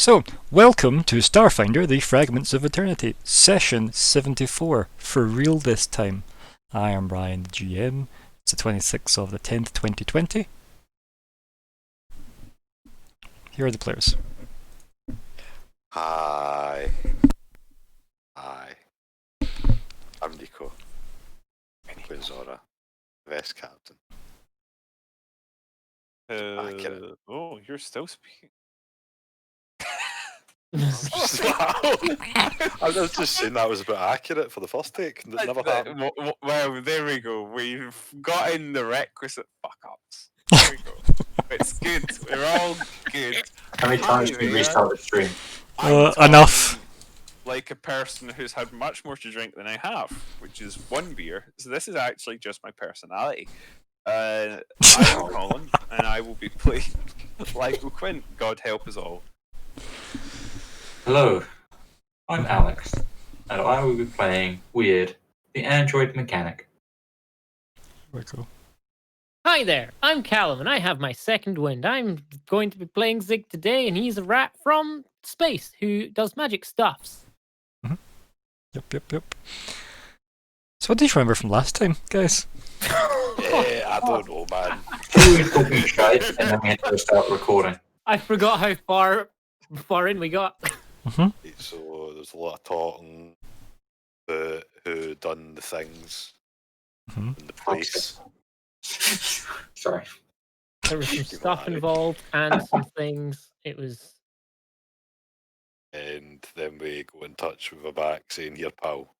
So, welcome to Starfinder, the Fragments of Eternity, session 74, for real this time. I am Brian, the GM. It's the 26th of the 10th, 2020. Here are the players. Hi. I'm Nico. Queen Zora. Vest Captain. Accurate. Oh, you're still speaking. I was just saying that was a bit accurate for the first take. It never happened. Well, there we go. We've got in the requisite fuck ups. There we go. It's good. We're all good. How many times Hi can we there. restart the stream? I'm Enough. talking like a person who's had much more to drink than I have, which is one beer. So this is actually just my personality. I am Colin, and I will be playing like Quint. God help us all. Hello, I'm Alex, and I will be playing Weird, the android mechanic. Very cool. Hi there, I'm Callum, and I have my second wind. I'm going to be playing Zig today, and he's a rat from space who does magic stuffs. Yep. So what do you remember from last time, guys? Yeah, I don't know, man. We were talking shite, and then we had to start recording. I forgot how far in we got. So there's a lot of talking about who done the things in the place. Sorry. There was some stuff involved and some things. It was... And then we go in touch with a back saying, "Here, pal,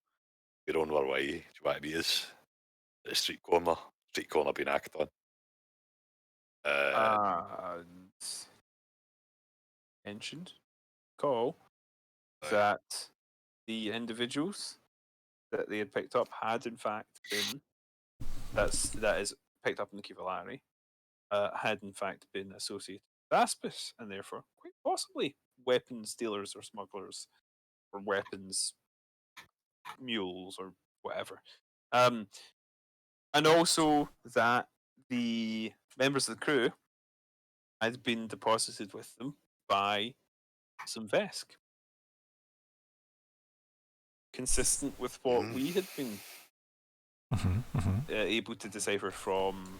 we're on our way. Do you want to meet us at the street corner? Street corner being acted on." And mentioned call that the individuals that they had picked up had in fact been that is picked up in the Kivalari had in fact been associated with Aspis, and therefore quite possibly weapons dealers or smugglers or weapons mules or whatever. And also that the members of the crew had been deposited with them by some Vesk. Consistent with what we had been able to decipher from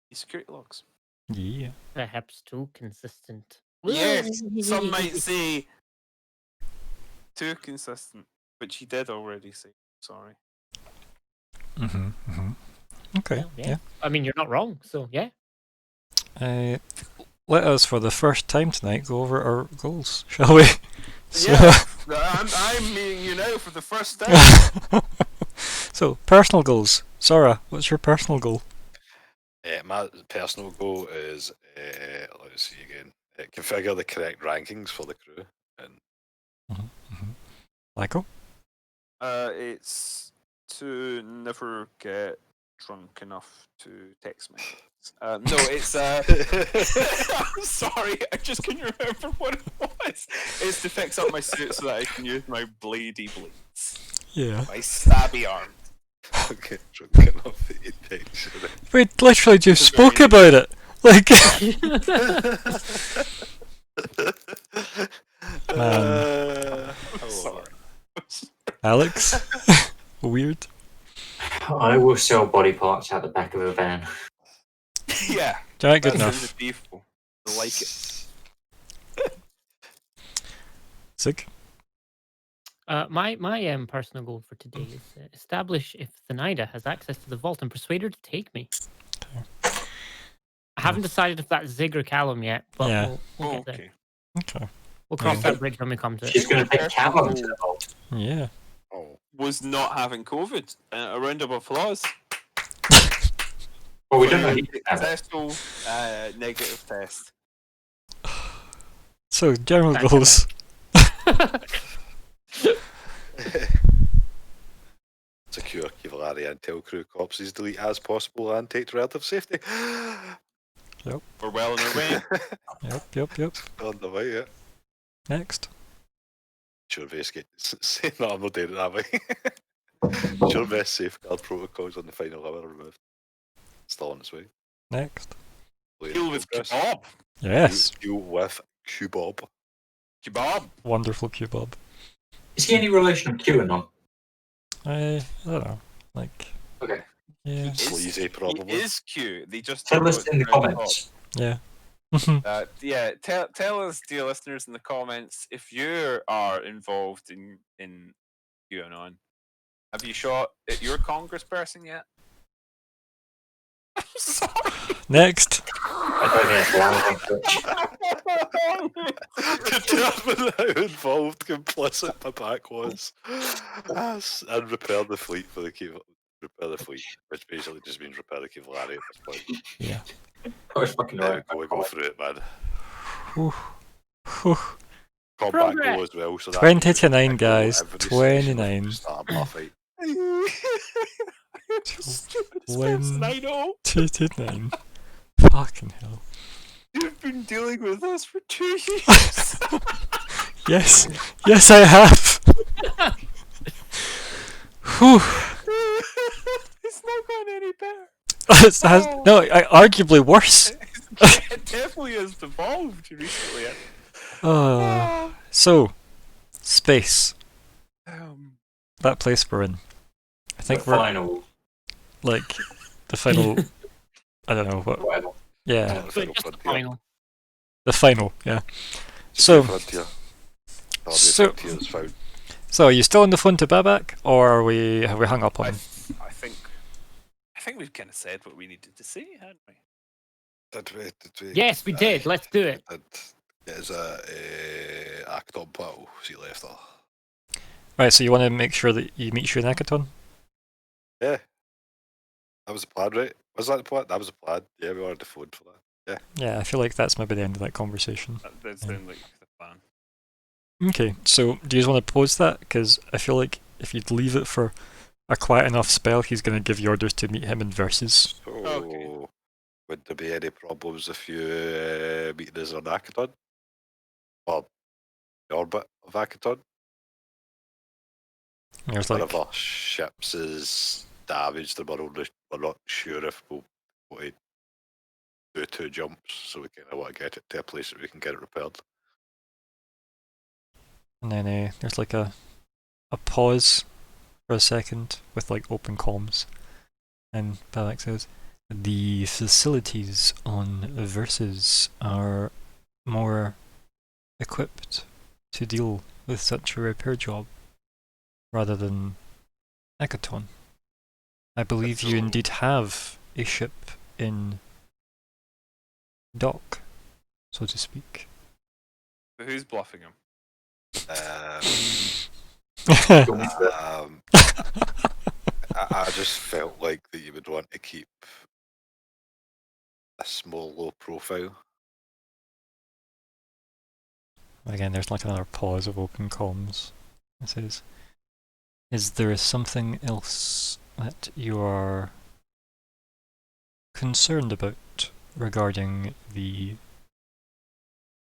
the security logs. Yeah. Perhaps too consistent. Yes, some might say too consistent, but she did already say sorry. Okay, Well, yeah. I mean, you're not wrong, so yeah. Let us, for the first time tonight, go over our goals, shall we? Yeah, I'm meeting you now for the first time. So, personal goals. Zora, what's your personal goal? My personal goal is, let's see again, configure the correct rankings for the crew. And Michael? It's to never get drunk enough to text me. No, it's I'm sorry, I just couldn't remember what it was. It's to fix up my suit so that I can use my bladey blades. Yeah. My stabby arm. get drunk enough to eat things. We literally just It's spoke very- about it. Like, I'm sorry. Alex? Weird. I will sell body parts out the back of a van. Yeah, Alright, good that enough. sounds beautiful. I like it. Zig? My personal goal for today is establish if Zenaida has access to the vault and persuade her to take me. I haven't decided if that's Zig or Callum yet, but Yeah. we'll get there. Okay. Okay. We'll cross Yeah. that bridge when we come to it. She's going to take Callum to the vault. Yeah. Oh, Was not having COVID. A round of applause. Well, we don't know he has it. Successful negative test. So, general Thank goals. secure Kivalari and Intel crew corpses, delete as possible, and take to relative safety. We're well on our way. Yep. On the way, yeah. Next. Sure, best saying that I'm not doing it that way. Sure, best safeguard protocols on the final hour removed. Still on its way. Next. Deal with kebab. Yes. Deal with Q-Bob. Kebab. Wonderful kebab. Is he any relation to QAnon? I don't know. Like, Okay. yeah. Sleazy, probably. He is cute. They just Tell don't us go in the around top. comments. Yeah. Yeah, tell us, dear listeners, in the comments if you are involved in QAnon. Have you shot at your congressperson yet? I'm sorry. Next. I don't think it's allowed on Twitch. Determine how involved complicit my pack was. And repair the fleet for the Kevlar. Repair the fleet, which basically just means repair the Kevlar at this point. Yeah. I was fucking There right. we go through it, man. Whew. Whew. Combat Progress. go as well. So that 20 means to 9, I go guys. every session 29. before start a bar fight. Stupidest When- person I know. 2 to 9. Fucking hell. You've been dealing with us for 2 years. Yes. Yes, I have. Whew. It's not gotten any better. No, arguably worse. It definitely has evolved recently. So, space. Um, That place we're in. I think The we're final. like the final. I don't know what. Whatever. Yeah, The final Just the frontier. final. the final. Yeah. It's So- the frontier. Oh, the so- frontier is found. So, are you still on the phone to Babak, or have we hung up on him? I think we've kind of said what we needed to say, hadn't we? Did we? Yes, we did. Let's do it. It is a Acton battle. See left her. Right. So you want to make sure that you meet you in Akaton? Yeah. That was the plan, right? Was that the plan? That was the plan. Yeah, we wanted the phone for that. Yeah, I feel like that's maybe the end of that conversation. That sounds like the plan. Okay. So do you just want to pause that? Because I feel like if you'd leave it for a quiet enough spell, he's going to give you orders to meet him in verses. So, Okay. would there be any problems if you meet us on Akaton? Or the orbit of Akaton? And there's One like, of our ships is damaged and we're not sure if we'll be able to do 2 jumps, so we kind of want to get it to a place that we can get it repaired. and then there's like a pause for a second with like open comms, and Babak says, "The facilities on Versus are more equipped to deal with such a repair job rather than Akaton. I believe you So- indeed have a ship in dock, so to speak." But who's bluffing him? I just felt like that you would want to keep a small, low profile. Again, there's like another pause of open comms. It says, "Is there something else that you are concerned about regarding the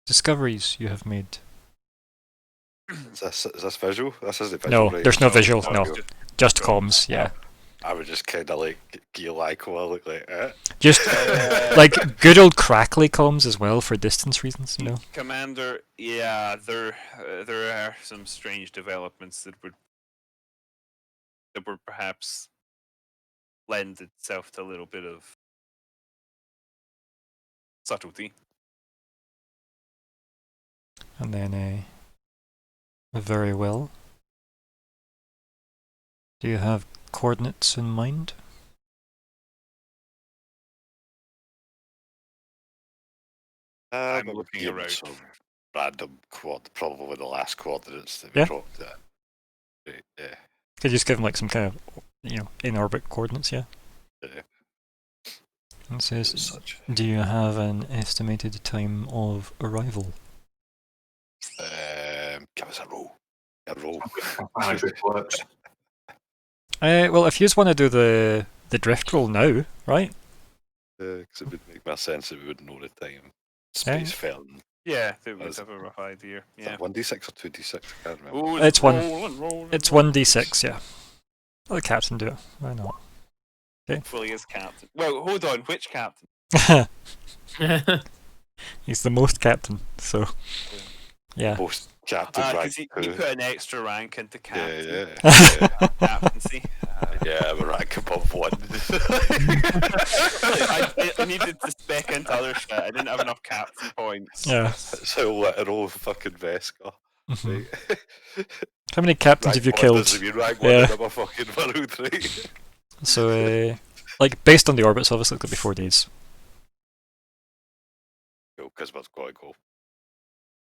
discoveries you have made?" Is this visual? This isn't No, visual, right? there's no visual, no. audio. Just comms, yeah. I would just kind of like gear like look like Just like good old crackly comms as well for distance reasons, you know. Commander, yeah, there are some strange developments that would perhaps lend itself to a little bit of subtlety. And then, very well. Do you have coordinates in mind? I'm but looking given around. some random probably the last coordinates that we Yeah. dropped. Right, yeah. Could you just give him like some kind of, in orbit coordinates, yeah? Yeah. It says, As such. do you have an estimated time of arrival? Give us a roll. A roll. How it works. Well, if you just want to do the drift roll now, right? Because it would make more sense if we would know the time. Yeah. Space film. Yeah, they would That's- have a rough idea. Is Yeah. that 1d6 or 2d6? I can't remember. Oh, It's one- rolling, It's rolling. 1d6, yeah. Let the captain do it. Why not? Fully as captain. Well, hold on, which captain? He's the most captain, so Yeah. Most captain rank Because he 2. put an extra rank into captain. Yeah. Captaincy. Yeah, I'm a rank above 1. I needed to spec into other shit. I didn't have enough captain points. Yeah. That's how literal fucking Vesca. Mhm. Right? How many captains Rank have you 1 killed? doesn't mean rank 1 Yeah. in a fucking world, right? So, like, based on the orbits, obviously, it could be 4 days. Cool, because we've got to go.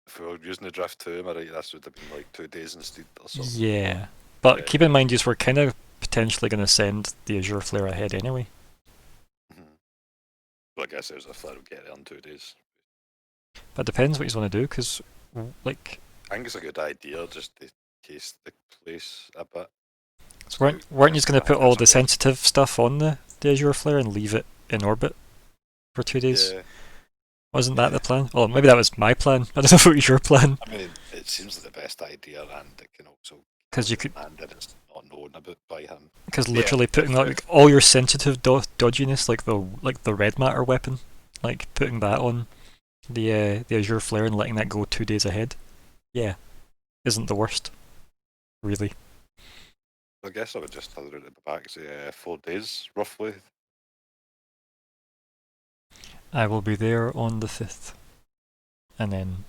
If we were using the drift 2, am I right? That would have been like 2 days instead or something. Yeah. But Yeah. keep in mind, we're kind of potentially going to send the Azure Flare ahead anyway. Well, I guess there's a flare will get there in 2 days. But it depends what you want to do, because, like, I think it's a good idea just to case the place a bit. so weren't you going to put all the That's sensitive stuff on the Azure Flare and leave it in orbit for 2 days? Yeah, Wasn't that the plan? Oh, maybe that was my plan. I don't know if it was your plan. I mean, it seems like the best idea, and it can also Because you could, and it's not known about by him. because Yeah, literally putting if- like all your sensitive dodginess, like the red matter weapon, like putting that on the Azure Flare and letting that go 2 days ahead, yeah, isn't the worst, really. I guess I would just have it at the back, say 4 days roughly. I will be there on the 5th. And then,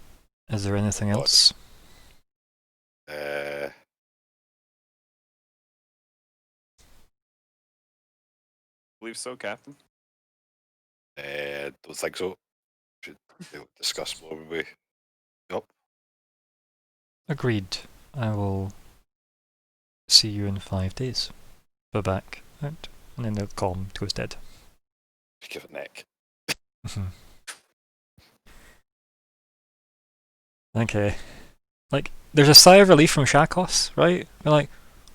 is there anything God. else? believe so, Captain. Don't think so. Should discuss more with me. Yep. Agreed. I will see you in 5 days. Be back out, and then the column goes dead. Give it neck. Okay. Like, there's a sigh of relief from Shakos, right? We're like,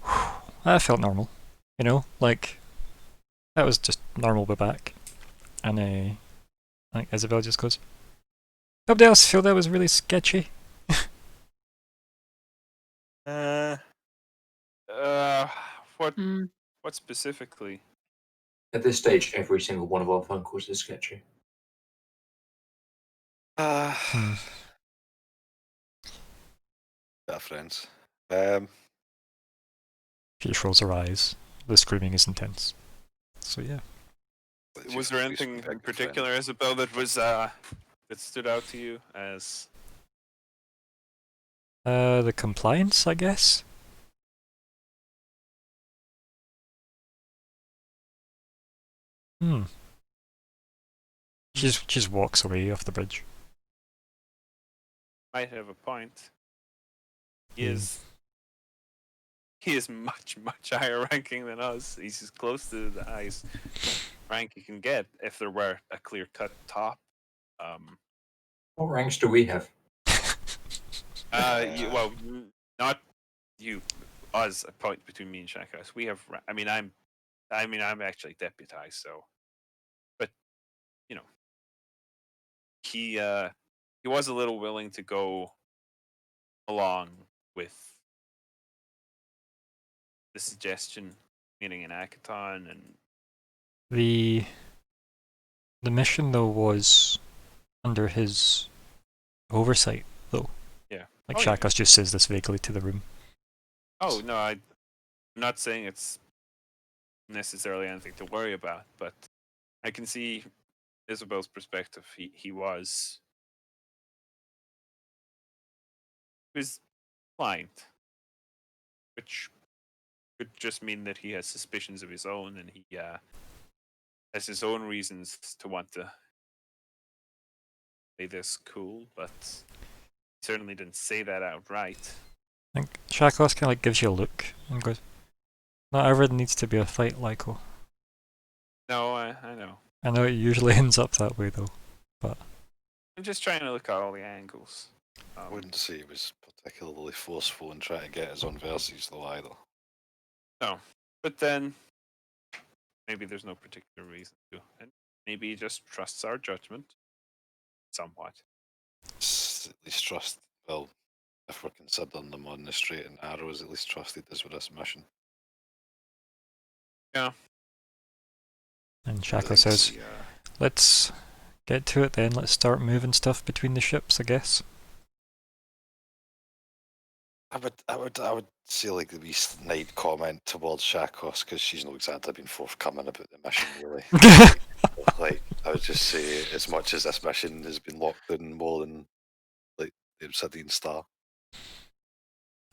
whew, that felt normal. You know? Like, that was just normal, but back. And, like, Isabel just goes, nobody else feel that was really sketchy? What Hmm. what specifically? At this stage, every single one of our phone calls is sketchy. Better Hmm. friends. She just rolls her eyes. The screaming is intense. So, yeah. Was there anything in particular, Isabel, that was that stood out to you as The compliance, I guess? She just walks away off the bridge. might have a point? He Hmm. is much higher ranking than us. He's as close to the highest rank you can get if there were a clear cut top. What ranks do we have? Well, not you, us. A point between me and Shakos. We have. I mean, I'm actually deputized. So, but you know, he was a little willing to go along with the suggestion, meeting in Akaton, and The mission, though, was under his oversight, though. yeah. Like, Oh, yeah. Shakos just says this vaguely to the room. Oh no, I'm not saying it's necessarily anything to worry about, but I can see Isabel's perspective. He was blind, which could just mean that he has suspicions of his own, and he has his own reasons to want to play this cool, but he certainly didn't say that outright. I think Shakos kind of like gives you a look and goes, not everything needs to be a fight, Lyko. No, I know. I know it usually ends up that way, though. I'm just trying to look at all the angles. I wouldn't say he was particularly forceful in trying to get his own verses though either. No, but then maybe there's no particular reason to, and maybe he just trusts our judgment somewhat. At least trust. Well, if we're considering them on the straight and narrows, at least trusted us with this mission. Yeah. And I Shakos think says, The, let's get to it then. Let's start moving stuff between the ships, I guess. I would say like the wee snide comment towards Shakos because she's not exactly been forthcoming about the mission, really. Like, I would just say, as much as this mission has been locked in more than like the Obsidian Star.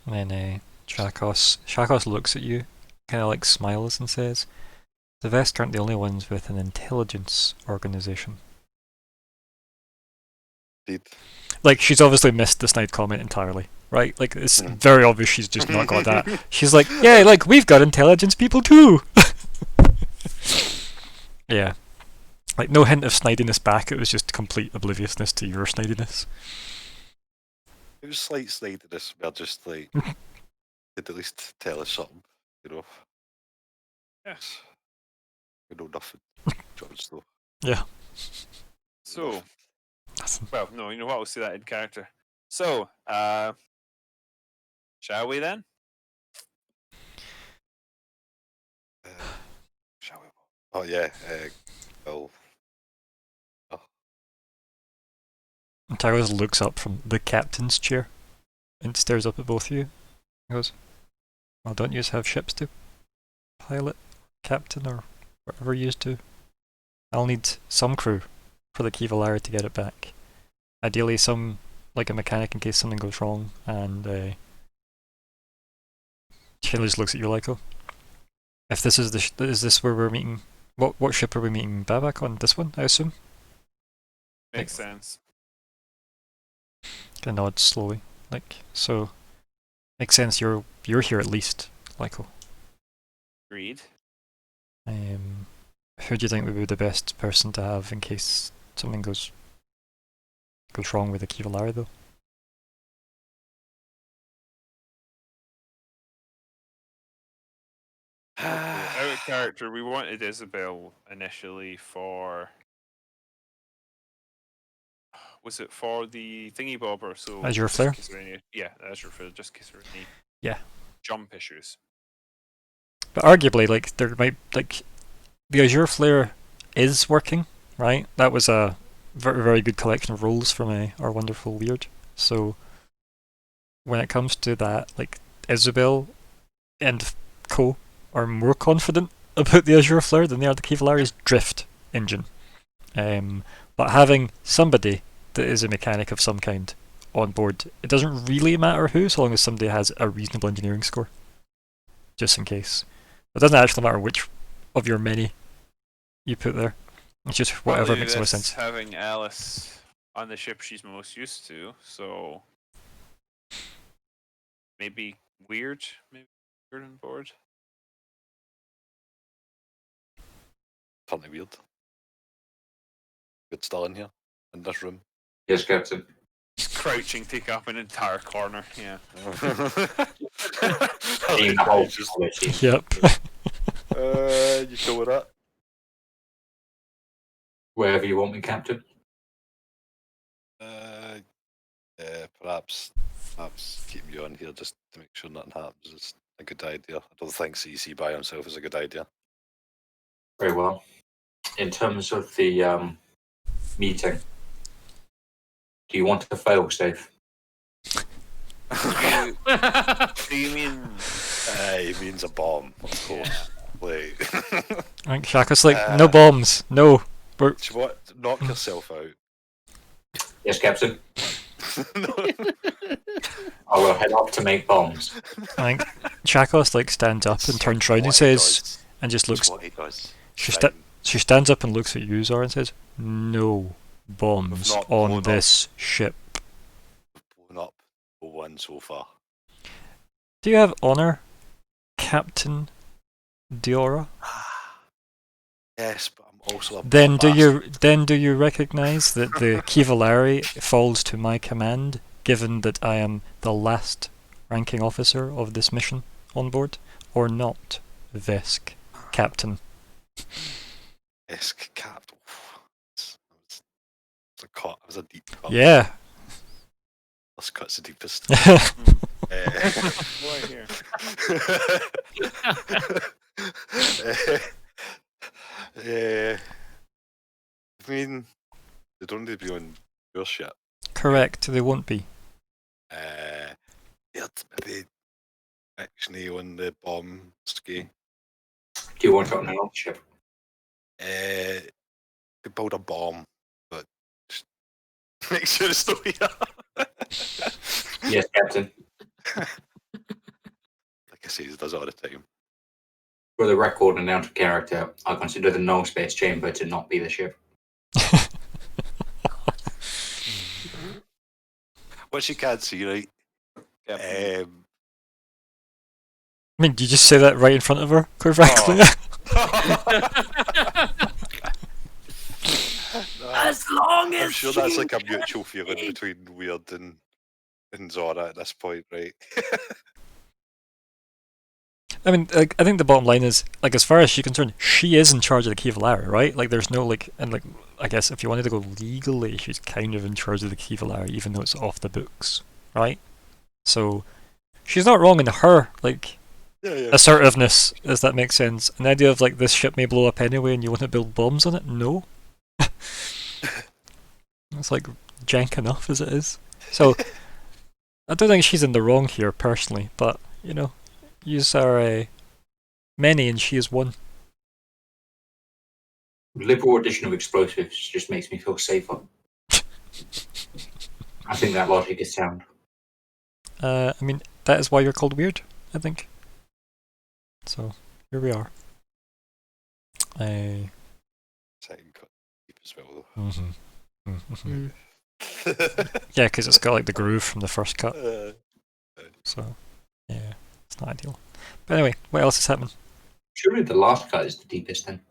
And then Shakos looks at you, kind of like smiles and says, "The Vesk aren't the only ones with an intelligence organization." Indeed. Like, she's obviously missed the snide comment entirely, right? Like, it's very obvious she's just not got that. She's like, yeah, like, we've got intelligence people too! Yeah. Like, no hint of snidiness back, it was just complete obliviousness to your snidiness. It was slight snidiness, we're just like, could at least tell us something, you know? Yes. We know nothing. George, though. Yeah. So, Nothing. well, no, you know what? We'll see that in character. So, shall we then? Shall we? Oh, yeah. Well. Oh. And Tyros looks up from the captain's chair and stares up at both of you. He goes, well, don't you have ships to pilot, captain, or whatever you used to? I'll need some crew for the Kivalara to get it back. Ideally, some, like a mechanic in case something goes wrong, and Chandler just looks at you, Lyko. If this is is this where we're meeting? What ship are we meeting Babak on? This one, I assume. Makes sense. Kind of nods slowly, like so. Makes sense. You're here at least, Lyko. Agreed. Who do you think would be the best person to have in case something goes wrong with the Kivalara, though? Out of character, we wanted Isabel initially for. Was it for the thingy bobber? So Azure just Flare? in case there are any, yeah, Azure Flare, just in case there are any Yeah. jump issues. But arguably, like there might the Azure Flare is working, right? That was a very good collection of rolls from our wonderful Weird. So when it comes to that, like Isabel and Co are more confident about the Azure Flare than they are the Kivalari's drift engine. But having somebody that is a mechanic of some kind on board, it doesn't really matter who, so long as somebody has a reasonable engineering score. Just in case. It doesn't actually matter which of your many you put there. It's just whatever Partly makes the most this sense. Having Alice on the ship she's most used to, so maybe weird on board. Totally weird. Good still in here, in this room. Yes, Captain. Crouching, take up an entire corner. Yeah. Team whole Just, team. Yep. you cool with that? Wherever you want me, Captain. Perhaps keeping you on here just to make sure nothing happens is a good idea. I don't think CC by himself is a good idea. Very well. In terms of the meeting, do you want a fail safe? Do you mean? He means a bomb, of course. Like, I think Shaka's like, no bombs, no. do you what? Knock yourself out. Yes, Captain. No. I will head off to make bombs. I think Chakos like stands up and turns round and What he says, does. and just It's looks. what he does. She, Fine. she stands up and looks at you, Zora, and says, "No bombs We've not on blown up. this ship." We've blown up one so far. Do you have honor, Captain Diora? Yes, but I'm also a Then bastard. do you recognize that the Kivalari falls to my command, given that I am the last ranking officer of this mission on board, or not, Vesk, Captain? Esk cap. It's a cut. It was a deep cut. Yeah. This cut's the deepest. Boy, here. I mean, they don't need to be on your ship. Correct. They won't be. They're maybe actually on the bomb ski. Do you want it on an old ship? Could build a bomb, but just make sure it's still here. Yes, Captain. Like I say, he does it all the time. For the record and out of character, I consider the null space chamber to not be the ship. What you can't see, right? Yeah. I mean, you just say that right in front of her, quite frankly. As long as I'm sure that's like a mutual feeling between Weird and Zora at this point, right? I mean, like, I think the bottom line is, like, as far as she's concerned, she is in charge of the Key of Alara, right? Like, there's no, like, and, like, I guess if you wanted to go legally, she's kind of in charge of the Key of Alara, even though it's off the books, right? So, she's not wrong in her, like, Yeah. assertiveness, does that make sense? And the idea of, like, this ship may blow up anyway and you want to build bombs on it? No. It's, like, jank enough as it is. So, I don't think she's in the wrong here, personally, but, you know, yous are many and she is one. Liberal addition of explosives just makes me feel safer. I think that logic is sound. I mean, that is why you're called weird, I think. So, here we are. Second cut deep as well, though. Yeah, because it's got like the groove from the first cut. Uh, So, yeah, it's not ideal. But anyway, what else is happening? Surely the last cut is the deepest then.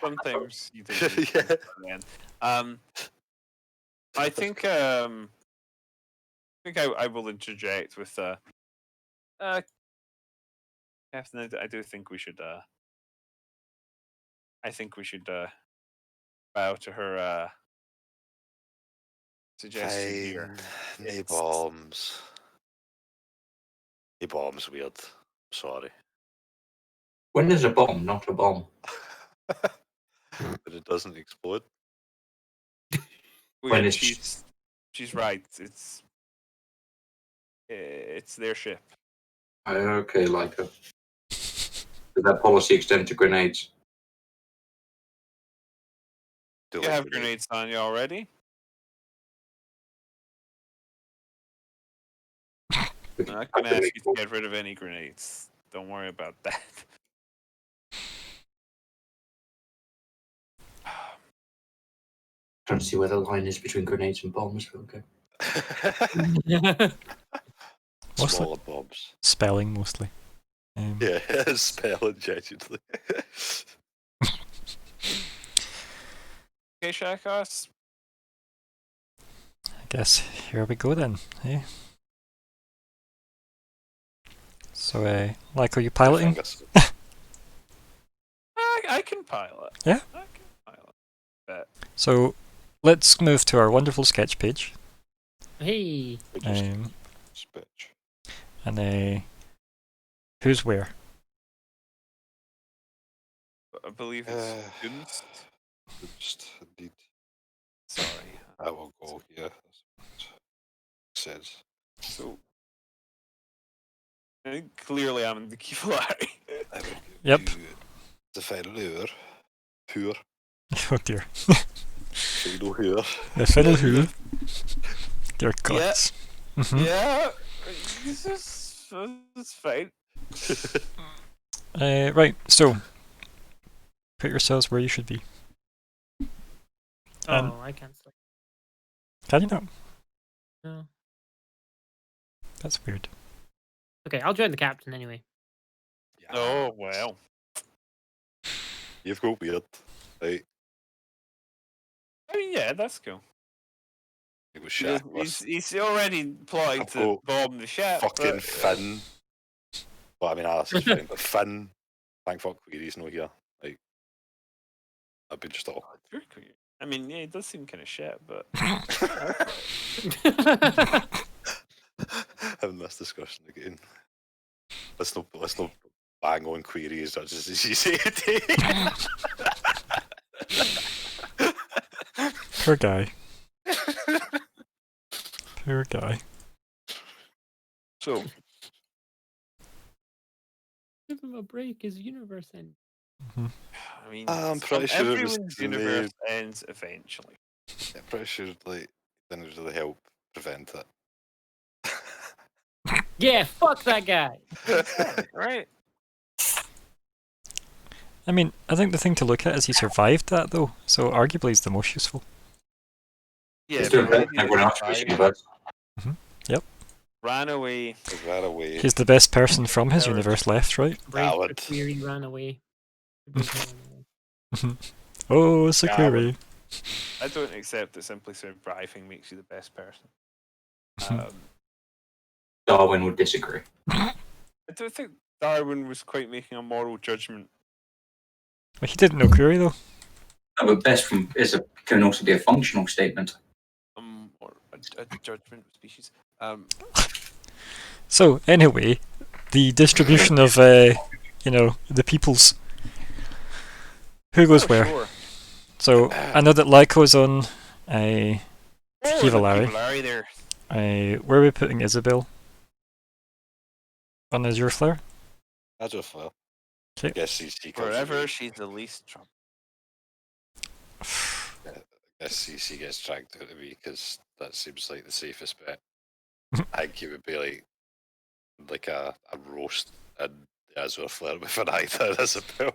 Sometimes you do. Yeah. I think I will interject with Captain. I do think we should. I think we should bow to her suggestion here. Fine. Nae It's- bombs. Nae bombs, Weird. Sorry. When is a bomb not a bomb? But it doesn't explode. When Weird, it's- she's right. It's their ship. Okay, Leica. Did that policy extend to grenades? Do You like have grenade. grenades on you already. I'm not gonna ask you to get rid of any grenades. Don't worry about that. Trying to see where the line is between grenades and bombs. Okay. Mostly. Smaller bombs. Spelling, mostly. Yeah, spelling genuinely. Okay, Shakos. I guess here we go then, eh? So, like, are you piloting? Fingers. I can pilot. Yeah? I can pilot. Bet. So, let's move to our wonderful sketch page. Hey. Just Um, bitch. and who's where? I believe it's students. Just indeed. Sorry. I will go here. That's what it says. So I think clearly I'm in the Kiflari. I will Yep. do the final hour. Poor. Oh dear. Final hour. The final who? Dear gods. Mhm. Yeah, this is fine. Right, so put yourselves where you should be. Oh, I can't sleep. Can you not? No. That's weird. Okay, I'll join the captain anyway. Oh well. You've got weird. Right. I mean, yeah, that's cool. It was Shaq. He's already plotting I've to got bomb the ship. fucking but, Finn. Well, I mean, Alice is fine, but Finn. Thank fuck he's not here. Like, I've been just all. You're cool. I mean, yeah, it does seem kind of shit, but Having this discussion again. Let's not bang on queries such as you say today. Poor guy. Poor guy. So, Give him a break. His universe ends. I mean, I'm pretty sure it was everyone's universe ends eventually. I'm pretty sure like didn't really help prevent it. Yeah, fuck that guy. Right? I mean, I think the thing to look at is he survived that though, so arguably he's the most useful. Yeah, He's doing better than maybe everyone else, survived, but ran away. He ran away. He's the best person from his Coward. universe left, right? Brave Coward. Sakiri ran away. Brave man ran away. Oh, Sakuri. I don't accept that simply surviving makes you the best person. Darwin would disagree. I don't think Darwin was quite making a moral judgment. Well, he didn't know Kuri though. No, but best from can also be a functional statement. Or a judgment of species. So anyway, the distribution of you know, the peoples. Who goes where? Sure. So I know that Lyco's on Kiva Larry. Larry there. Where are we putting Isabel? On Azure Flare? That's a fail. Okay. I guess CC comes Wherever away. she's the least trouble. I guess CC gets dragged out of me because that seems like the safest bet. I think it would be like a roast and the Azure Flare with an eye to Isabel.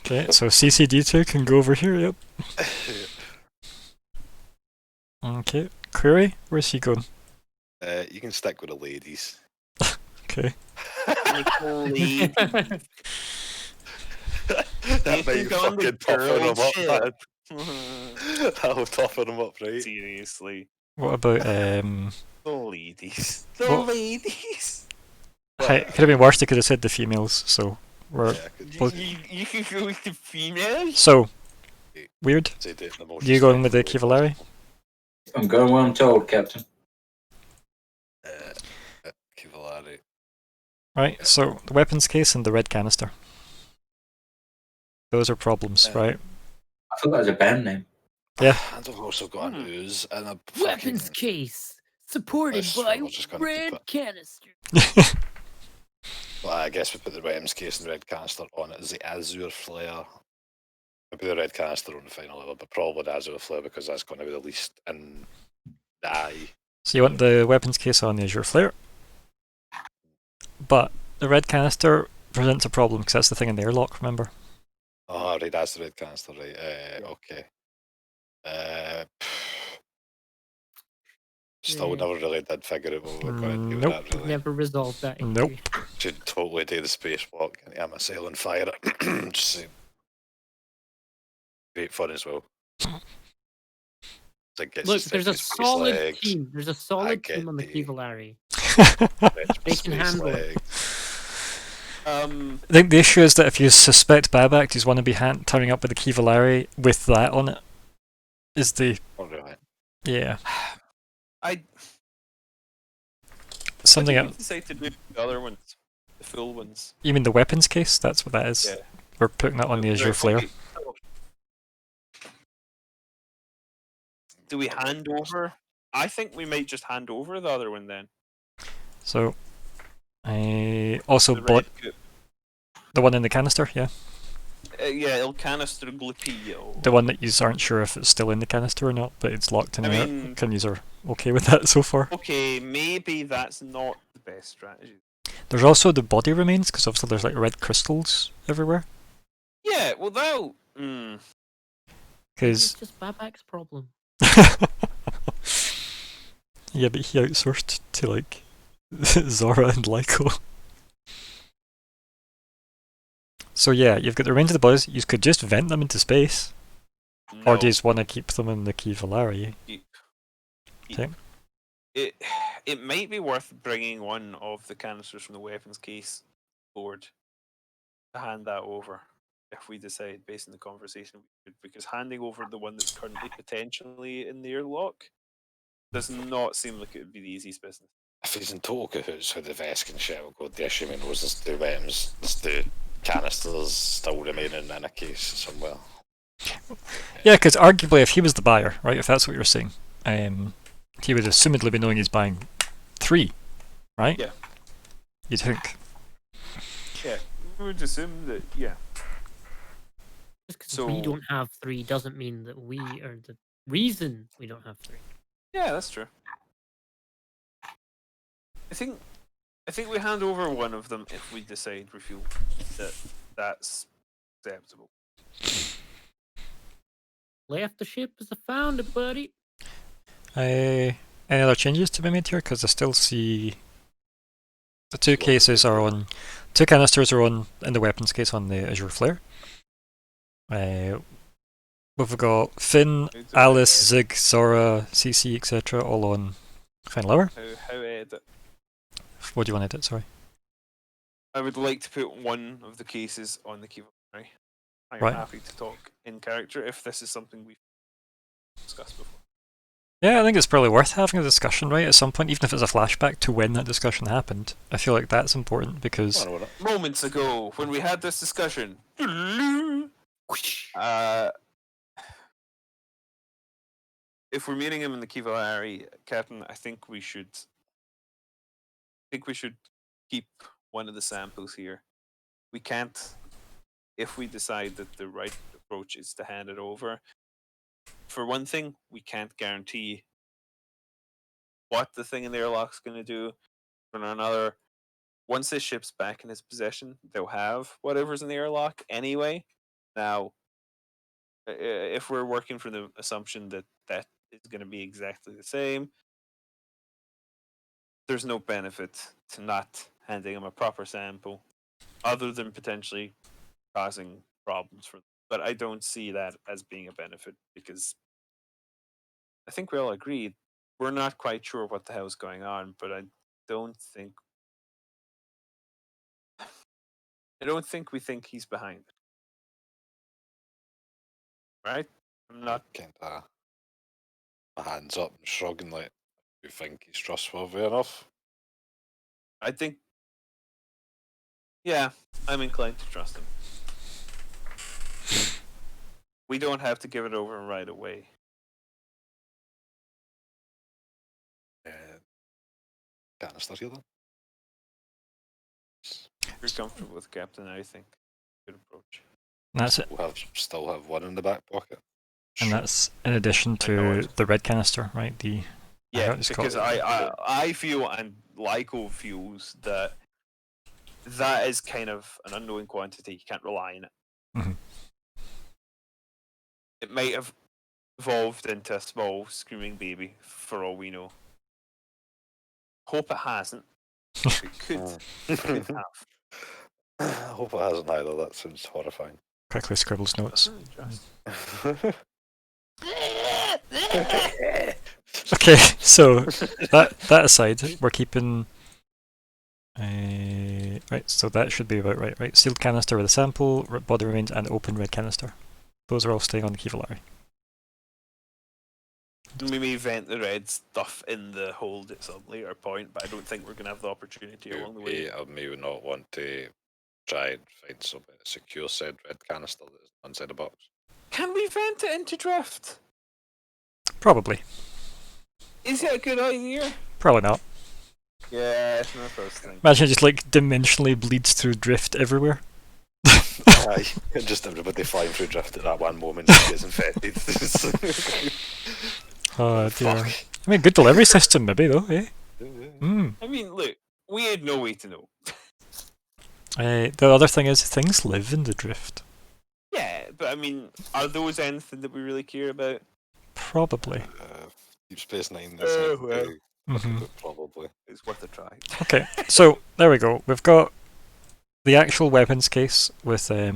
Okay, so CCD2 can go over here, yep. Okay, Query, where's he going? You can stick with the ladies. Okay. That might fucking toughen them up, man. That'll toughen them up, right? Seriously. What about The ladies. The What? ladies. it could have been worse, they could have said the females, so we're Yeah, I could Well- You could go with the females? so weird. say it in the most You going with the respectful way Kivalari? possible. I'm going where I'm told, Captain. Kivalari. Right, so the weapons case and the red canister. Those are problems, right? I thought that was a band name. Yeah. And I've also got an ooze and a Weapons fucking... case supported That's by what we're just gonna keep red it. canister. Well, I guess we put the weapons case and the red canister on it as the Azure Flare. Maybe the red canister on the final level, but probably the Azure Flare because that's going to be the least in the eye. So you want the weapons case on the Azure Flare. But the red canister presents a problem because that's the thing in the airlock, remember? Oh, right, that's the red canister, right. Okay. Still Yeah. never really did figure out what we were going to do with Nope. that, really. Never resolved that. Nope. issue. Should totally do the spacewalk and have a sail and fire it. Just saying. Great fun as well. Like gets Look, to stick there's a his face solid legs, team. There's a solid get team on the the- Kivalari. stretch They his can face handle it. legs. I think the issue is that if you suspect Babak, he's want to be turning up with the Kivalari with that on it. Is the Oh, really? yeah I something What else? did we decide to do the other ones? The full ones. You mean the weapons case? That's what that is. Yeah. We're putting that on the Azure Right, Flare. okay. Do we hand over? I think we might just hand over the other one then. So I also The bought red goop. the one in the canister. Yeah, Yeah, El Canister Glupio. the one that you aren't sure if it's still in the canister or not, but it's locked in I there. mean- Can you are okay with that so far? Okay, maybe that's not the best strategy. There's also the body remains because obviously there's like red crystals everywhere. Yeah, well, that'll. It's Because just Babak's problem. yeah, but he outsourced to like Zora and Lyko. So yeah, you've got the remains of the bodies. You could just vent them into space, or do you just want to keep them in the Kivalari? Okay. It might be worth bringing one of the canisters from the weapons case board to hand that over if we decide based on the conversation, because handing over the one that's currently potentially in the airlock does not seem like it would be the easiest business. If he's in total cahoots with the Vesk and shit, we'll go the issue knows there's two weapons, there's two canisters still remaining in a case somewhere. Yeah, because arguably, if he was the buyer, right, if that's what you're saying, he would assumedly be knowing he's buying 3, right? Yeah. You'd think. Yeah, we would assume that. Yeah. Just because we So- don't have 3 doesn't mean that we are the reason we don't have 3. Yeah, that's true. I think we hand over one of them if we decide we feel that that's acceptable. Left the ship as I found it, buddy. Any other changes to be made here? Because I still see the 2 What would cases they are do? on. 2 canisters are on in the weapons case on the Azure Flare. We've got Finn, How do Alice, I edit? Zig, Zora, CC, etc. all on Final Hour. How edit? What do you want to edit? Sorry. I would like to put one of the cases on the keyboard. I'm Right. happy to talk in character if this is something we've discussed before. Yeah, I think it's probably worth having a discussion, right, at some point, even if it's a flashback to when that discussion happened. I feel like that's important because I don't know. Moments ago, when we had this discussion, if we're meeting him in the Kivalari, Captain, I think we should keep one of the samples here. We can't, if we decide that the right approach is to hand it over. For one thing, we can't guarantee what the thing in the airlock's going to do. For another, once this ship's back in his possession, they'll have whatever's in the airlock anyway. Now, if we're working from the assumption that that is going to be exactly the same, there's no benefit to not handing him a proper sample, other than potentially causing problems for them. But I don't see that as being a benefit because I think we all agreed we're not quite sure what the hell's going on, but I don't think we think he's behind it. Right? I'm not. Kind of my hands up and shrugging like, you think he's trustworthy enough? I think. Yeah, I'm inclined to trust him. We don't have to give it over right away. Canister here then? If you're comfortable with Captain, I think good approach. and that's it. Still have one in the back pocket. And Sure. that's in addition I know to it. the red canister, right? The Yeah, it's because called- I feel and Lyko feels that that is kind of an unknown quantity. You can't rely on it. Mhm. It might have evolved into a small screaming baby, for all we know. Hope it hasn't. It could have. I hope it hasn't either. That sounds horrifying. quickly scribbles notes. Doesn't Okay, so that aside, we're keeping. Right, so that should be about right. Right, sealed canister with a sample, body remains, and open red canister. Those are all staying on the Kivalari. We may vent the red stuff in the hold at some later point, but I don't think we're going to have the opportunity along the way. I may not want to try and find something to secure said red canister that's inside the box. Can we vent it into drift? Probably. Is it a good idea? Probably not. Yeah, it's my first thing. Imagine it just like dimensionally bleeds through drift everywhere. Aye, just everybody flying through drift at that one moment gets infected. Oh dear. Fuck. I mean, good delivery system, maybe though, eh? I mean, look, we had no way to know. The other thing is, things live in the drift. Yeah, but I mean, are those anything that we really care about? Probably. Deep Space Nine. Oh, well. Probably. It's worth a try. Okay, so there we go. We've got the actual weapons case with I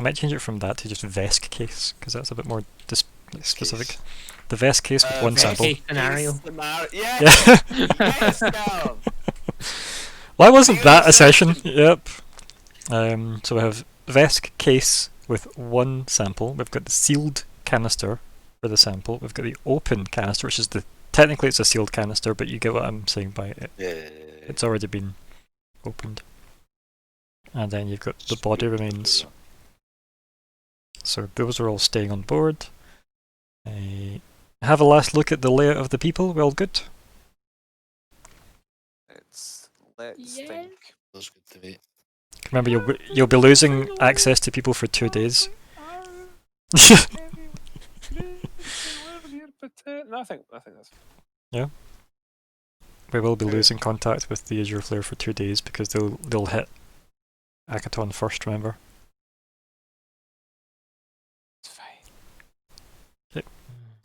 might change it from that to just Vesk case because that's a bit more specific. The Vesk case with one Vesk sample. case scenario. Yeah. Yeah. Yes, Callum. Why wasn't that a Session. session? Yep. So we have Vesk case with one sample. We've got the sealed canister for the sample. We've got the open canister, which is technically it's a sealed canister, but you get what I'm saying by it. Yeah. It's already been opened. And then you've got the body remains. So those are all staying on board. Have a last look at the layout of the people. We all good? Let's Yes. think. That's good to me. Remember, you'll be losing access to people for 2 days. No, I think that's We will be Okay. losing contact with the Azure Flare for 2 days because they'll hit Akaton first. Remember? fine.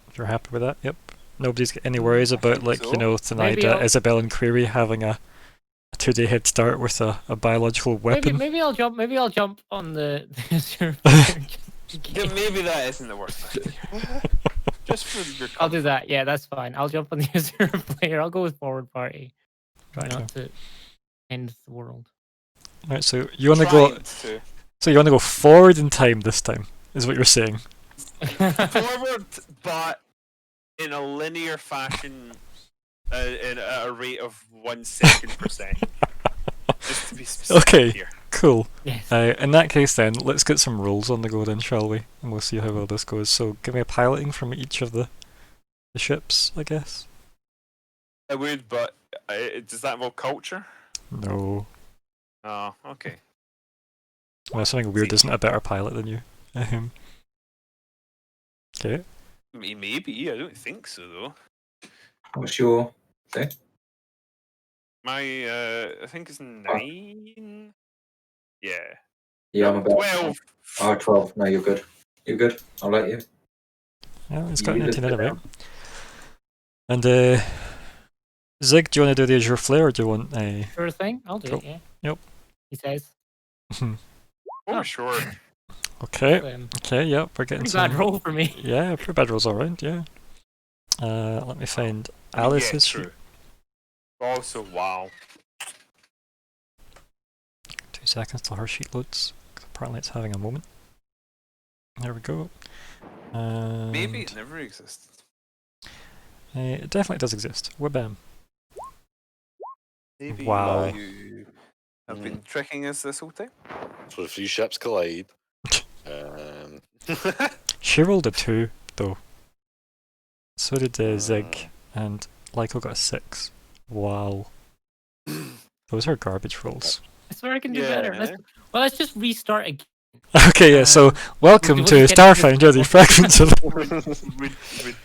If you're happy with that, yep. Nobody's got any worries I about, think like, so. you know, Maybe Thanaida, I'll- Isabel, and Query having a 2-day head start with a biological weapon. Maybe I'll jump. Maybe I'll jump on the Azure Flare just in Yeah, case. maybe that isn't the worst idea. Just for your I'll do comfort. that. Yeah, that's fine. I'll jump on the Azure Flare. I'll go with forward party. Try Okay. not to end the world. Right, so you want to go. Trying to. So you want to go forward in time this time, is what you're saying? Forward, but in a linear fashion, at a rate of 1 second per second. Just to be specific Okay. here. Cool. Yes. In that case, then let's get some rolls on the go, then, shall we? And we'll see how well this goes. So give me a piloting from each of the ships, I guess. I would, but does that involve culture? No. Oh, okay. Well, something weird See. isn't a better pilot than you. Okay. Maybe, I don't think so though. What's your thing? My, I think it's 9? Yeah. Yeah, I'm about 12. 12. No, you're good. You're good. I'll let you. Yeah, it's got You 19 lift in it it, right? down. And Zig, do you want to do the Azure Flare, or do you want Sure thing. I'll do Cool. it. Yeah. Yep. He says. Oh, sure. Okay. Um, Okay. Yep. We're getting pretty some. bad roll for me. Yeah, pretty bad rolls all round. Yeah. Let me find Alice's sheet. true. Also, wow. 2 seconds till her sheet loads. 'Cause apparently it's having a moment. There we go. And Maybe it never existed. it definitely does exist. Wabam. Maybe Wow. you have been tricking us this whole time. So the 3 ships collide. She rolled a 2 though. So did Zig, and Lyko got a 6. Wow. Those are garbage rolls. I swear I can do Yeah. better. Let's just restart again. Okay, yeah. So welcome we'll to just get into Starfinder, the this Fragments of.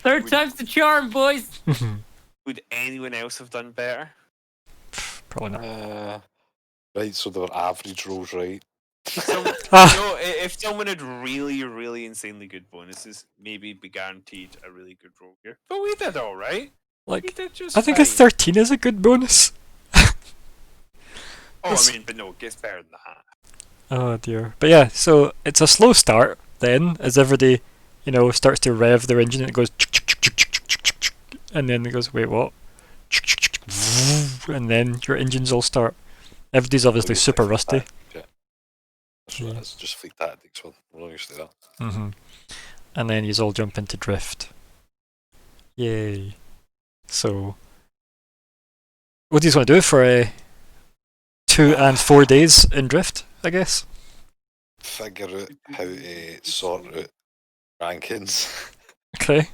Third time's the charm, boys. Would anyone else have done better? Probably not. Right, so they were average rolls, right? Ah, You know, if someone had really, really insanely good bonuses, maybe be guaranteed a really good roll here. But we did all right. We like did just I think a fine. 13 is a good bonus. Oh, I mean, but no, it gets better than that. Oh dear. But yeah, so it's a slow start then, as everybody, you know, starts to rev their engine and it goes, and then it goes, wait, what? And then your engines all start. Everybody's obviously It's super like rusty. Yeah. That's right, Yeah. it's just fleet tactics, well, we're not used to that. And then you all jump into drift. Yay. So, what do you want to do for 2 and 4 days in drift, I guess? Figure out how to sort out rankings, Okay.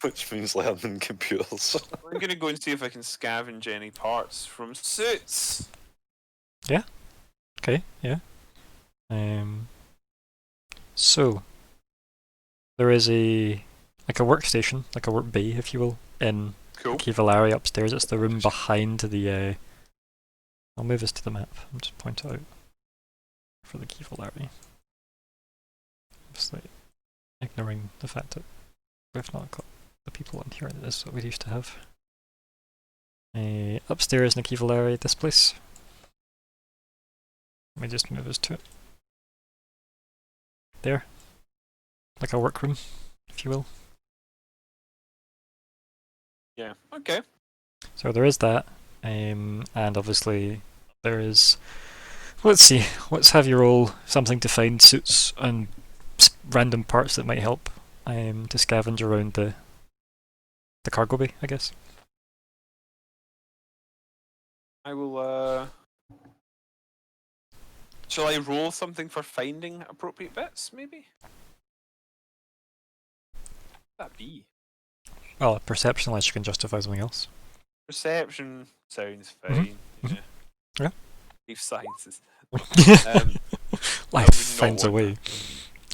which means learning computers. I'm gonna go and see if I can scavenge any parts from suits. Okay, yeah. So there is a workstation, like a work bay, if you will, in Cool. Kivalari upstairs. It's the room behind the. I'll move this to the map and just point it out for the Kivalari. Obviously, ignoring the fact that we've not got the people in here that is what we used to have. Upstairs in the Kivalari, this place. Let me just move us to it. There. Like a workroom, if you will. Yeah. Okay. So there is that. And obviously there is. Let's see. Let's have you roll something to find suits and random parts that might help to scavenge around the cargo bay, I guess. I will. Shall I roll something for finding appropriate bits? Maybe. That be. Well, perception unless you can justify something else. Perception sounds fine. mhm. Yeah. Yeah. Life sciences. Life I would not finds a want way.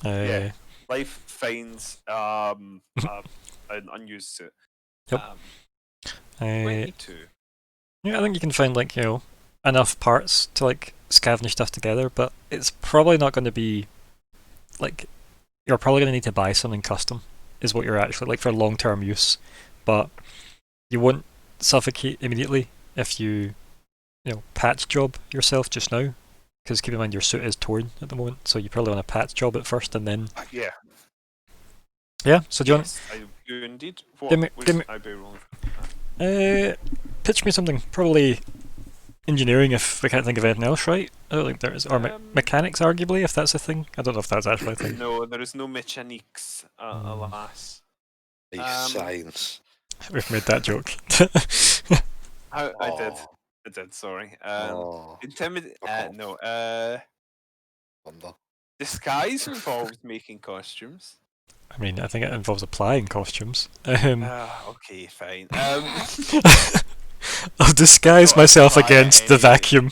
Yeah. Life finds an unused suit. Yep. 22. Yeah, I think you can find like enough parts to like scavenge stuff together, but it's probably not going to be like you're probably going to need to buy something custom. Is what you're actually like for long-term use, but you won't suffocate immediately if you patch job yourself just now. Because keep in mind your suit is torn at the moment, so you probably want to patch job it first and then. Yeah. Yeah. So do you Yes, I do indeed. What Give me- would give me- I be rolling? want? Pitch me something. Probably engineering if we can't think of anything else, right? I don't think there is, or mechanics, arguably, if that's a thing. I don't know if that's actually a thing. No, there is no mechanics, alas. Science. We've made that joke. I did. Sorry. Intimidate. Okay. No. Wonder. Disguise involves making costumes. I mean, I think it involves applying costumes. Okay, fine. I'll disguise Not myself apply against the any- vacuum.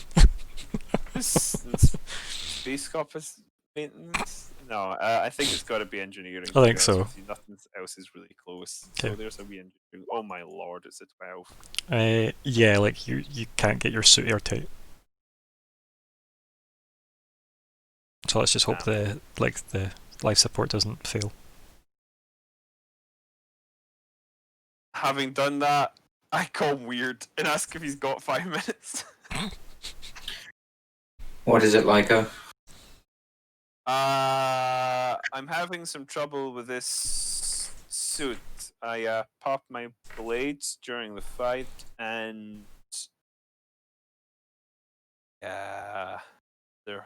Space Corpus maintenance? No, I think it's got to be engineering. I think to be honest so. with you. Nothing else is really close. So Okay. there's a wee engineering. Oh my lord, it's a 12. Yeah, like you can't get your suit airtight. So let's just hope the life support doesn't fail. Having done that, I call Weird and ask if he's got 5 minutes. What is it, Leica? I'm having some trouble with this suit. I popped my blades during the fight, and there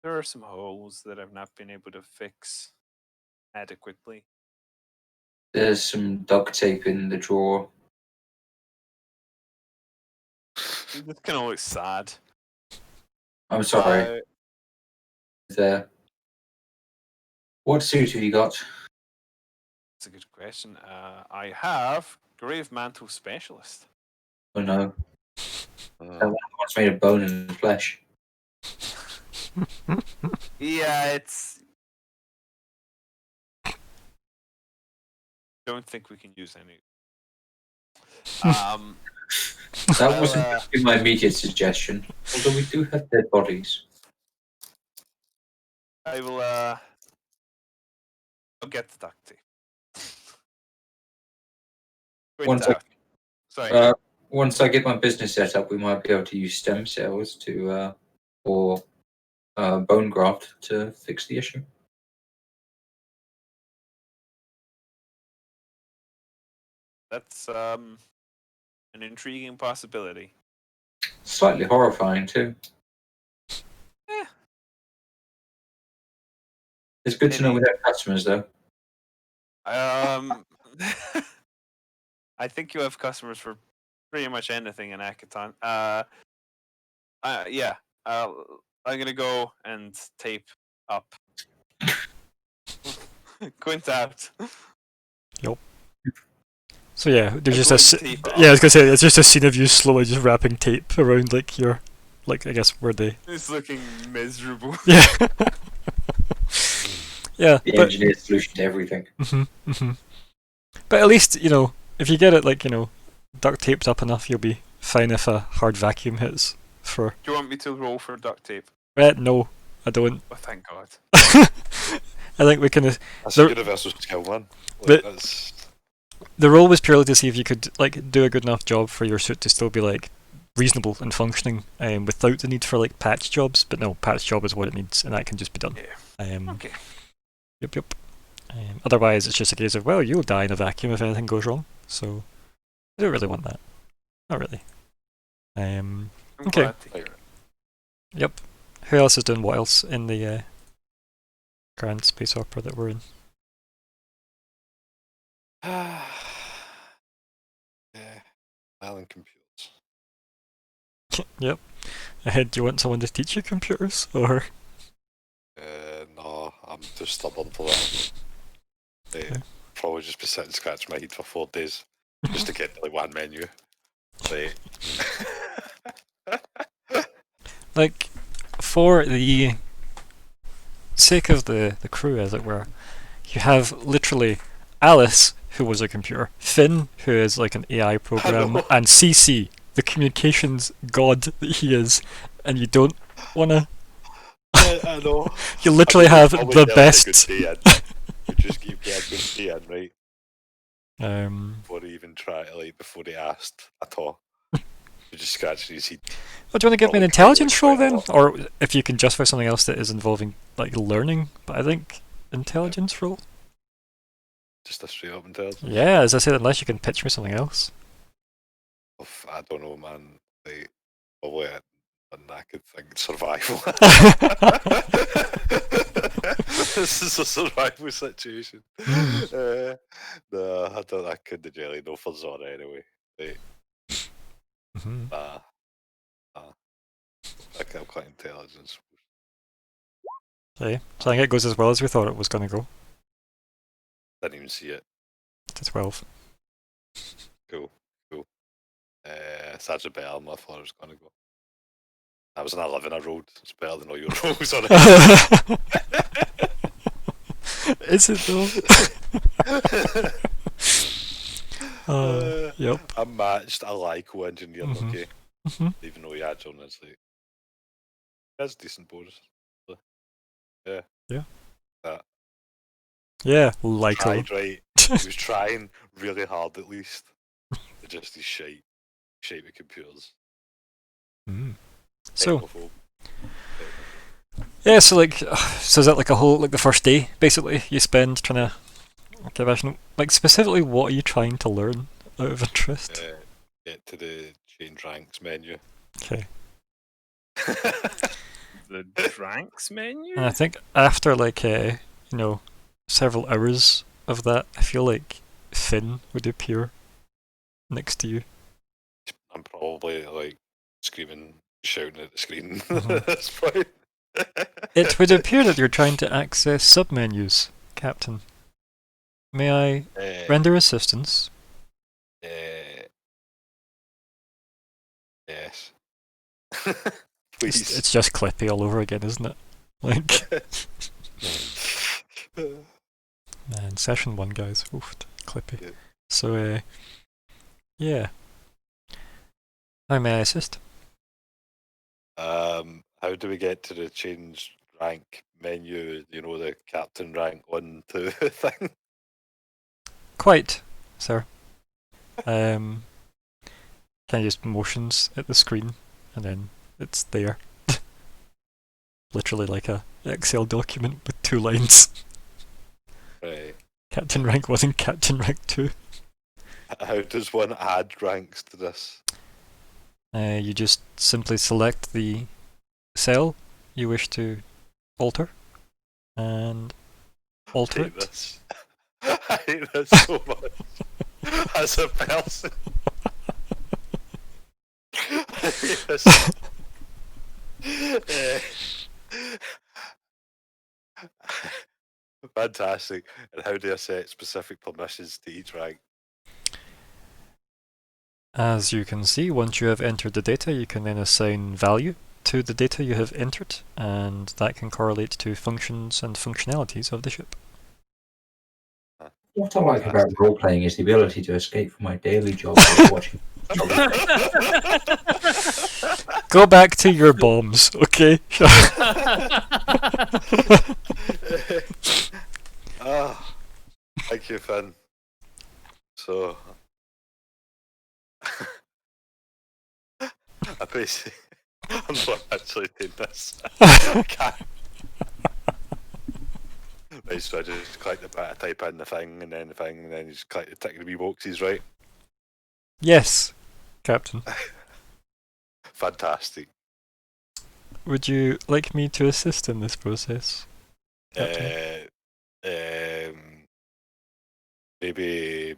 are some holes that I've not been able to fix adequately. There's some duct tape in the drawer. This kind of looks sad. I'm sorry. There. What suit have you got? That's a good question. I have Grave Mantle Specialist. Oh no. Uh, That one's made of bone and flesh. Yeah, it's. Don't think we can use any. That Well, wasn't my immediate suggestion. Although we do have dead bodies. I will. I'll get the duct tape. Once I- out. Sorry. Once I get my business set up, we might be able to use stem cells or bone graft to fix the issue. That's an intriguing possibility. Slightly horrifying too. Eh. It's good to know we Maybe. have customers though. I think you have customers for pretty much anything in Akaton. Yeah. I'm gonna go and tape up. Quint out. So yeah, there's just I'm going to tape yeah. I up. was gonna say it's just a scene of you slowly just wrapping tape around like your I guess where they It's looking miserable. yeah yeah. The But engineered solution to everything. but at least if you get it duct taped up enough, you'll be fine if a hard vacuum hits. For Do you want me to roll for duct tape? no, I don't. Oh, thank God. I think we can. that's There- a universal skill, man. But- That's The role was purely to see if you could do a good enough job for your suit to still be reasonable and functioning, without the need for patch jobs. But no, patch job is what it needs, and that can just be done. Yeah. Okay. Yep. Otherwise, it's just a case of you'll die in a vacuum if anything goes wrong. So I don't really want that. Not really. I'm Okay. glad to hear it. Yep. Who else is doing what else in the grand space opera that we're in? yeah. Island computers. Yep. Do you want someone to teach you computers, or? No, I'm too stubborn for that. Okay. Probably just be sitting scratching my head for 4 days. just to get to like one menu. Like, Like, for the sake of the crew, as it were, you have literally Alice, who was a computer, Finn, who is like an AI program, know. and CC, the communications god that he is, and you don't wanna. I know. You literally I mean, have we probably the get, like, a best. good day in. We just keep getting a good day in, right? Before he even try to, like, before he asked at all. We just scratching his head. Well, do you want to give me an Probably intelligence roll quite a then, lot. or if you can justify something else that is involving like learning? But I think intelligence roll. Just a straight up intelligence. Yeah, as I said, unless you can pitch me something else. I don't know, man. Like, probably I could think survival. This is a survival situation. No, I couldn't really know for Zora anyway. Like, Mhm. nah. I'm quite intelligent. Okay, so I think it goes as well as we thought it was going to go. Didn't even see it. To 12. Cool. That's better than I thought it was going to go. I was an 11 I rolled. It's better than all your rolls on it. Is it though? Yep. I'm matched. I like co-engineering, Mhm. okay? Mhm. Even though he had on it's like that's decent bonus. So, yeah. Yeah. That Yeah, likely. tried right. He was trying really hard at least. It just is shite with computers. So Technophobe. yeah, so like, so is that like a whole like the first day basically you spend trying to okay, imagine like specifically what are you trying to learn out of interest? Get to the change ranks menu. Okay. The dranks menu? And I think after like several hours of that, I feel like Finn would appear next to you. I'm probably like screaming, shouting at the screen Mhm. at this point. It would appear that you're trying to access submenus, Captain. May I render assistance? Yes. It's, Please. it's just Clippy all over again, isn't it? Like, man, session 1, guys. Oof, Clippy. Yeah. So, yeah. How may I assist? How do we get to the change rank menu? You know, the captain rank 1, 2 thing? Quite, sir. Kind of just motions at the screen, and then it's there. Literally like a Excel document with 2 lines. Right. Captain rank 1 and Captain rank 2. How does one add ranks to this? You just simply select the cell you wish to alter, and alter I hate it. this. I hate this so much. As a person. I hate this. Fantastic. And how do I set specific permissions to each rank? As you can see, once you have entered the data, you can then assign value to the data you have entered, and that can correlate to functions and functionalities of the ship. What I like about role playing is the ability to escape from my daily job by watching. Go back to your bombs, okay? Thank you, Finn. So, I basically, I'm not actually doing this. I can't. Right, so I just click the bit, I type in the thing, and then you just click the tick the wee boxes, right? Yes, Captain. Fantastic. Would you like me to assist in this process, Captain? Maybe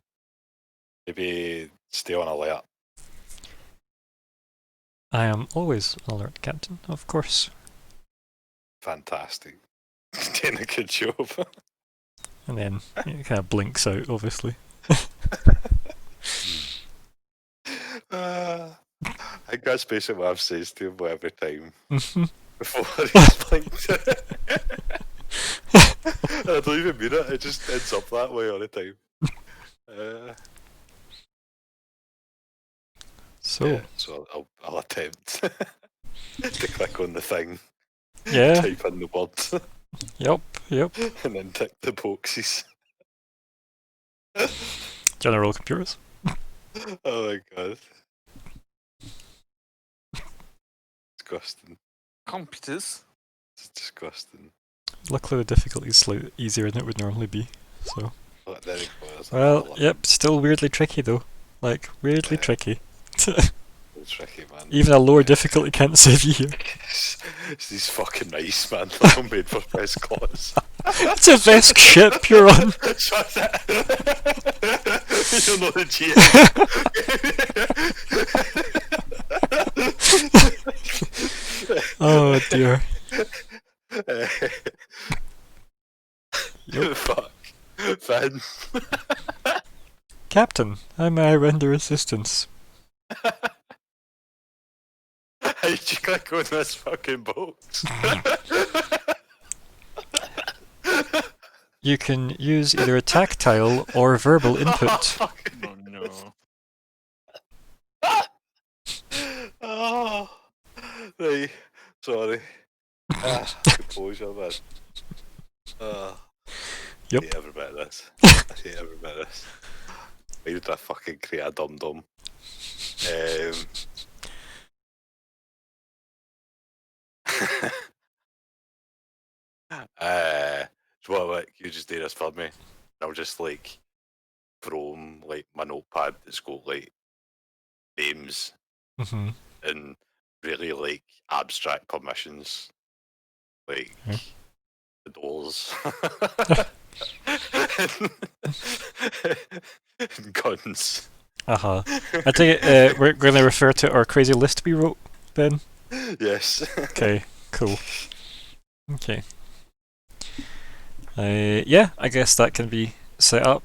stay on alert. I am always on alert, Captain, of course. Fantastic. Doing a good job. And then it kind of blinks out, obviously. I think that's basically what I've said to him every time Mhm. before he's blinked. And I don't even mean it, it just ends up that way all the time. So, Yeah, so I'll attempt to click on the thing, yeah, type in the word, yep. and then tick the boxes. General computers. Oh my god. Disgusting. Computers. It's disgusting. Luckily, the difficulty is slightly easier than it would normally be. So, Oh, there it goes. well, yep, still weirdly tricky though. Like, weirdly tricky. It's tricky, man. Even a lower difficulty can't save you here. It's these fucking mice, man. They're all made for best class. It's a Vesk ship you're on. Shut it. You're not the GM. Oh dear. Yep. Fuck. Finn. Captain, how may I render assistance? How did you click on this fucking box? You can use either a tactile or verbal Oh, input. fuck. Oh no. Oh, right. Sorry. Composure, man. Yep. I hate every bit of this. I hate every bit of this. Why did I fucking create a dum-dum? So what you just do this for me? I'll just like from like my notepad that's got like names Mm-hmm. and really like abstract permissions, like Yeah. the doors and guns. Uh-huh. I take it we're going to refer to our crazy list we wrote, Ben? Yes. Okay, cool. Okay. Yeah, I guess that can be set up.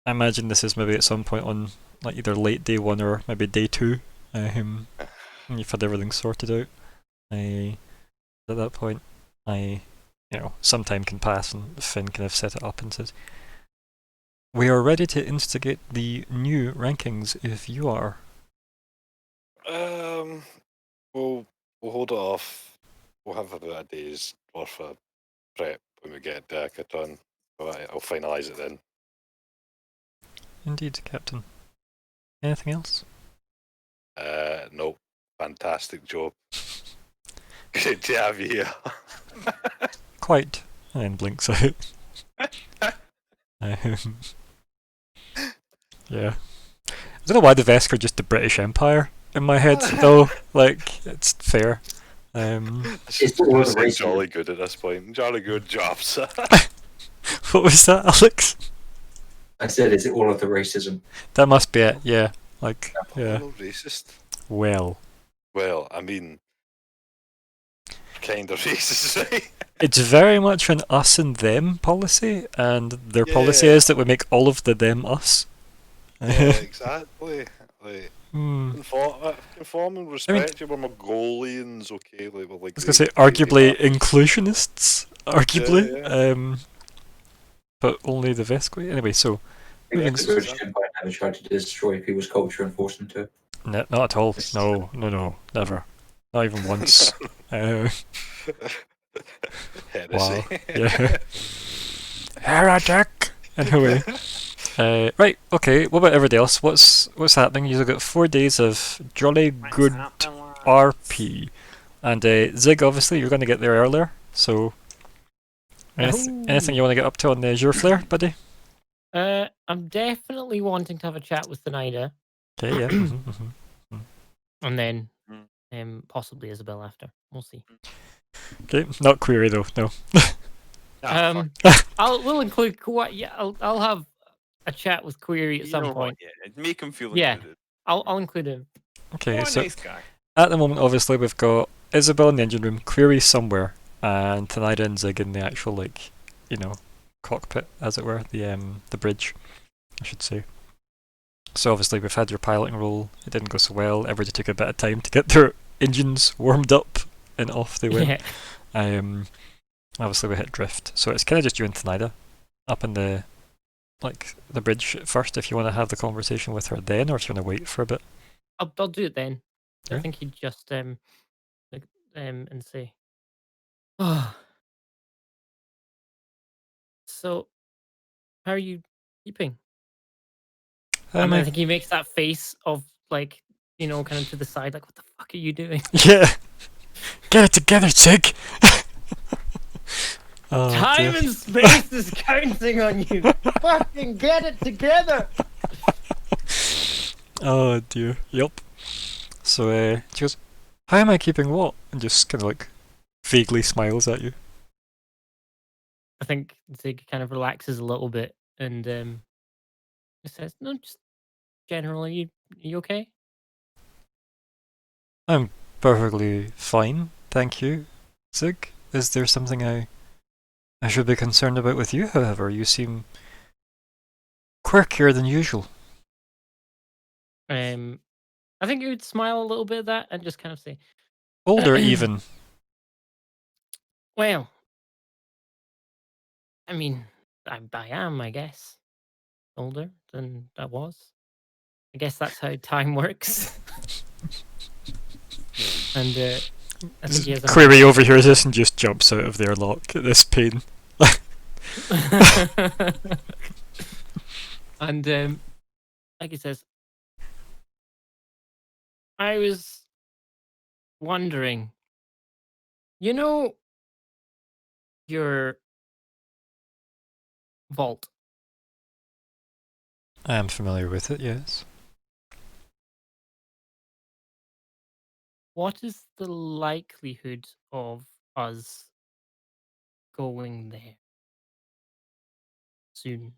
I imagine this is maybe at some point on like either late day 1 or maybe day 2. When you've had everything sorted out. At that point, some time can pass and Finn can have set it up and says, "We are ready to instigate the new rankings if you are." We'll hold it off. We'll have about a day's worth of prep when we get the hackathon. But I'll finalise it then. Indeed, Captain. Anything else? No. Fantastic job. Great to have you here. Quite. And then blinks out. Yeah. I don't know why the Vesk are just the British Empire in my head, though. Like, it's fair. It's all the racism. Jolly good at this point. Jolly good job, sir. What was that, Alex? I said, is it all of the racism? That must be it, yeah. Like, I'm yeah. not racist. Well. Well, I mean, kind of racist, right? It's very much an us and them policy, and their policy Yeah. is that we make all of the them us. Yeah, exactly. Like, Hmm. conform and respect you. We're Mongolians, okay? Like, we're like. I was gonna say, arguably inclusionists, arguably. Yeah, But only the Vesqui. Anyway, so The moving British Empire never tried to destroy people's culture and force them to. not at all. No, never. Not even once. Heresy. Wow. Yeah. Heretic. Anyway. Right. Okay. What about everybody else? What's happening? You've got 4 days of jolly good RP, and Zig. Obviously, you're going to get there earlier. So, anything you want to get up to on the Azure Flare, buddy? I'm definitely wanting to have a chat with Snyder, Okay. Yeah. and then possibly Isabel after. We'll see. Okay. Not query though. No. We'll include. Yeah, I'll have a chat with Query at some point. Yeah, make him feel Yeah. included. I'll include him. Okay. What a So nice guy. at the moment, obviously, we've got Isabel in the engine room, Query somewhere, and Tanida and Zig in the actual cockpit, as it were, the bridge, I should say. So obviously we've had your piloting role. It didn't go so well. Everybody took a bit of time to get their engines warmed up, and off they went. Yeah. Obviously we hit drift, so it's kind of just you and Thanida up in the bridge first. If you want to have the conversation with her then, or if you want to wait for a bit. I'll do it then. I Yeah. think he'd just and say, "Oh, so how are you keeping?" I think he makes that face of like, kind of to the side, like, "What the fuck are you doing?" Yeah, get it together, Sig. Oh, Time dear. and space is counting on you. Fucking get it together. Oh dear. Yup. So she goes, "How am I keeping what?" And just kind of like vaguely smiles at you. I think Zig kind of relaxes a little bit and just says, "No, just generally, you okay?" I'm perfectly fine, thank you, Zig. Is there something I should be concerned about with you, however? You seem quirkier than usual. I think he would smile a little bit at that and just kind of say, Older even. "Well, I mean, I am, I guess, older than I was. I guess that's how time works." And I think he has a Query overhears this and just jumps out of the airlock at this pain. and like he says, "I was wondering, you know, your vault. I am familiar with it, yes. What is the likelihood of us going there soon?"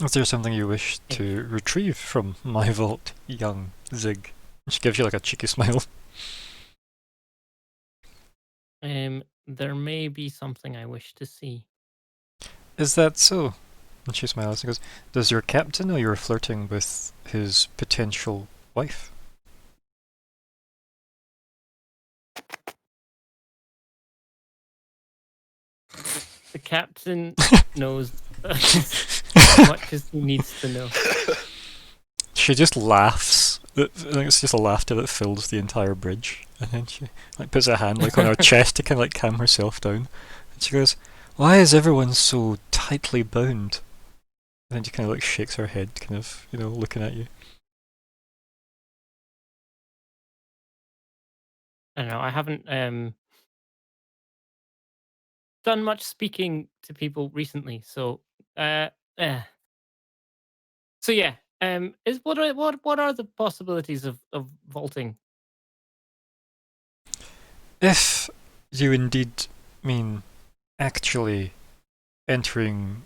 Is there something you wish to retrieve from my vault, young Zig? She gives you like a cheeky smile. There may be something I wish to see. Is that so? And she smiles and goes, "Does your captain know you're flirting with his potential wife?" The captain knows as much as he needs to know. She just laughs. I think it's just a laughter that fills the entire bridge. And then she like puts her hand like on her chest to kind of like calm herself down. And she goes, "Why is everyone so tightly bound?" And then she kind of like shakes her head, kind of, looking at you. I don't know. I haven't done much speaking to people recently, so uh, eh. So yeah. Is what are the possibilities of vaulting? If you indeed mean actually entering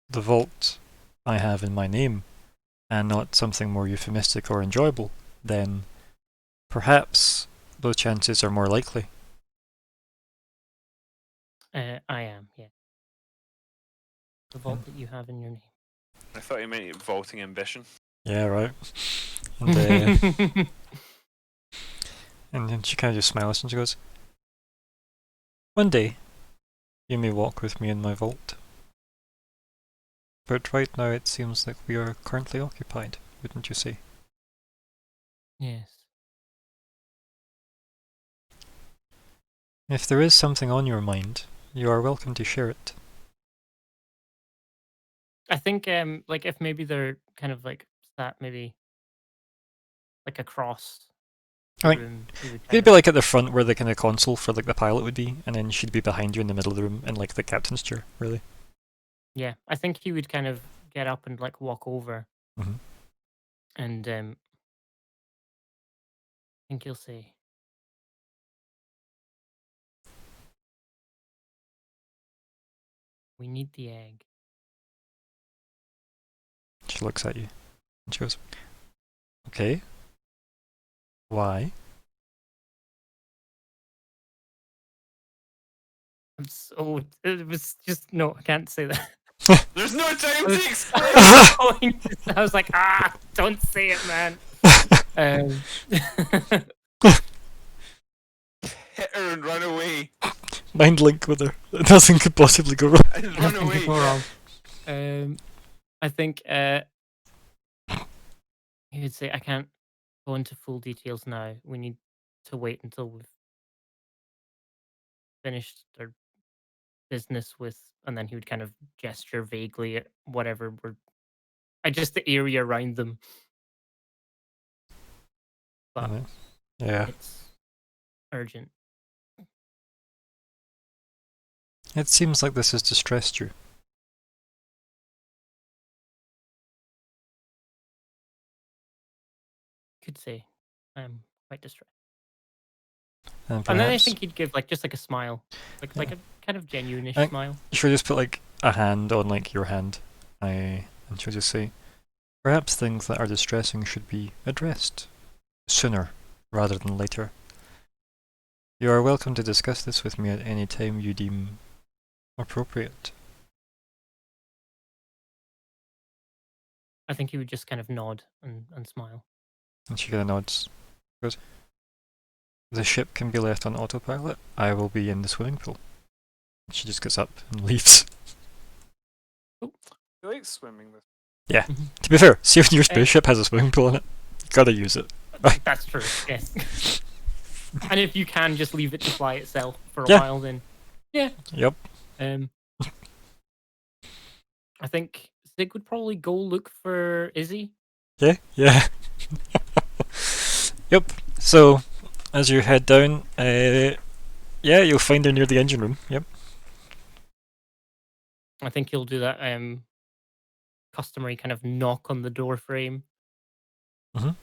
the vault I have in my name, and not something more euphemistic or enjoyable, then perhaps those chances are more likely. I am, yeah. The vault that you have in your name. I thought you meant vaulting ambition. Yeah, right. And and then she kind of just smiles and she goes, "One day, you may walk with me in my vault. But right now it seems like we are currently occupied, wouldn't you say?" Yes. If there is something on your mind, you are welcome to share it. I think like if maybe they're kind of like sat maybe like across the I think room, he would kind it'd of be like at the front where the kind of console for like the pilot would be, and then she'd be behind you in the middle of the room in like the captain's chair, really. yeah. I think he would kind of get up and like walk over, Mhm. and I think he'll say, "We need the egg." She looks at you and she goes, "Okay, why?" I'm so it was just no, I can't say that. There's no time I to explain. I was like, don't say it, man. Hit her and run away. Mind link with her. Nothing could possibly go wrong. And run Nothing away. could go Yeah. wrong. I think he would say, I can't go into full details now. We need to wait until we've finished our business with, and then he would kind of gesture vaguely at whatever we're, just the area around them. But Yeah. it's urgent. It seems like this has distressed you. Could say I'm quite distressed. And And then I perhaps think he'd give just like a smile, like Yeah. a kind of genuine-ish I- smile. you should just put like a hand on like your hand. And she'll just say, perhaps things that are distressing should be addressed sooner rather than later. You are welcome to discuss this with me at any time you deem appropriate. I think he would just kind of nod and smile. And she kind of nods. Goes, the ship can be left on autopilot. I will be in the swimming pool. She just gets up and leaves. You like swimming with? To be fair, see if your Eh. spaceship has a swimming pool in it. You gotta use it. That's true. Yes. And if you can just leave it to fly itself for a Yeah. while, then yeah. Yep. I think Zig would probably go look for Izzy. Yeah. Yep. So, as you head down, yeah, you'll find her near the engine room. Yep. I think he'll do that customary kind of knock on the door frame.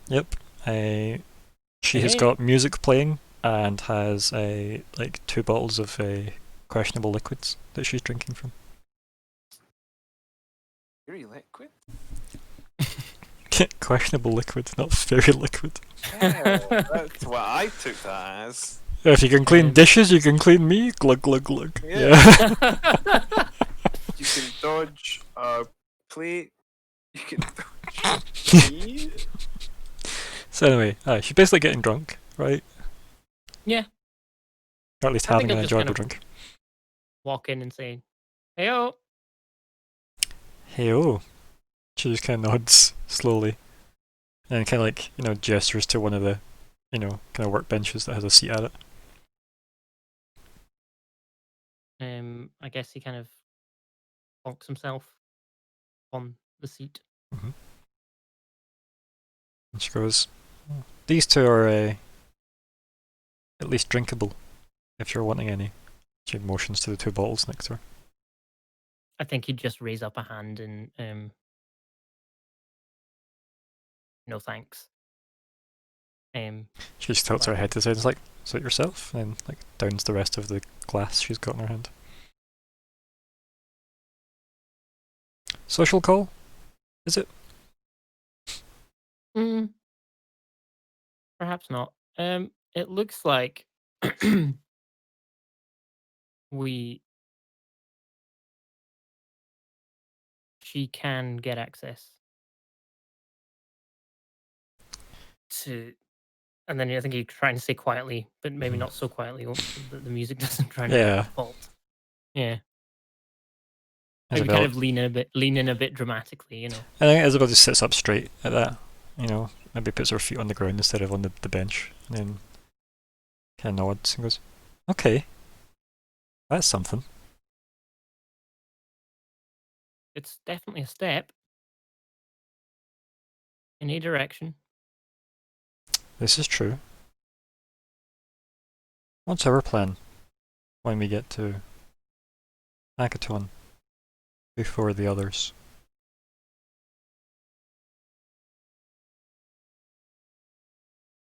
Yep. She has Hey. got music playing and has like 2 bottles of questionable liquids that she's drinking from. Very liquid. Questionable liquid, not very liquid. That's what I took that as. If you can clean Um, dishes, you can clean me. Glug glug glug. Yeah. Yeah. You can dodge a plate. You can dodge me. So anyway, she's basically getting drunk, right? Yeah. Or at least I think having he'll an just enjoyable kind of- drink. Walk in and say, "Heyo." Hey oh. She just kind of nods slowly, and kind of like gestures to one of the kind of workbenches that has a seat at it. I guess he kind of bonks himself on the seat. And she goes, "These two are at least drinkable, if you're wanting any." She motions to the 2 bottles next to her. I think he'd just raise up a hand and no thanks. She just tilts her head to the side and is like, "Is it yourself?" And like downs the rest of the glass she's got in her hand. Social call? Is it? Perhaps not. It looks like she can get access to, and then I think you're trying to say quietly, but maybe not so quietly. The music doesn't try to Yeah. fault. Yeah. Maybe Isabel, kind of lean in a bit dramatically. I think Isabel just sits up straight at that. Maybe puts her feet on the ground instead of on the bench, and then kind of nods and goes, "Okay, that's something." It's definitely a step in a direction. This is true. What's our plan when we get to Hackathon before the others?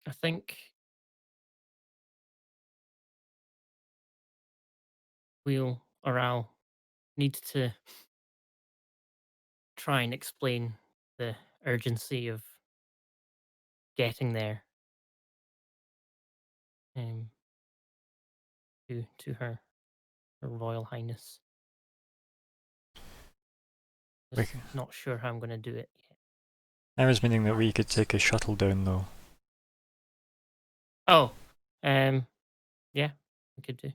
I think I'll need to try and explain the urgency of getting there to her Royal Highness. Just not sure how I'm going to do it yet. I was meaning that we could take a shuttle down though. Oh, yeah, we could do.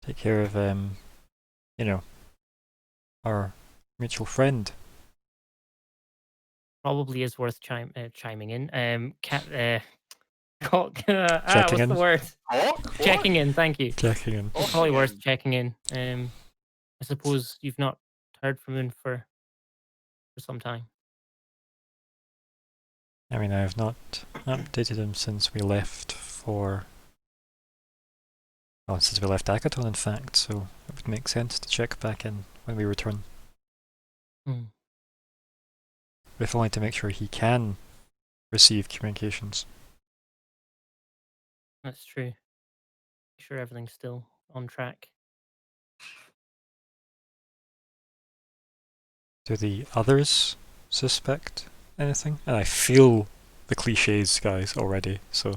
Take care of you know, our mutual friend. Probably is worth chiming in. Checking what's in. the word? Hawk? Checking in. Thank you. Checking in. It's probably worth checking in. I suppose you've not heard from him for some time. I mean, I have not updated him since we left for. Well, since we left Agaton, in fact, so it would make sense to check back in when we return. Hmm. If only to make sure he can receive communications. That's true. Make sure everything's still on track. Do the others suspect anything? And I feel the cliches, guys, already, so.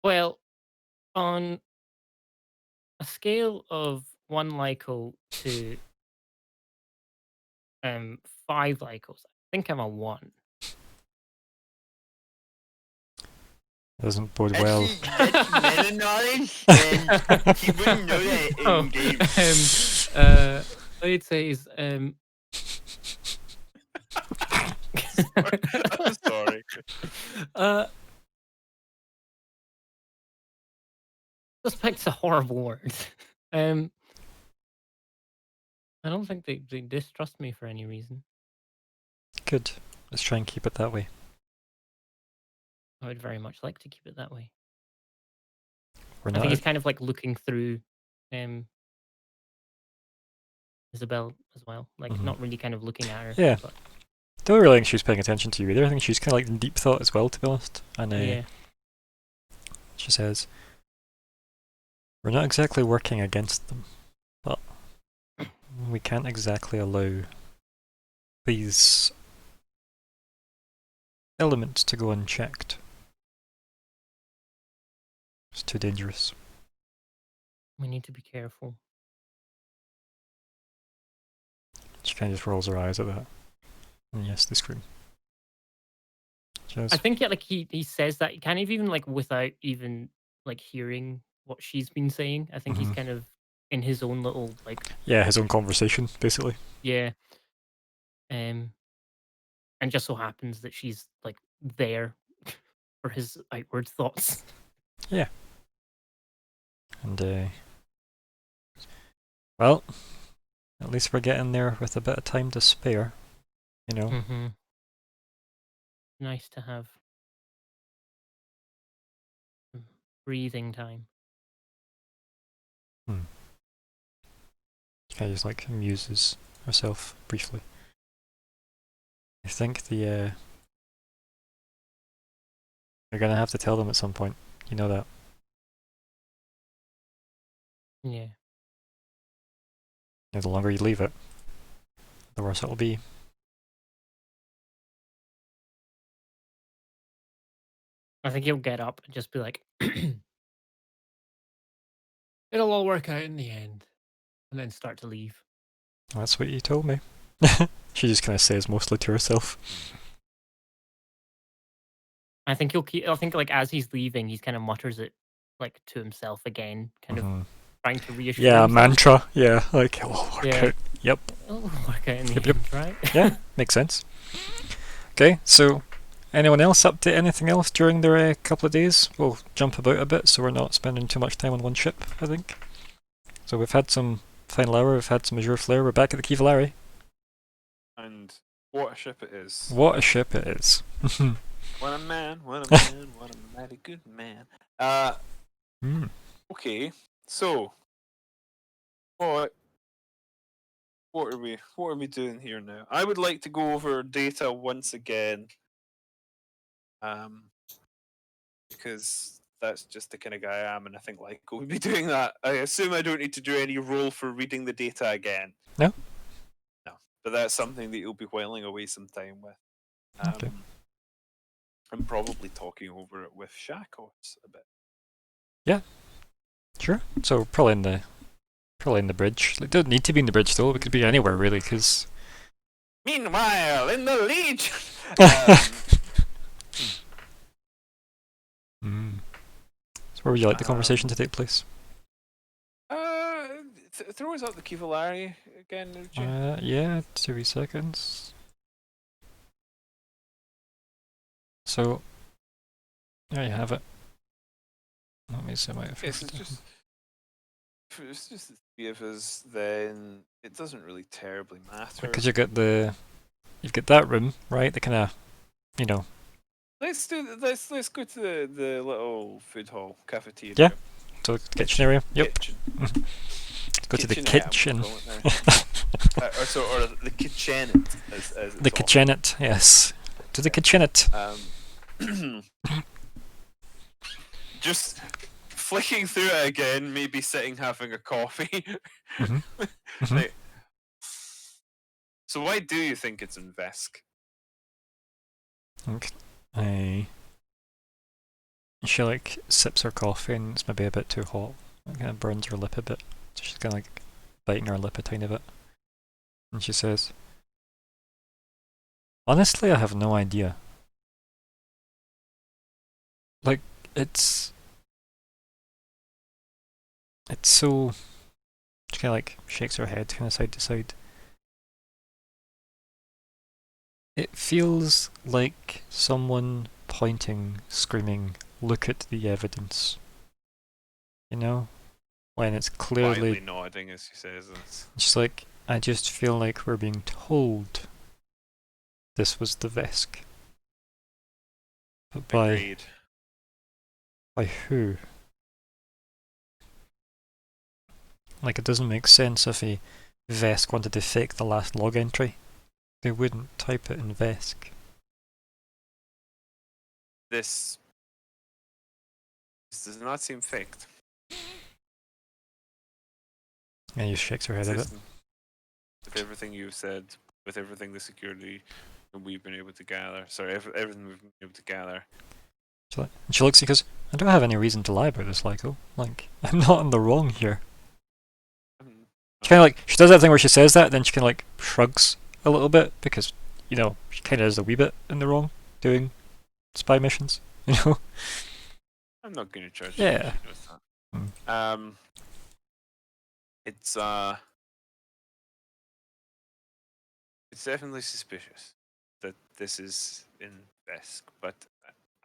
Well, on a scale of 1 Lyco to 5 Lycos, I think I'm a 1. Doesn't bode well. That's meta knowledge, and he wouldn't know that in Oh, game. what I'd say is I'm sorry. Suspect's a horrible word. I don't think they distrust me for any reason. Good. Let's try and keep it that way. I would very much like to keep it that way. We're I not. think he's kind of like looking through Isabel as well. Like Mhm. not really kind of looking at her. Yeah. But Don't really think she's paying attention to you either. I think she's kind of like in deep thought as well, to be honest. And yeah. she says, "We're not exactly working against them, but we can't exactly allow these elements to go unchecked. It's too dangerous." We need to be careful. She kind of just rolls her eyes at that. And yes, they scream. I think like he says that kind of even like without even like hearing what she's been saying. I think he's Mhm. kind of in his own little like Yeah, his own conversation, basically. yeah. And just so happens that she's like there for his outward thoughts. Yeah. And well, at least we're getting there with a bit of time to spare, you know. Mm-hmm. Nice to have some breathing time. Kind of just like amuses herself briefly. I think you're gonna have to tell them at some point. You know that. Yeah. The longer you leave it, the worse it'll be. I think he'll get up and just be like, it'll all work out in the end. And then start to leave. That's what you told me. She just kind of says mostly to herself. I think he'll keep, I think like as he's leaving, he's kind of mutters it like to himself again, kind of trying to reassure Yeah, himself. mantra. Yeah, like it'll work out. Yep. It'll work out in the Yep, end, right? Yeah, makes sense. Okay, so anyone else up to anything else during their couple of days? We'll jump about a bit so we're not spending too much time on one ship, I think. So we've had some Final Hour, we've had some Azure Flare, we're back at the Kivallari. And what a ship it is. What a ship it is. What a man, what a man, what a mighty good man. Okay, so what are we doing here now? I would like to go over data once again. Because that's just the kind of guy I am, and I think like we'll be doing that. I assume I don't need to do any roll for reading the data again. No. No, but that's something that you'll be whiling away some time with. Okay. I'm probably talking over it with Shakos a bit. Yeah. Sure. So probably in the bridge. Like, don't need to be in the bridge though. It could be anywhere really, because. Meanwhile, in the Legion. So where would you like the conversation to take place? Throw us out the Kivallari again, would you? Yeah, 2 seconds. So there you have it. Let me see my Yes, it's just. If it's just the three of us, then it doesn't really terribly matter. because you've got that room, right? The kind of, you know. Let's go to the little food hall cafeteria. Yeah. So kitchen area. Yep. Kitchen. Let's go to the Kitchenette, I'm kitchen. gonna call it now. or the kitchenette, as it's The called. kitchenette, yes. To the kitchenette. Just flicking through it again, maybe sitting having a coffee. Mhm. Mhm. Like, so why do you think it's in Vesk? She like sips her coffee and it's maybe a bit too hot. It kind of burns her lip a bit. So she's kind of like biting her lip a tiny bit. And she says, "Honestly, I have no idea. Like, it's so." She kind of like shakes her head kind of side to side. It feels like someone pointing, screaming, "Look at the evidence." You know? When it's Quietly clearly. nodding as she says this. Just like, I just feel like we're being told this was the Vesk. But Agreed. by who? Like, it doesn't make sense if a Vesk wanted to fake the last log entry. They wouldn't type it in Vesk. This does not seem faked. And he shakes her head a bit. With everything you've said, with everything the security that we've been able to gather, sorry, everything we've been able to gather. And she looks at you and goes, "I don't have any reason to lie about this, Lyko. Like, I'm not in the wrong here." She kind of like, she does that thing where she says that, then she kind of like shrugs a little bit, because, you know, she kind of is a wee bit in the wrong doing spy missions, you know? I'm not going to judge. Yeah. She knows that. It's definitely suspicious that this is in Vesk, but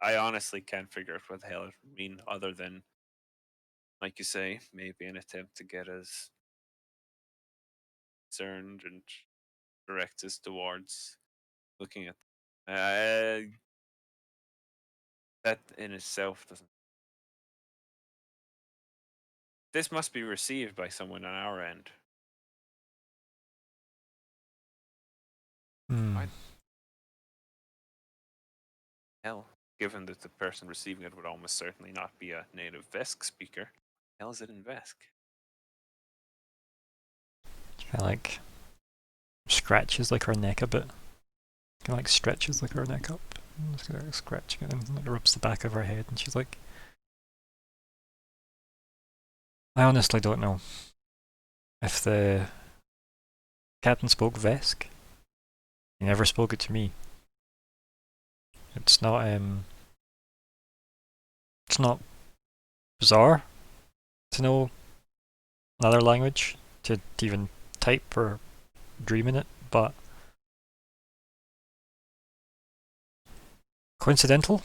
I honestly can't figure out what the hell it would mean, other than, like you say, maybe an attempt to get us concerned and direct us towards looking at that in itself doesn't. This must be received by someone on our end. Why? Hell, given that the person receiving it would almost certainly not be a native Vesk speaker, hell is it in Vesk? Kind of like scratches like her neck a bit. Kind of like stretches like her neck up. Just kind of scratching it and like rubs the back of her head, and she's like, "I honestly don't know if the captain spoke Vesk. He never spoke it to me. It's not bizarre to know another language, to even type or dream in it, but coincidental."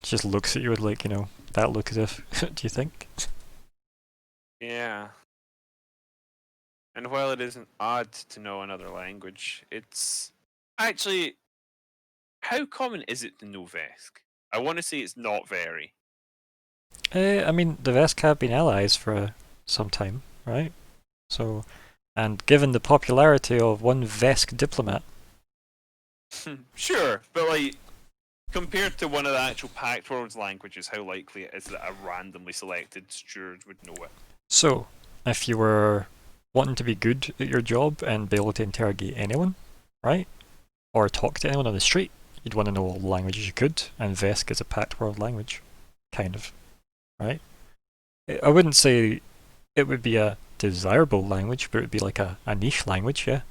She just looks at you with like, you know, that look as if, "Do you think?" Yeah. And while it isn't odd to know another language, it's actually, how common is it to know Vesk? I want to say it's not very. I mean, the Vesk have been allies for some time, right? So, and given the popularity of one Vesk diplomat. Sure, but like, compared to one of the actual Pact World's languages, how likely it is that a randomly selected steward would know it? So, if you were wanting to be good at your job and be able to interrogate anyone, right? Or talk to anyone on the street, you'd want to know all the languages you could, and Vesk is a Pact World language. Kind of. Right? I wouldn't say it would be a desirable language, but it would be like a niche language, yeah.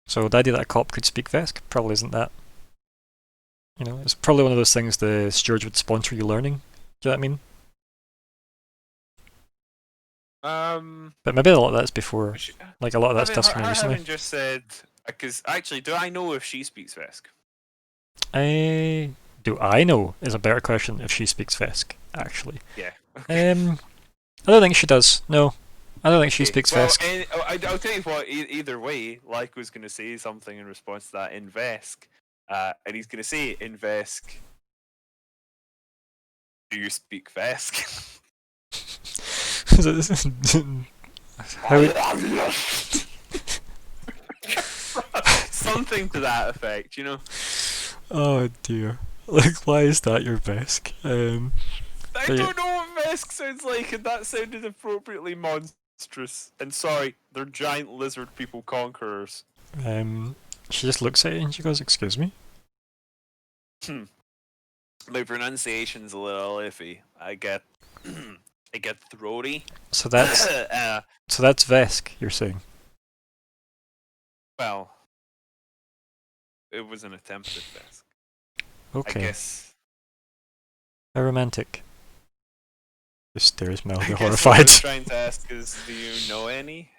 So the idea that a cop could speak Vesk probably isn't that. You know, it's probably one of those things the stewards would sponsor you learning. Do you know what I mean? But maybe a lot of that's before, like a lot of that stuff's from recently. Having just said, because actually, do I know if she speaks Vesk? Do I know is a better question if she speaks Vesk, actually. Yeah. I don't think she does. No. I don't think she Okay, speaks well, Vesk. I'll tell you what, either way, like was going to say something in response to that in Vesk, and he's going to say in Vesk, do you speak Vesk? Something to that effect, you know? Oh dear. Like, why is that your Vesk? I don't know what Vesk sounds like, and that sounded appropriately monstrous. And sorry, they're giant lizard people conquerors. She just looks at you and she goes, "Excuse me." My pronunciation's a little iffy. I get throaty. So that's Vesk, you're saying. Well, it was an attempt at Vesk. Okay. I guess. How romantic. Just stares mildly I guess horrified. what I was trying to ask is, do you know any?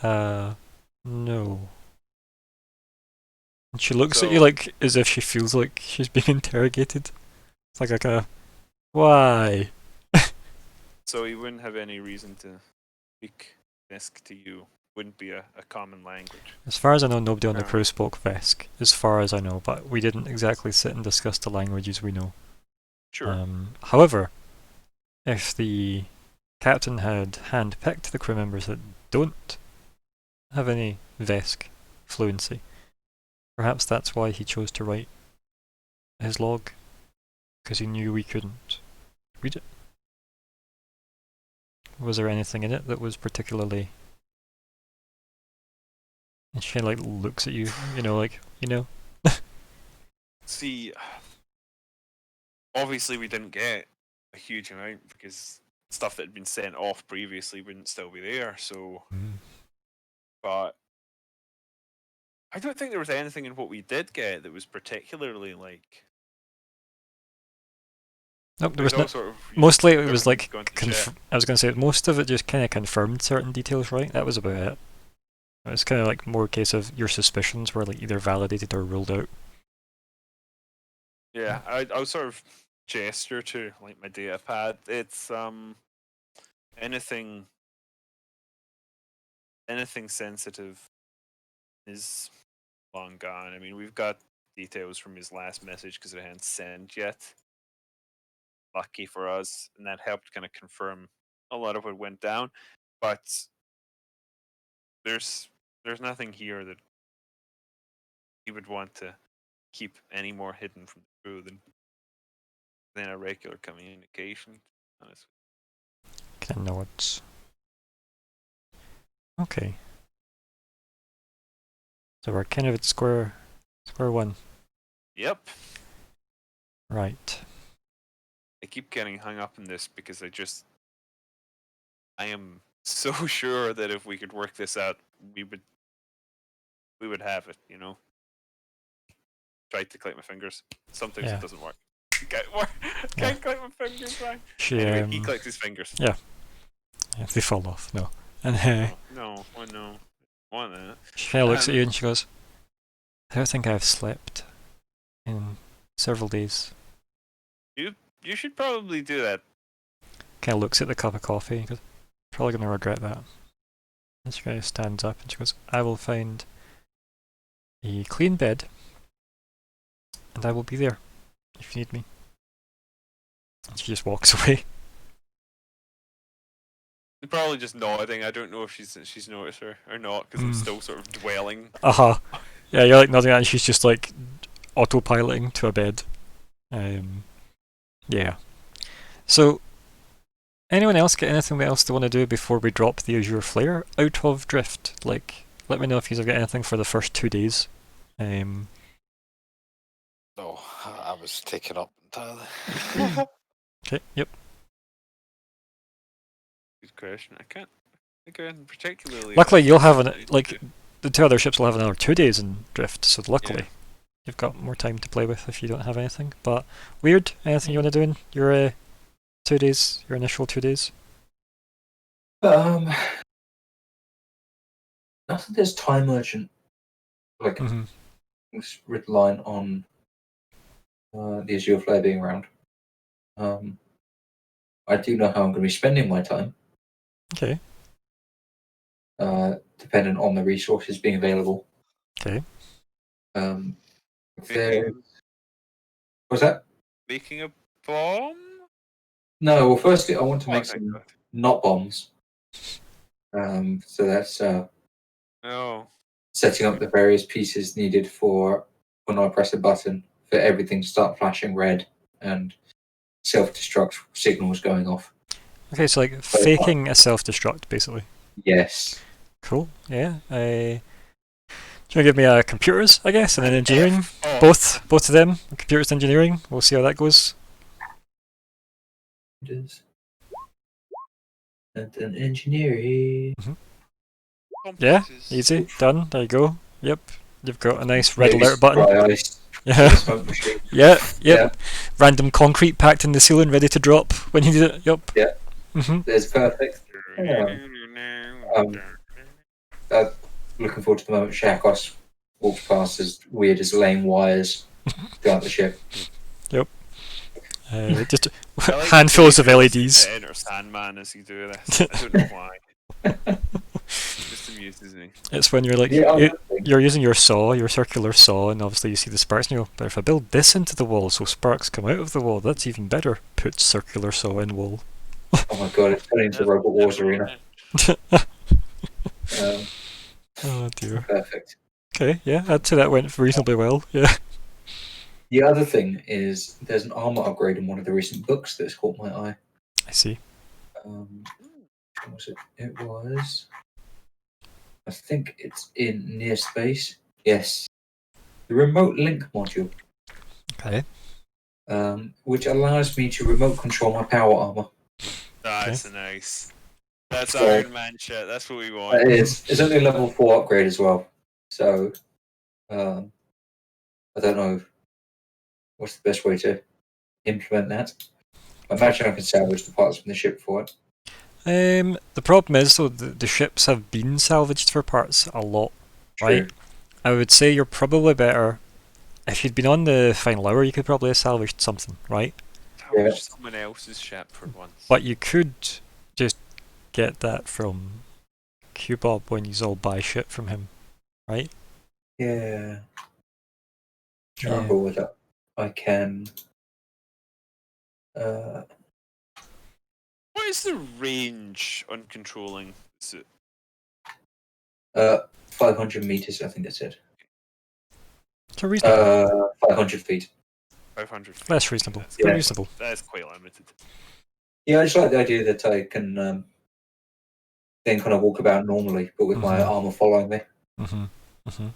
No. And she looks at you like as if she feels like she's being interrogated. It's like a why? So you wouldn't have any reason to speak Vesk to you. Wouldn't be a common language. As far as I know, nobody on the Fair crew spoke Vesk. As far as I know, but we didn't exactly sit and discuss the languages we know. Sure. However, if the captain had hand-picked the crew members that don't have any Vesk fluency, perhaps that's why he chose to write his log, because he knew we couldn't read it. Was there anything in it that was particularly... And she kind of like looks at you, See, obviously we didn't get a huge amount because stuff that had been sent off previously wouldn't still be there. So, but I don't think there was anything in what we did get that was particularly like. Nope, there was not. Sort of, Mostly it was like I was going to say most of it just kind of confirmed certain details, right? That was about it. It was kind of like more a case of your suspicions were like either validated or ruled out. Yeah, I'll sort of gesture to like my data pad. It's anything sensitive is long gone. I mean, we've got details from his last message because it hadn't sent yet. Lucky for us, and that helped kind of confirm a lot of what went down. But there's nothing here that he would want to keep any more hidden from the crew than a regular communication. Honestly. Kind of nods. Okay. So we're kind of at square one. Yep. Right. I keep getting hung up in this because I am so sure that if we could work this out, we would have it, you know. Tried to click my fingers. Sometimes Yeah. it doesn't work. Can't click my fingers right. She, Anyway, he clicks his fingers. Yeah. If they fall off, no. And No. Want that. she kind of looks at you and she goes, "I don't think I've slept in several days." You should probably do that. Kind of looks at the cup of coffee and goes, "Probably gonna regret that." And she kind of stands up and she goes, "I will find a clean bed, and I will be there if you need me." And she just walks away. Probably just nodding. I don't know if she's noticed her or not because I'm still sort of dwelling. Yeah, you're like nodding at, and she's just like autopiloting to a bed. Yeah. So, anyone else get anything else they want to do before we drop the Azure Flare out of Drift? Like, let me know if you've got anything for the first 2 days. No, I was taken up entirely. Okay, yep. Good question. I can't think of anything particularly. Luckily, you'll have the two other ships will have another 2 days in drift. So luckily, Yeah. you've got more time to play with if you don't have anything. But weird. Anything you want to do in your 2 days? Your initial 2 days? Nothing that's time urgent. Like Mm-hmm. it's relying on the Azure Flare being around. I do know how I'm going to be spending my time. Okay. Dependent on the resources being available. Okay. There was that? Making a bomb? No. Well, firstly, I want to Oh, make thank some God. not bombs. So that's No. setting up the various pieces needed for when I press a button for everything to start flashing red and self-destruct signals going off. Okay, so like faking a self-destruct, basically. Yes. Cool. Yeah. Do you want to give me computers, I guess, and then engineering? Oh, Both of them. Computers and engineering. We'll see how that goes. It is. And then engineering. Yeah. complexes. Easy. Done. There you go. Yep. You've got a nice red Maybe alert button. dry ice. Yeah. Smoke machine. Yeah. Yep. Random concrete packed in the ceiling, ready to drop when you need it. Yep. Yeah. Mm-hmm. There's perfect. Looking forward to the moment Shakos walks past as weird as lame wires throughout the ship. Just I like handfuls of the LEDs. Enter Sandman as you do this. I don't know why. Just amuses me. It's when you're like you're using your saw, your circular saw, and obviously you see the sparks, and you go, but if I build this into the wall so sparks come out of the wall, that's even better. Put circular saw in wall. Oh my god, it's turning into Robot Wars Arena. Oh dear. Perfect. Okay, yeah, I'd say that went reasonably well. Yeah. The other thing is there's an armor upgrade in one of the recent books that's caught my eye. I see. What was it? It was. I think it's in Near Space. Yes. The remote link module, Okay. which allows me to remote control my power armor. That's nice. That's So- Iron Man shit. That's what we want. It's only a level 4 upgrade as well. So, I don't know what's the best way to implement that. I imagine I can salvage the parts from the ship for it. The problem is though the ships have been salvaged for parts a lot, right? True. I would say you're probably better if you'd been on the final hour. You could probably have salvaged something, right? Salvage Yeah. someone else's ship for once. But you could just get that from Q-Bob when you all buy shit from him, right? Yeah. Yeah. Remember with that, I can. What is the range on controlling the suit? 500 meters, I think it said. So reasonable. 500 feet. 500 feet. Less reasonable. That's But Yeah. reasonable. That is quite limited. Yeah, I just like the idea that I can then kind of walk about normally, but with my Mhm. armor following me, Mm-hmm.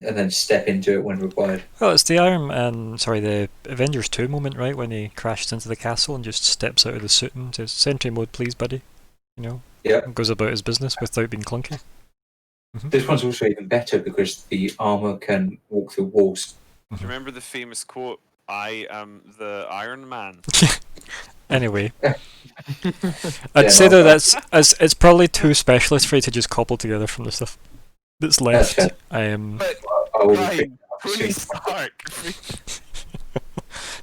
and then step into it when required. Well, it's the the Avengers 2 moment, right? When he crashes into the castle and just steps out of the suit and says, "Sentry mode, please, buddy." You know, Yeah. and goes about his business without being clunky. This one's also even better because the armor can walk through walls. Do you remember the famous quote, "I am the Iron Man"? Anyway, Yeah, I'd say no, though it's probably too specialist for you to just cobble together from the stuff that's left. fair. But I will be Ryan, Tony soon. Stark.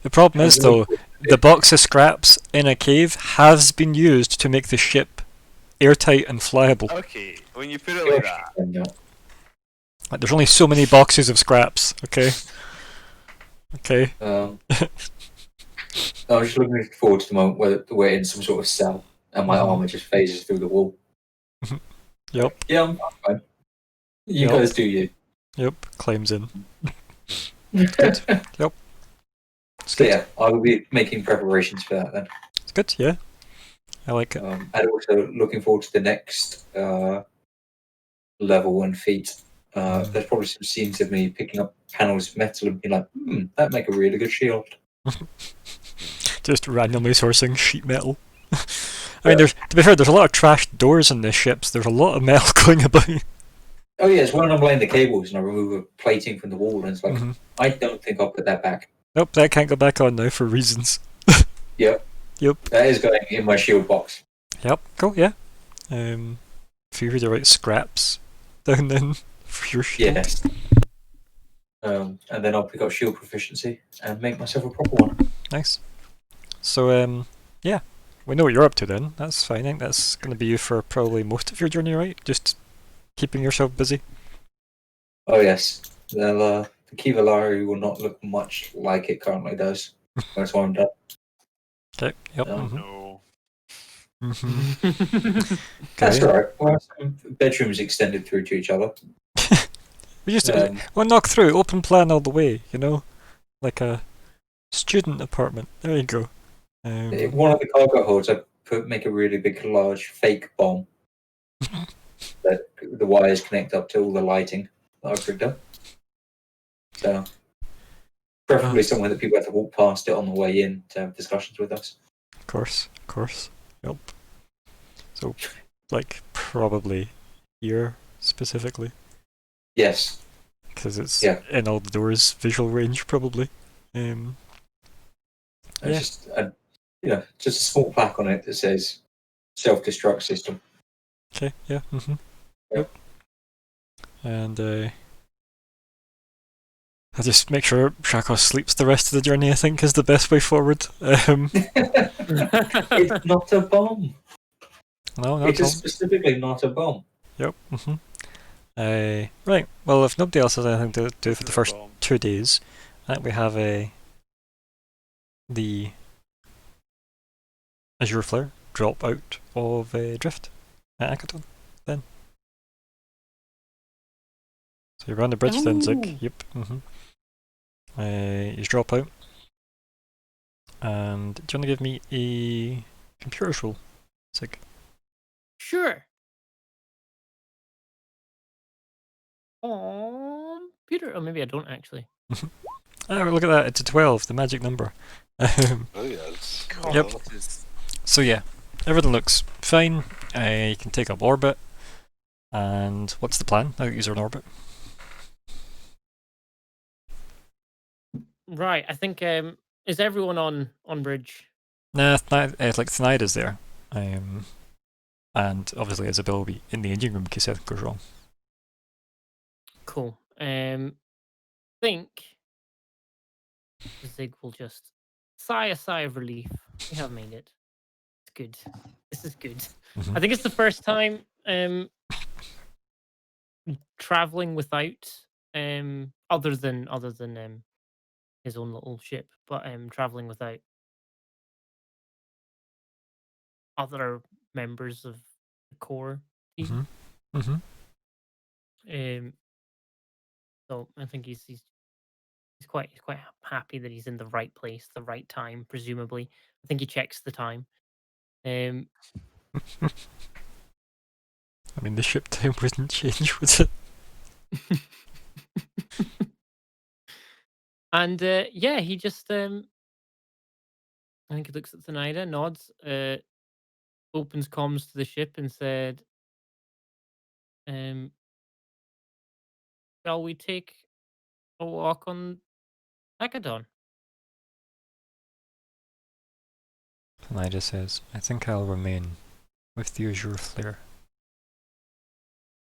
The problem is though, the box of scraps in a cave has been used to make the ship airtight and flyable. Okay, when you put it like that, Like, there's only so many boxes of scraps. Okay. Okay. I was just looking forward to the moment where we're in some sort of cell and my Mhm. armor just phases through the wall. Yep. Yeah, I'm fine. You Yep. guys do you. Yep. Climbs in. Good. Yep. It's So good. yeah, I will be making preparations for that then. It's good. Yeah. I like it. And also looking forward to the next level and feat. There's probably some scenes of me picking up panels of metal and being like, that'd make a really good shield. Just randomly sourcing sheet metal. I mean, to be fair, there's a lot of trashed doors in this ship, so there's a lot of metal going about. Oh yeah, it's when I'm laying the cables and I remove a plating from the wall, and it's like, Mhm. I don't think I'll put that back. Nope, that can't go back on now for reasons. Yep. Yep. That is going in my shield box. Yep, cool, yeah. Feel free to write scraps down then for your shield. Yes. And then I'll pick up shield proficiency and make myself a proper one. Nice. So, yeah. We know what you're up to then. That's fine. I think that's going to be you for probably most of your journey, right? Just keeping yourself busy. Oh yes. The Kivalari will not look much like it currently does. That's why I'm done. Okay, yep. Oh, No. That's Okay. alright. Well, some bedrooms extended through to each other. We just Um, we'll knock through, open plan all the way, you know? Like a student apartment. There you go. One of the cargo holds, I make a really big, large fake bomb that the wires connect up to all the lighting that I've rigged up. So, preferably somewhere that people have to walk past it on the way in to have discussions with us. Of course. Yep. So, like, probably here specifically. Yes. Because it's Yeah. in all the doors visual range, probably. It's Yeah. just a small plaque on it that says self-destruct system. Okay, yeah. Yep. And I'll just make sure Shakos sleeps the rest of the journey, I think, is the best way forward. It's not a bomb. No, not It at all. is specifically not a bomb. Yep. Right. Well, if nobody else has anything to do for the first 2 days, I think we have the Azure Flare drop out of Drift at Akaton. Then. So you run the bridge then, Zig. Yep. You drop out. And do you want to give me a computer roll, Zig? Sure. Peter. Oh, maybe I don't actually. Oh, look at that! It's a 12, the magic number. Brilliant. Yep. Oh, So yeah, everything looks fine. You can take up orbit. And what's the plan? Now that you're in orbit. Right. I think. Is everyone on bridge? Nah, like Thnida's there. And obviously Isabel will be in the engine room in case anything goes wrong. Cool. Think Zig will just sigh a sigh of relief. We have made it. It's good. This is good. Mhm. I think it's the first time traveling without other than his own little ship, but traveling without other members of the core team. So I think he's quite happy that he's in the right place, the right time, presumably. I think he checks the time. I mean, the ship time wouldn't change, would it? And yeah, he just I think he looks at Thanida, nods, opens comms to the ship and said, shall we take a walk on Hackathon? Nigel says, I think I'll remain with the Azure Flare.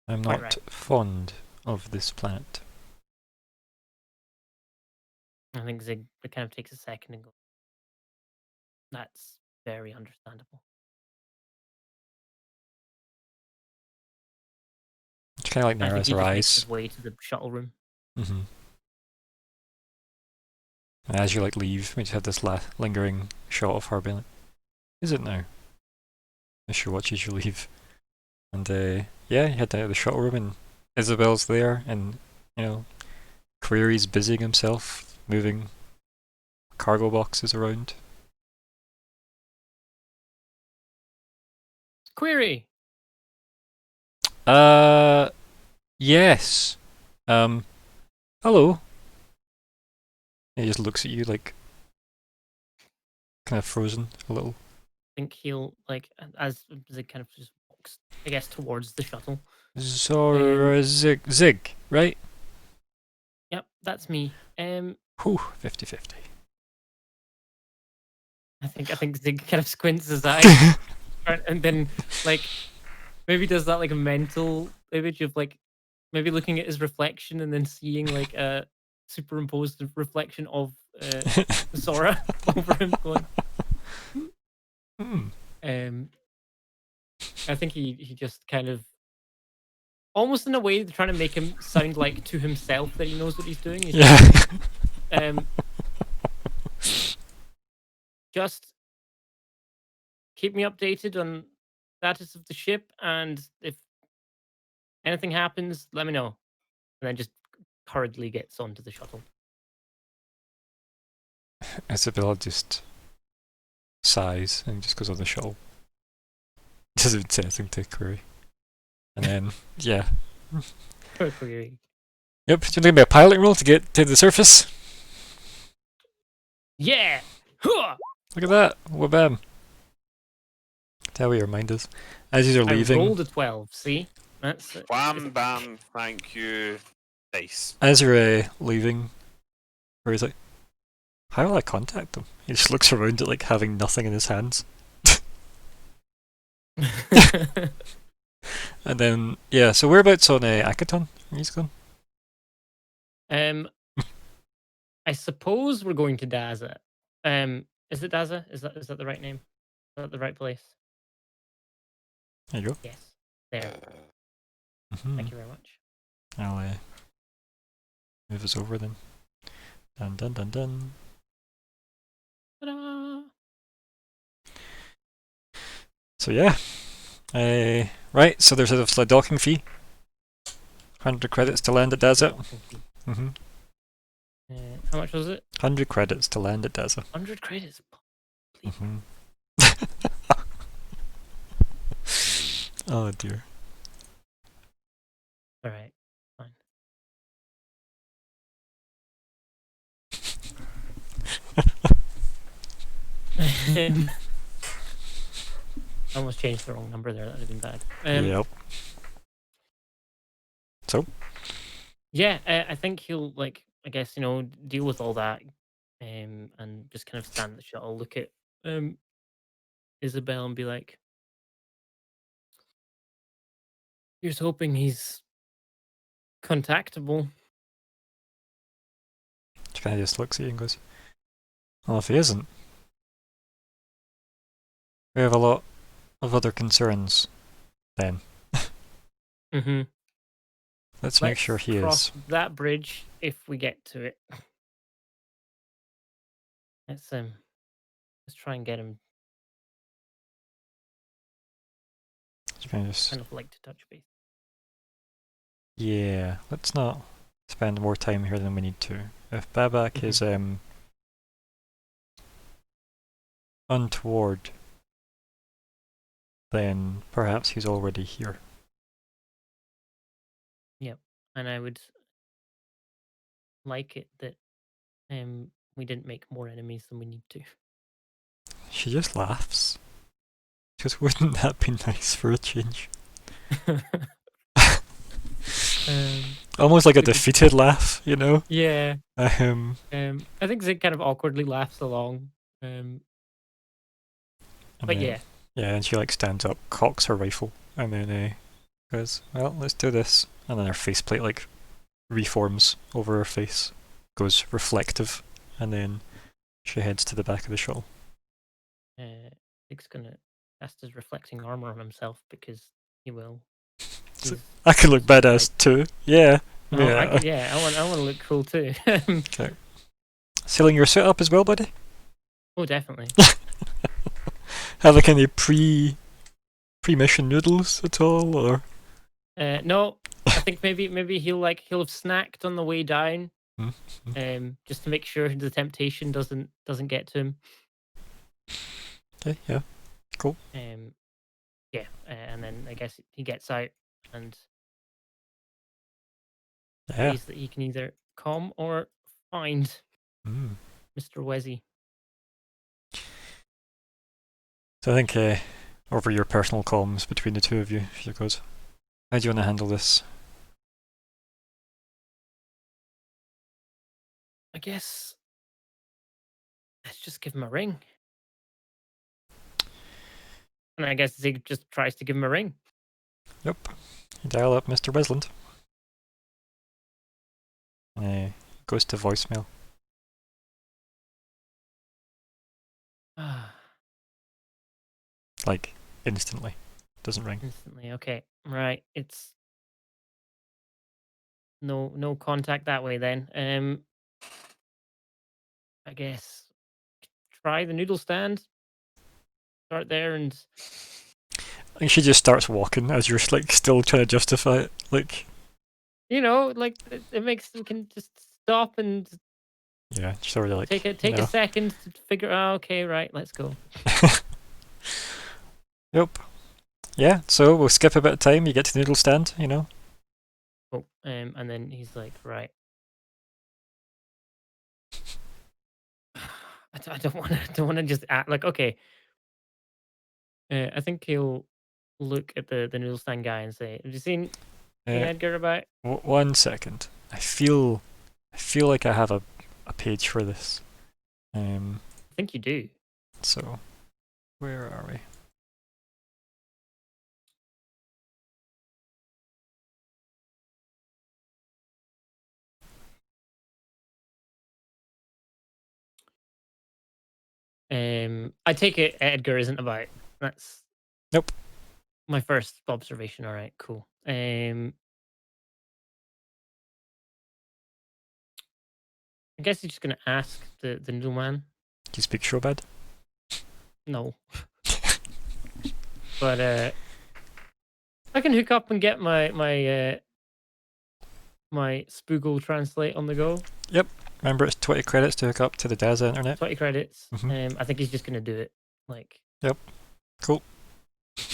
I'm Quite not right. fond of this planet. I think Zig kind of takes a second and goes, that's very understandable. She kind of like I think narrows he her just makes eyes. his way to the shuttle room. And as you like leave, we just have this lingering shot of her being like, is it now? As she watches you leave. And yeah, you head down to the shuttle room and Isabel's there and, you know, Query's busying himself, moving cargo boxes around. Query! Yes. Hello. He just looks at you like kind of frozen a little. think he'll like as Zig kind of just walks, I guess, towards the shuttle. Zig, right? Yep, that's me. Whew, 50-50. I think Zig kind of squints his eyes, and then like maybe does that like a mental image of like maybe looking at his reflection and then seeing like a superimposed reflection of Sora over him going. Hmm. I think he just kind of almost in a way trying to make him sound like to himself that he knows what he's doing. He's Yeah. Just keep me updated on status of the ship, and if anything happens, let me know. And then just hurriedly gets onto the shuttle. Isabella just sighs and just goes on the shuttle. Doesn't even say anything to Query. And then, yeah. Query. Yep, do you want to give me a piloting roll to get to the surface? Yeah! Huh! Look at that. Wabam. Tell where your mind is. As you are I leaving, rolled a 12, see? That's it. Wham bam, thank you. Nice. as you're leaving, where he's like, how will I contact them? He just looks around at like having nothing in his hands. And then, yeah, so whereabouts on Akaton are you going? I suppose we're going to Daza. Is it Daza? Is that the right name? Is that the right place? There you go. Yes. There. Mm-hmm. Thank you very much. I'll move us over then. Dun dun dun dun. Ta-da! So yeah. Right, so there's a docking fee. 100 credits to land at Daza. Mm-hmm. How much was it? 100 credits to land at Daza. 100 credits. Mm-hmm. Oh dear. All right, fine. I almost changed the wrong number there. That would have been bad. Yep. So? Yeah, I think he'll like, I guess, deal with all that, and just kind of stand at the shuttle, look at Isabel, and be like, "Here's hoping he's contactable." She kind of just looks at you and goes, well, if he isn't, we have a lot of other concerns then. Mm-hmm. Let's make sure he cross is. that bridge if we get to it. Let's try and get him. She kind of just, Kind of like to touch base. yeah, let's not spend more time here than we need to. If Babak is untoward, then perhaps he's already here. Yep, and I would like it that we didn't make more enemies than we need to. She just laughs. Because wouldn't that be nice for a change? Almost like a defeated laugh, you know? Yeah. I think Zig kind of awkwardly laughs along. But yeah. Yeah, and she like stands up, cocks her rifle, and then goes, well, let's do this. And then her faceplate like reforms over her face, goes reflective, and then she heads to the back of the shuttle. Zig's gonna cast his reflecting armor on himself because he will. I could look badass too. Yeah. Oh, Yeah. I want to look cool too. Okay. Sealing your suit up as well, buddy? Oh, definitely. Have like any pre-mission noodles at all, or? No, I think maybe he'll have snacked on the way down, just to make sure the temptation doesn't get to him. Okay, yeah, cool. Yeah, and then I guess he gets out and sees that he can either come or find Mr. Wezzy. So I think over your personal comms between the two of you, she goes, how do you want to handle this? I guess let's just give him a ring. And I guess Zig just tries to give him a ring. Yep. You dial up Mr. Wesland. Goes to voicemail. Like, instantly. Doesn't ring. Instantly. Okay. Right. It's no contact that way then. I guess try the noodle stand. Start there and I think she just starts walking as you're like still trying to justify it. Like, like it makes we can just stop and yeah, she's already like, take a second to figure out. Okay, right, let's go. Yep. Yeah, so we'll skip a bit of time. You get to the noodle stand, Oh, and then he's like, right. I don't want to just act like okay. I think he'll look at the noodle stand guy and say, "Have you seen Edgar about?" 1 second. I feel like I have a page for this. I think you do. So where are we? I take it Edgar isn't about. That's Nope. my first observation. All right, cool. I guess he's just gonna ask the noodle man. Do you speak Shobad? No, but I can hook up and get my Spoogle translate on the go. Remember, it's 20 credits to hook up to the Daza internet. 20 credits. Mhm. I think he's just gonna do it. Like, Yep. Cool.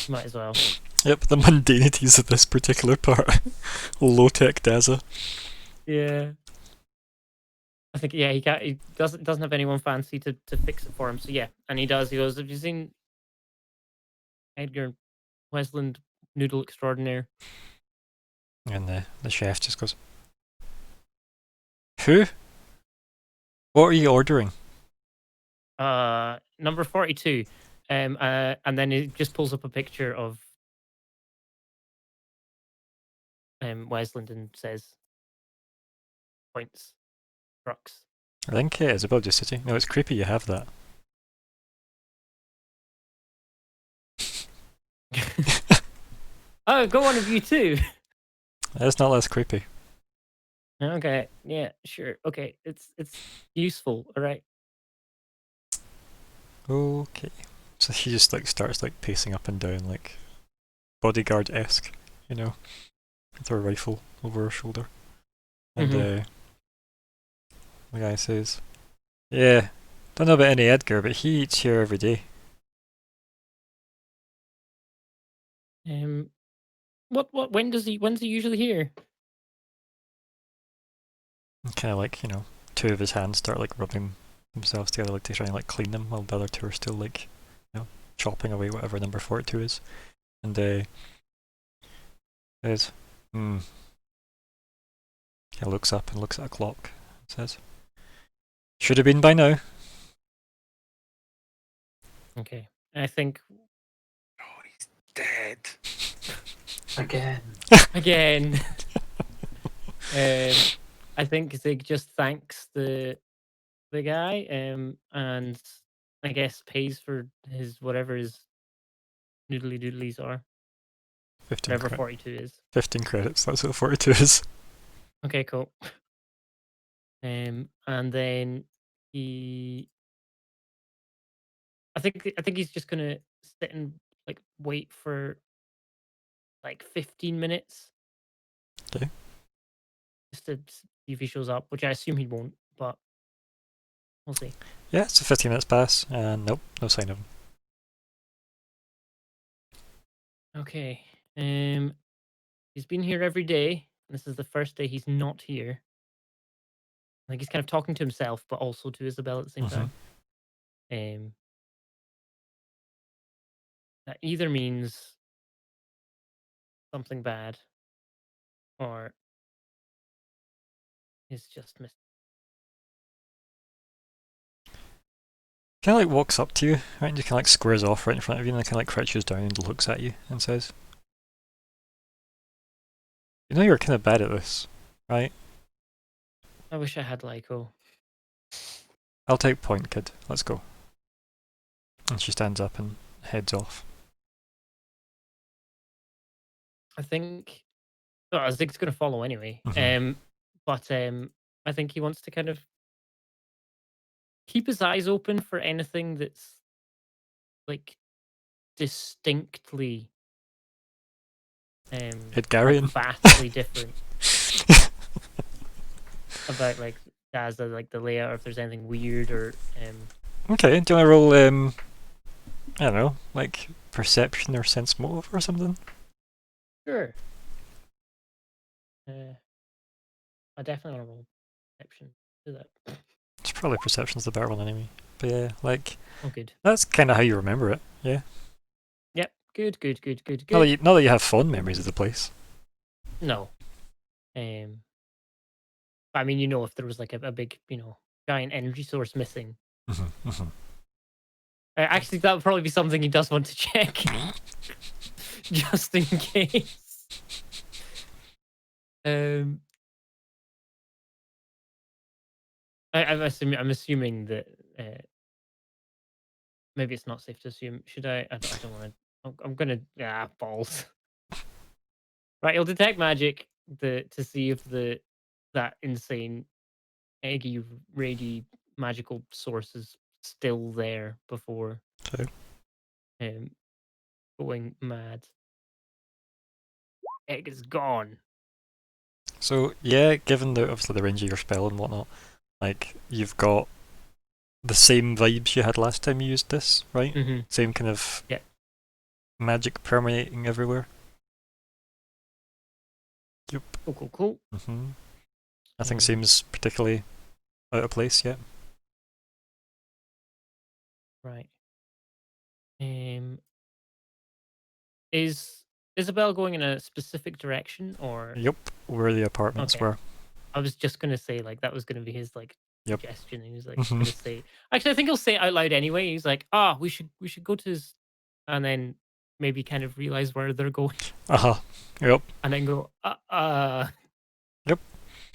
might as well. Yep, the mundanities of this particular part. Low-tech Daza. Yeah. I think he doesn't have anyone fancy to fix it for him. So yeah, and he does. He goes, "Have you seen Edgar Westland, noodle extraordinaire?" And the chef just goes, who? What are you ordering? Number 42. And then he just pulls up a picture of Westland and says, points, trucks. I think it's above the city. No, it's creepy you have that. Oh, go one of you too. It's not less creepy. Okay, yeah, sure. Okay, it's useful. All right. Okay. So he just like starts like pacing up and down like bodyguard-esque, with her rifle over her shoulder. And the guy says, yeah, don't know about any Edgar, but he eats here every day. When's he usually here? And kind of like, two of his hands start like rubbing themselves together like to try and like clean them while the other two are still like, chopping away whatever number 42 is. And says, He looks up and looks at a clock and says, should have been by now. Okay. I think Oh, he's dead. Again. again. I think Zig just thanks the guy, and I guess pays for his whatever his noodly doodlies are. 15 Whatever 42 is. 15 credits, that's what 42 is. Okay, cool. And then I think he's just gonna sit and like wait for like 15 minutes. Okay. Just to see if he shows up, which I assume he won't, but we'll see. Yeah, so 15 minutes pass, and nope, no sign of him. Okay. He's been here every day. This is the first day he's not here. Like he's kind of talking to himself, but also to Isabel at the same time. that either means something bad or is just mis. Kind of like walks up to you, right, and just kind of like squares off right in front of you, and then kind of like crouches down and looks at you and says, "You know you're kind of bad at this, right? I wish I had Lyco. I'll take point, kid. Let's go." And she stands up and heads off. I think. Well, Zig's going to follow anyway. Mhm. But I think he wants to kind of keep his eyes open for anything that's like distinctly like Edgarian. vastly different about like Daza, like the layout, or if there's anything weird or Okay, do you want to roll, I don't know, like perception or sense motive or something? sure. I definitely want to roll perception. Do that. It's probably perception's the better one anyway. But yeah, like, Oh, good. that's kind of how you remember it, yeah. Yep. Good. Good. Good. Good. Not that, Good. not that you have fond memories of the place. No. I mean, if there was like a big, giant energy source missing. Actually, that would probably be something he does want to check, just in case. I'm assuming that maybe it's not safe to assume. Should I? I don't want to. I'm gonna. Balls. Right, he'll detect magic to see if that insane eggy, rady magical source is still there before Okay. going mad. Egg is gone. So yeah, given the obviously the range of your spell and whatnot, like you've got the same vibes you had last time you used this, right? Mm-hmm. Same kind of Yeah. magic permeating everywhere. Yep. Cool. Nothing seems particularly out of place yet. Right. Is Isabel going in a specific direction or? Yep, where the apartments Okay. were. I was just gonna say like that was gonna be his like Yep. suggestion. He was like gonna say. Actually, I think he'll say it out loud anyway. He's like, we should go to his, and then maybe kind of realize where they're going, Yep. and then go, Yep.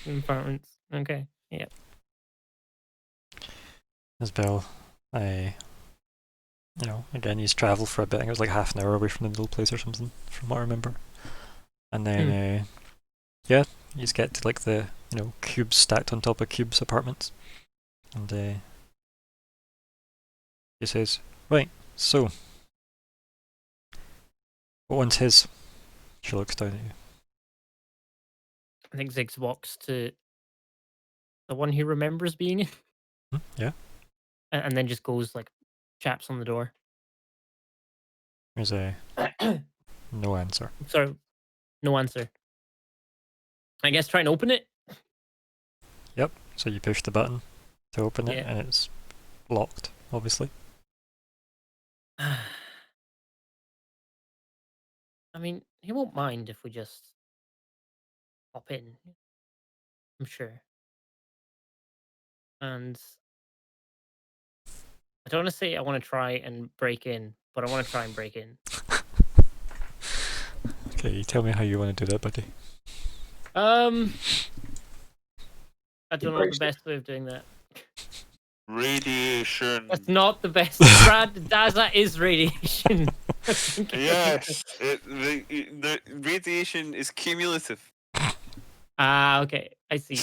Apartments. Okay. Yep. Isabel, again, he's travelled for a bit. I think it was like half an hour away from the middle place or something, from what I remember. And then, you just get to like the, cubes stacked on top of cubes apartments. And he says, "Right, so, what one's his?" She looks down at you. I think Ziggs walks to the one he remembers being in, Yeah, and then just goes like, chaps on the door. there's a no answer. Sorry, no answer. I guess try and open it. Yep, so you push the button to open it, Yeah. and it's locked, obviously. I mean, he won't mind if we just hop in. I'm sure. And I don't want to say I want to try and break in, but I want to try and break in. Okay, tell me how you want to do that, buddy. I don't know the Embrace it. best way of doing that. Radiation. That's not the best. Brad, Daza is radiation. Yes, the radiation is cumulative. Okay. I see.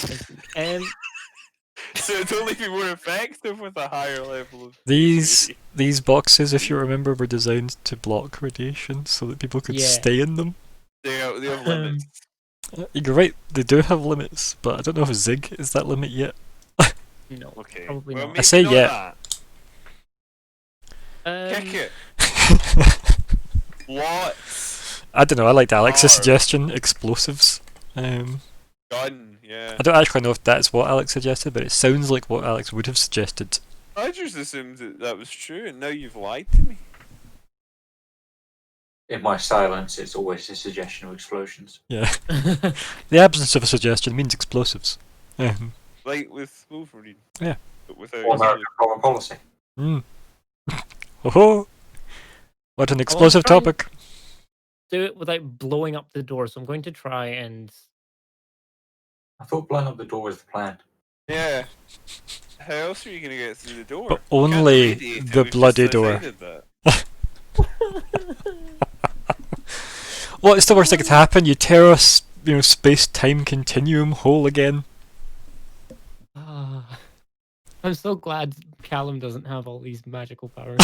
So it'd only be more effective with a higher level of These boxes, if you remember, were designed to block radiation so that people could Yeah. stay in them. They have limits. You're right, they do have limits, but I don't know if Zig is that limit yet. No. Okay. Probably well, not. maybe say not yeah. that. Kick it. What? I don't know, I liked Alex's Arr. suggestion, explosives. Gun, yeah. I don't actually know if that's what Alex suggested, but it sounds like what Alex would have suggested. I just assumed that was true, and now you've lied to me. In my silence, it's always a suggestion of explosions. Yeah. The absence of a suggestion means explosives. Like with Wolverine. Yeah. But without Or his American foreign policy. Mm. Oh, what an I want to explosive try and topic. do it without blowing up the door, so I'm going to try and. I thought blowing up the door was the plan. Yeah. How else are you going to get through the door? But You can't only radiate it, the we've just bloody door. decided that. What's the worst that could happen? You tear a space-time continuum whole again. Ah. I'm so glad Callum doesn't have all these magical powers.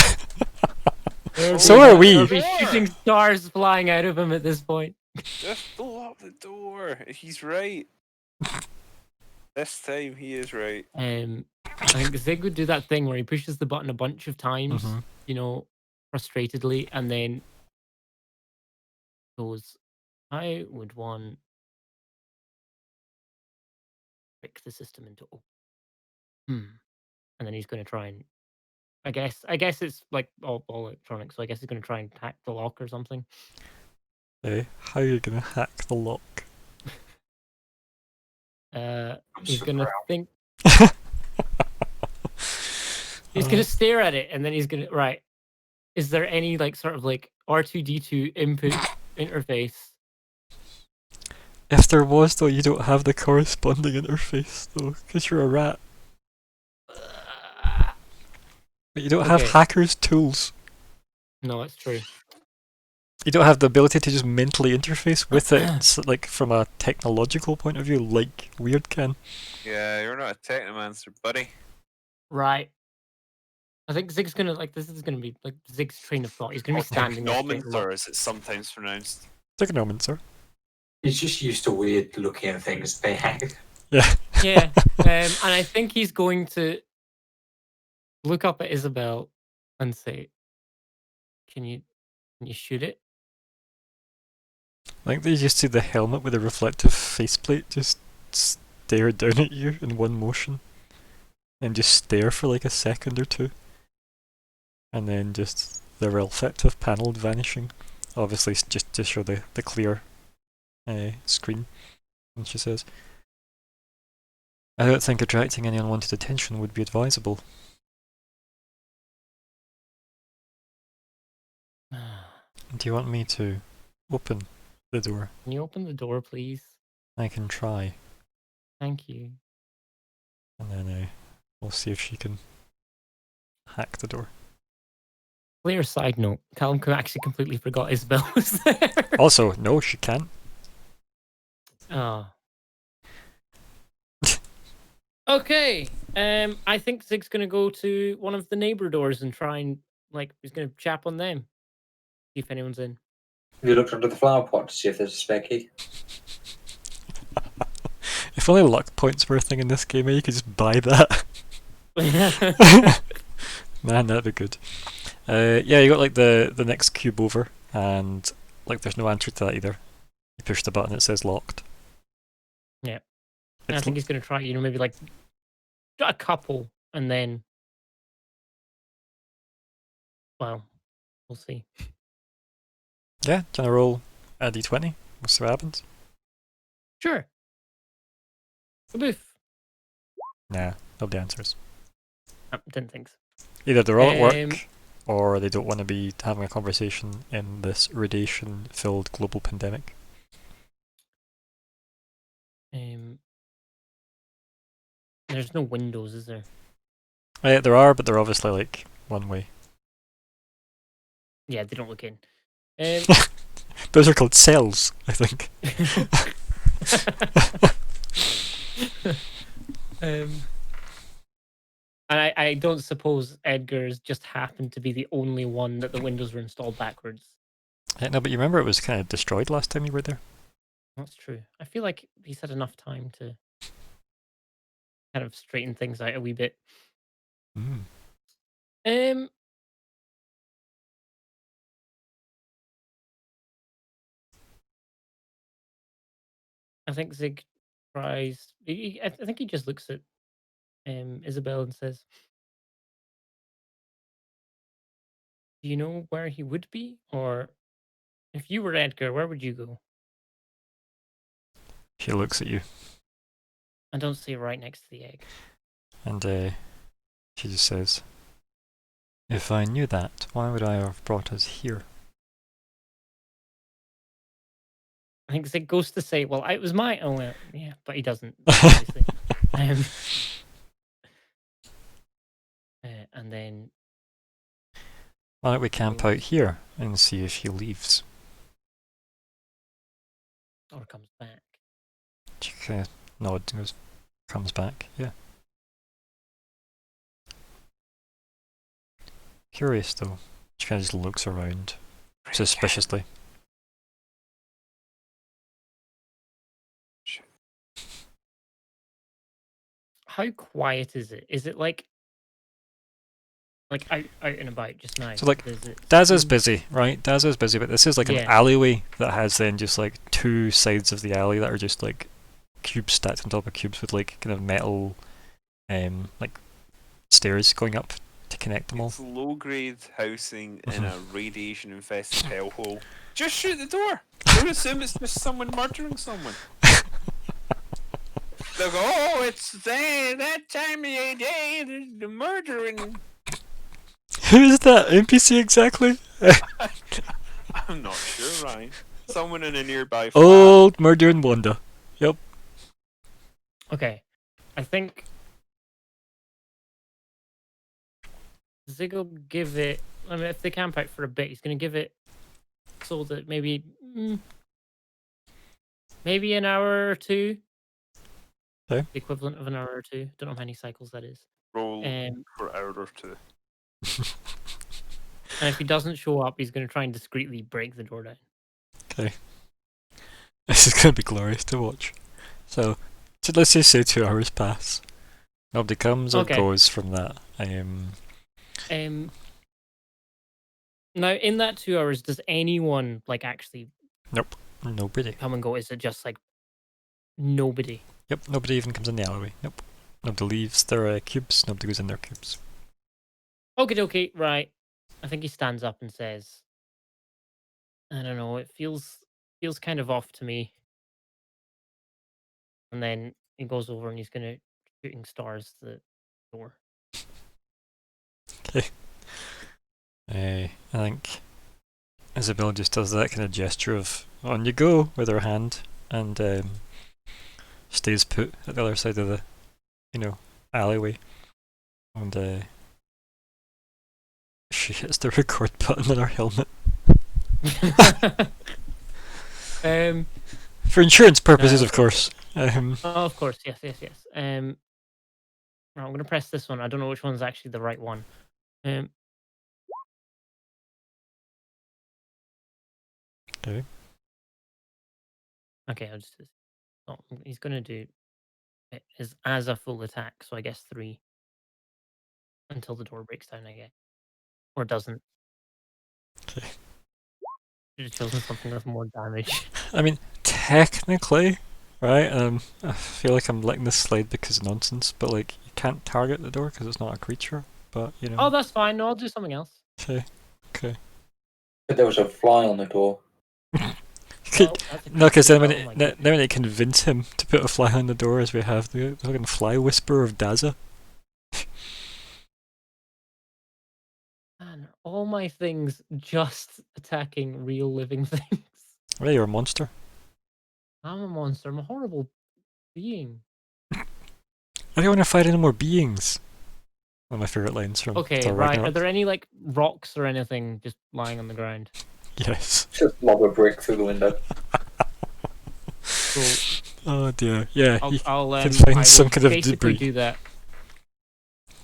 So are we. There'll be shooting stars flying out of him at this point. Just blow up the door. He's right. This time he is right. I think Zig would do that thing where he pushes the button a bunch of times, Mhm. frustratedly, and then goes, I would want trick the system into and then he's going to try and I guess it's like all electronic, so I guess he's going to try and hack the lock or something. How are you gonna hack the lock? He's going to proud. think he's going to stare at it, and then he's going to right. Is there any sort of R2D2 input interface? If there was, though, you don't have the corresponding interface, though, because you're a rat. But you don't have Okay. hackers' tools. No, it's true. You don't have the ability to just mentally interface with it, from a technological point of view, like Weird can. Yeah, you're not a technomancer, buddy. Right. I think Zig's gonna this is gonna be Zig's train of thought. He's gonna be standing there. thinking, Technomancer, as it's sometimes pronounced. Technomancer. He's just used to weird looking at things being hacked. Yeah. Yeah, and I think he's going to look up at Isabel and say, "Can you shoot it?" I think they just see the helmet with a reflective faceplate just stare down at you in one motion. And just stare for a second or two. And then just the reflective panel vanishing. Obviously, just to show the clear screen. And she says, I don't think attracting any unwanted attention would be advisable. Do you want me to open the door? Can you open the door, please? I can try. Thank you. And then we'll see if she can hack the door. Clear side note: Callum actually completely forgot Isabel was there. Also, no, she can't. Oh. Okay. I think Zig's gonna go to one of the neighbor doors and try and he's gonna chap on them. See if anyone's in. Have you looked under the flower pot to see if there's a spare key? If only luck points were a thing in this game, you could just buy that. Man, that'd be good. Yeah, you got the next cube over, and there's no answer to that either. You push the button, it says locked. Yeah. I think he's gonna try, maybe a couple, and then, well, we'll see. Yeah, can I roll a d20? We'll see what happens. Sure. Boof. Nah, nobody answers. Didn't think so. Either they're all at work, or they don't want to be having a conversation in this radiation-filled global pandemic. There's no windows, is there? There are, but they're obviously one way. Yeah, they don't look in. Those are called cells, I think. And I don't suppose Edgar's just happened to be the only one that the windows were installed backwards. No, but you remember it was kind of destroyed last time you were there? That's true. I feel like he's had enough time to kind of straighten things out a wee bit. Mm. I think Zig tries. I think he just looks at Isabel and says, "Do you know where he would be, or If you were Edgar, where would you go? She looks at you, And don't stay right next to the egg. and she just says, "If I knew that, why would I have brought us here?" I think it goes to say, well, it was my. Oh, well, yeah, but he doesn't, obviously. um, and then. Why don't we camp out here and see if she leaves? Or comes back. She kind of nods and goes, comes back, yeah. Curious though. She kind of just looks around suspiciously. How quiet is it? Is it like out and about just now? So like, Is it Daz is seem- busy, right? Daz is busy, but this is like an Yeah. alleyway that has then just like two sides of the alley that are just like cubes stacked on top of cubes with like kind of metal, like stairs going up to connect them all. It's low-grade housing in a radiation-infested hellhole. Just shoot the door. Don't assume it's just someone murdering someone. They'll go, oh, it's that time of the day, the murdering. Who is that NPC exactly? I'm not sure, Ryan. Someone in a nearby flat. Old murdering Wanda. Yep. Okay. I think Zig will give it. I mean, if they camp out for a bit, he's going to give it so that maybe an hour or two. Okay. The equivalent of an hour or two. Don't know how many cycles that is. Roll Um, for an hour or two. And if he doesn't show up, he's going to try and discreetly break the door down. Okay. This is going to be glorious to watch. So let's just say 2 hours pass. Nobody comes or Okay. goes from that. Now, in that 2 hours, does anyone like actually Nobody. come and go? Is it just like nobody? Yep, nobody even comes in the alleyway. Nope. Nobody leaves their cubes, nobody goes in their cubes. Okay, right. I think he stands up and says, I don't know, it feels kind of off to me. And then he goes over and he's gonna shooting stars the door. I think Isabel just does that kind of gesture of on you go with her hand and stays put at the other side of the, alleyway. And she hits the record button on her helmet. For insurance purposes, of course. Oh, of course, yes. Right, I'm gonna press this one. I don't know which one's actually the right one. Okay. Okay, I'll just. Oh, he's gonna do it as a full attack, so I guess 3 until the door breaks down. I guess, or doesn't. Okay. Should have chosen something with more damage. I mean, technically, right? I feel like I'm letting this slide because of nonsense, but like you can't target the door because it's not a creature. But you know. Oh, that's fine. No, I'll do something else. Okay. But there was a fly on the door. Well, that's a No, because then when creature. Oh my God. then when they convince him to put a fly on the door, as we have the fucking fly whisperer of Daza. Man, are all my things just attacking real living things. Well, you're a monster. I'm a monster. I'm a horrible being. I don't want to fight any more beings. One of my favorite lines from Okay, Thor right. Are Ragnarok. there any like rocks or anything just lying on the ground? Yes. Just lob a brick through the window. So Oh dear. Yeah. You I'll can find I will some kind of basically debris. do that.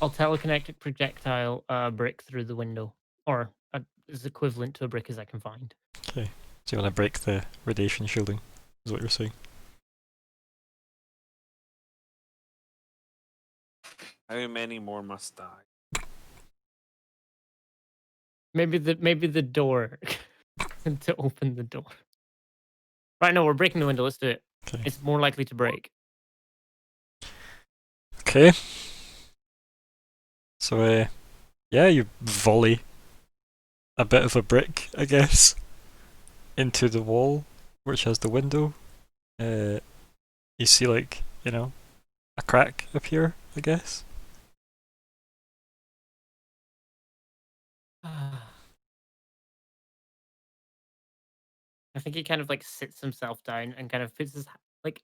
I'll telekinetic projectile a brick through the window, or is equivalent to a brick as I can find. Okay. So you want to break the radiation shielding? Is what you're saying? How many more must die? Maybe the door to open the door. Right, no, we're breaking the window. Let's do it. Okay. It's more likely to break. Okay. So yeah, you volley a bit of a brick, I guess. into the wall, which has the window, you see like, you know, a crack appear, I guess. I think he kind of like sits himself down and kind of puts his like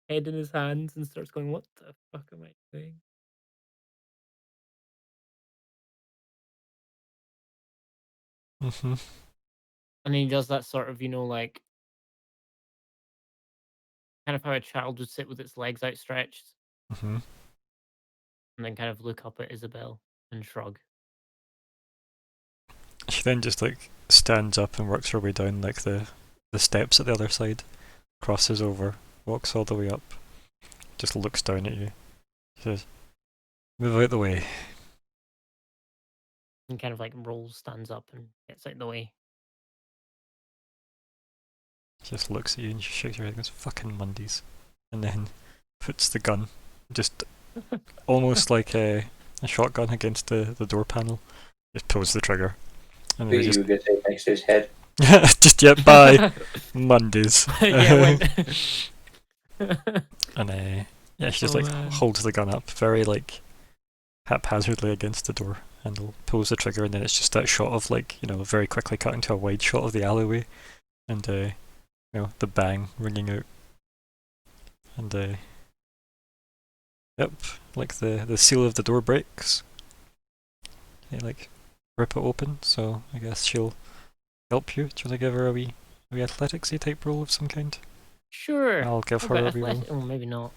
head in his hands and starts going, "What the fuck am I doing?" Mm-hmm. And he does that sort of, like kind of how a child would sit with its legs outstretched, Mm-hmm. and then kind of look up at Isabel and shrug. She then just like stands up and works her way down like the steps at the other side, crosses over, walks all the way up, just looks down at you. She says, "Move out the way." And kind of like rolls, stands up, and gets out the way. She just looks at you and she shakes her head and goes, "Fucking Mondays," and then puts the gun, just almost like a shotgun against the door panel. Just pulls the trigger, and then Who they you just were going to say next to his head? just yet by Mondays. Yeah, And yeah, she just Oh, like man. holds the gun up very like haphazardly against the door handle, pulls the trigger, and then it's just that shot of like, you know, very quickly cutting to a wide shot of the alleyway, and you know, the bang ringing out, and yep, like the seal of the door breaks. They like rip it open, so I guess she'll help you. Do you want to give her a wee athleticsy type roll of some kind? Sure. I'll give What her a about wee roll. athletic? Oh, maybe not.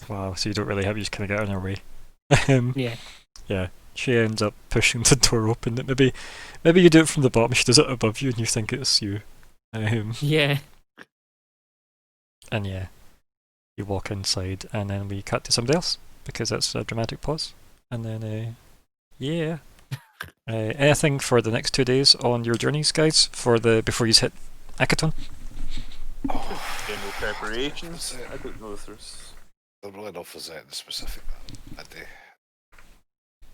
Wow, so you don't really have, you just kind of get in her way. Yeah. Yeah, she ends up pushing the door open. Maybe you do it from the bottom. She does it above you, and you think it's you. Yeah. And yeah, you walk inside, and then we cut to somebody else because that's a dramatic pause. And then yeah, anything for the next 2 days on your journeys, guys? Before you hit Akaton? General preparations. I don't know if there's. They're really not for anything specific that day.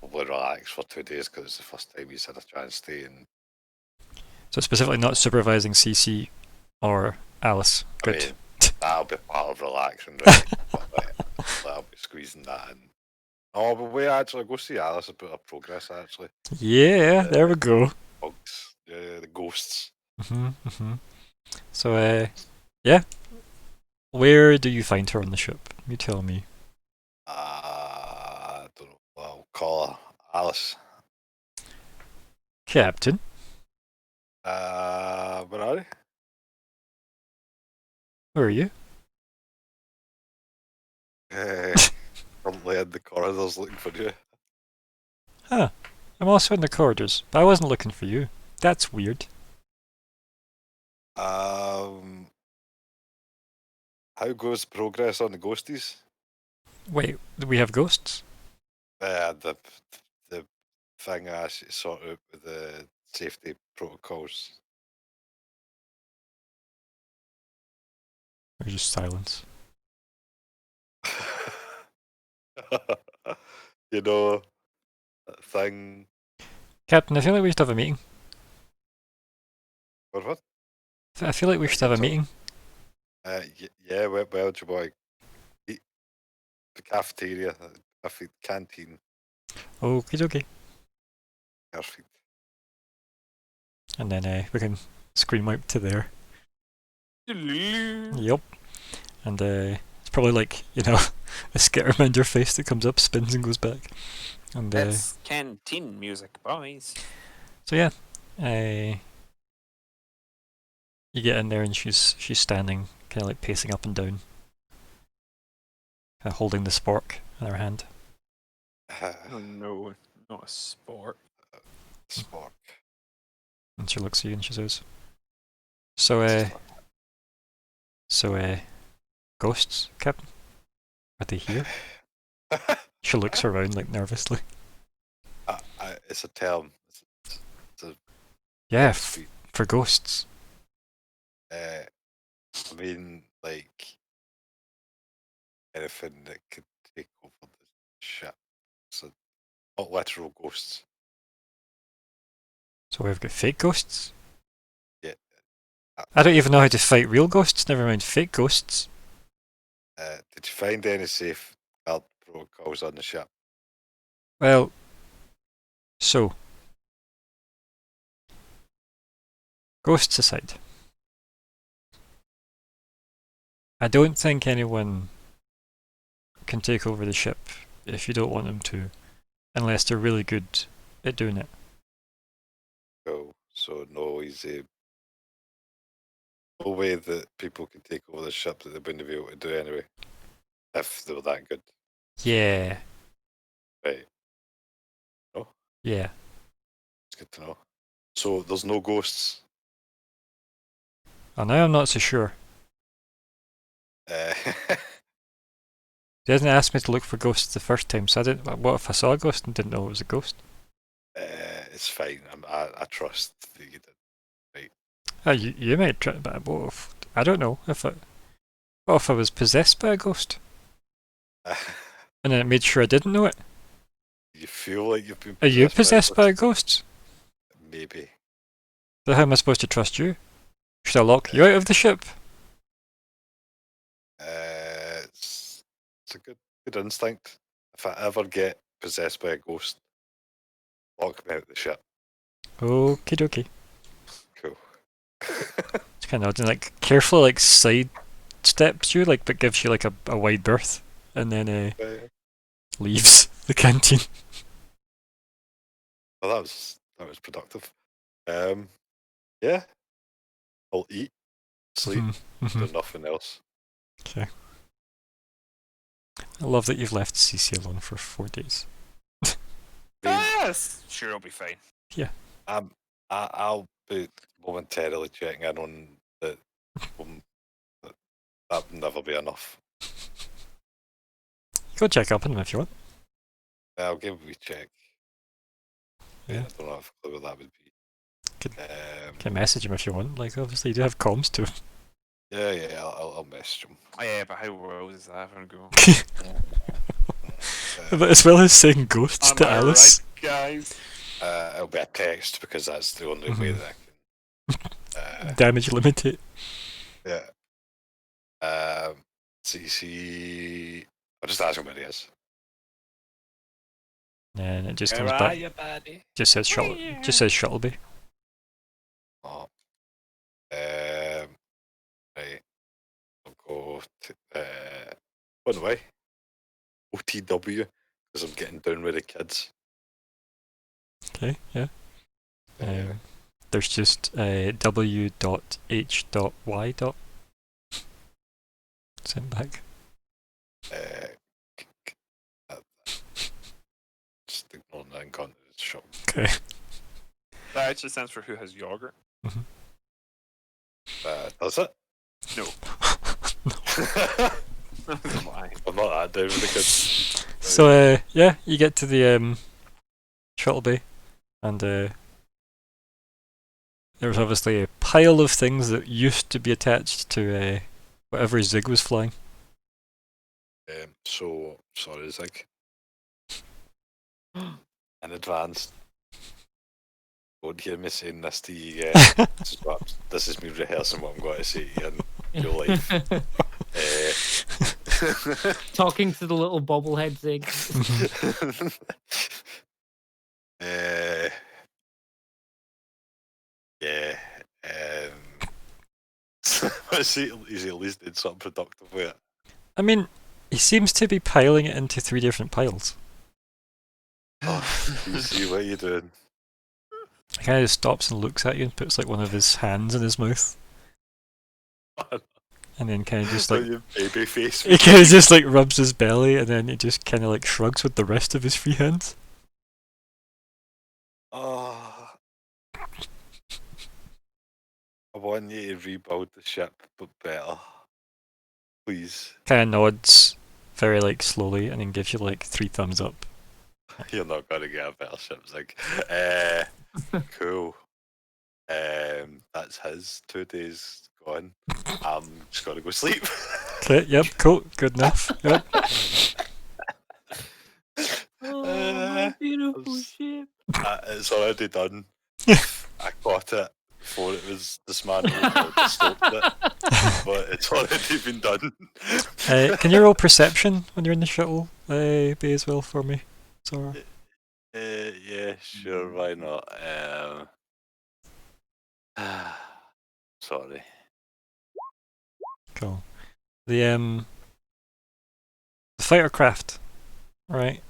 Probably relax for 2 days because it's the first time he's had a chance to. And So specifically, not supervising CC or Alice. I Good. mean, that'll be part of relaxing, right? But I'll be squeezing that in. Oh, but we actually go see Alice about her progress. Actually, Yeah, there we go. bugs, the ghosts. So yeah, where do you find her on the ship? You tell me. I don't know. I'll call her Alice. Captain. Where are you? Where are you? Currently in the corridors looking for you. Huh. I'm also in the corridors, but I wasn't looking for you. That's weird. How goes progress on the ghosties? Wait, do we have ghosts? The thing I should sort out with the safety protocols. Or just silence? You know, that thing. Captain, I feel like we should have a meeting. What? I feel like we should have a meeting. Yeah, where do you want to eat? The cafeteria, the canteen. Okie dokie. Perfect. And then we can scream out to there. Yep. And it's probably like, you know, a Skittermander face that comes up, spins and goes back. And That's canteen music, boys. so yeah, you get in there and she's standing, kind of like pacing up and down, kind of holding the spork in her hand. Oh no, not a sport. Spark. And she looks at you and she says, "So ghosts, Captain? Are they here?" She looks around like nervously. It's a term. Yeah, Sweet. for ghosts. I mean, like anything that could take over the ship. So not literal ghosts. So we've got fake ghosts. Yeah, I don't even know how to fight real ghosts, never mind fake ghosts. Did you find any safe guard protocols on the ship? Well, so. Ghosts aside. I don't think anyone can take over the ship if you don't want them to, unless they're really good at doing it. Cool. So no way that people can take over the ship that they wouldn't be able to do anyway, if they were that good. Yeah, Right. No, yeah. it's good to know. So there's no ghosts. And now I'm not so sure. Uh, He hasn't asked me to look for ghosts the first time, so I didn't. What if I saw a ghost and didn't know it was a ghost? it's fine. I trust that you did. You might try, but what if, I don't know if I. What if I was possessed by a ghost and then it made sure I didn't know it? You feel like you've been Are you possessed possessed by a ghost? Maybe. So how am I supposed to trust you? Should I lock you out of the ship? It's a good instinct. If I ever get possessed by a ghost, lock me out the ship. Okie dokie. Cool. It's kind of odd, and like carefully like side steps you, like but gives you like a wide berth, and then leaves the canteen. Well, that was productive. Yeah, I'll eat, sleep, do nothing else. Okay. I love that you've left CC alone for 4 days. Yes! Sure, I'll be fine. I'll be momentarily checking in on that. That will never be enough. Go check up on him if you want. I'll give a wee check. Yeah. I don't have a clue what that would be. Can message him if you want. Like obviously you do have comms too. Yeah, I'll message him. Oh, yeah, but how well is that going to go? But as well as saying ghosts Am to I Alice. right, guys? It'll be a text because that's the only way that I can. Damage limited. Yeah. CC. I'll just ask him where he is. And it just Where comes are back. you, buddy? Just says shuttle. Just says Shuttleby. Oh. Right. I'll go to. By the way, OTW because I'm getting down with the kids. Okay, yeah. There's just w.h.y. Send back. Just ignoring that incontinence shop. Okay. That actually stands for who has yogurt. Does it? No. Why? I'm not that down with the kids. So yeah, you get to the shuttle bay, and there's obviously a pile of things that used to be attached to whatever Zig was flying. So sorry, Zig. In advance, don't hear me saying this to you yet. This is me rehearsing what I'm going to say to you in real life. Talking to the little bobblehead Zig. Yeah. Is he at least did something productive with it? I mean, he seems to be piling it into 3 different piles. Oh, you see what you're doing? He kind of stops and looks at you and puts like one of his hands in his mouth, and then kind of just like your baby face. he kind of just like rubs his belly, and then he just kind of like shrugs with the rest of his free hands. Oh. I want you to rebuild the ship, but better. Please. Kind of nods very like slowly, and then gives you like 3 thumbs up. You're not going to get a better ship, Zig. Cool. That's his 2 days gone. I'm just going to go sleep. Okay, yep, cool, good enough. Yep. Oh, my beautiful s- ship. It's already done. I got it. before it was dismantled or stopped it, but it's already been done. Can you roll perception when you're in the shuttle bay as well for me? Sora? Yeah, sure, why not? Sorry. Cool. The fighter craft, right?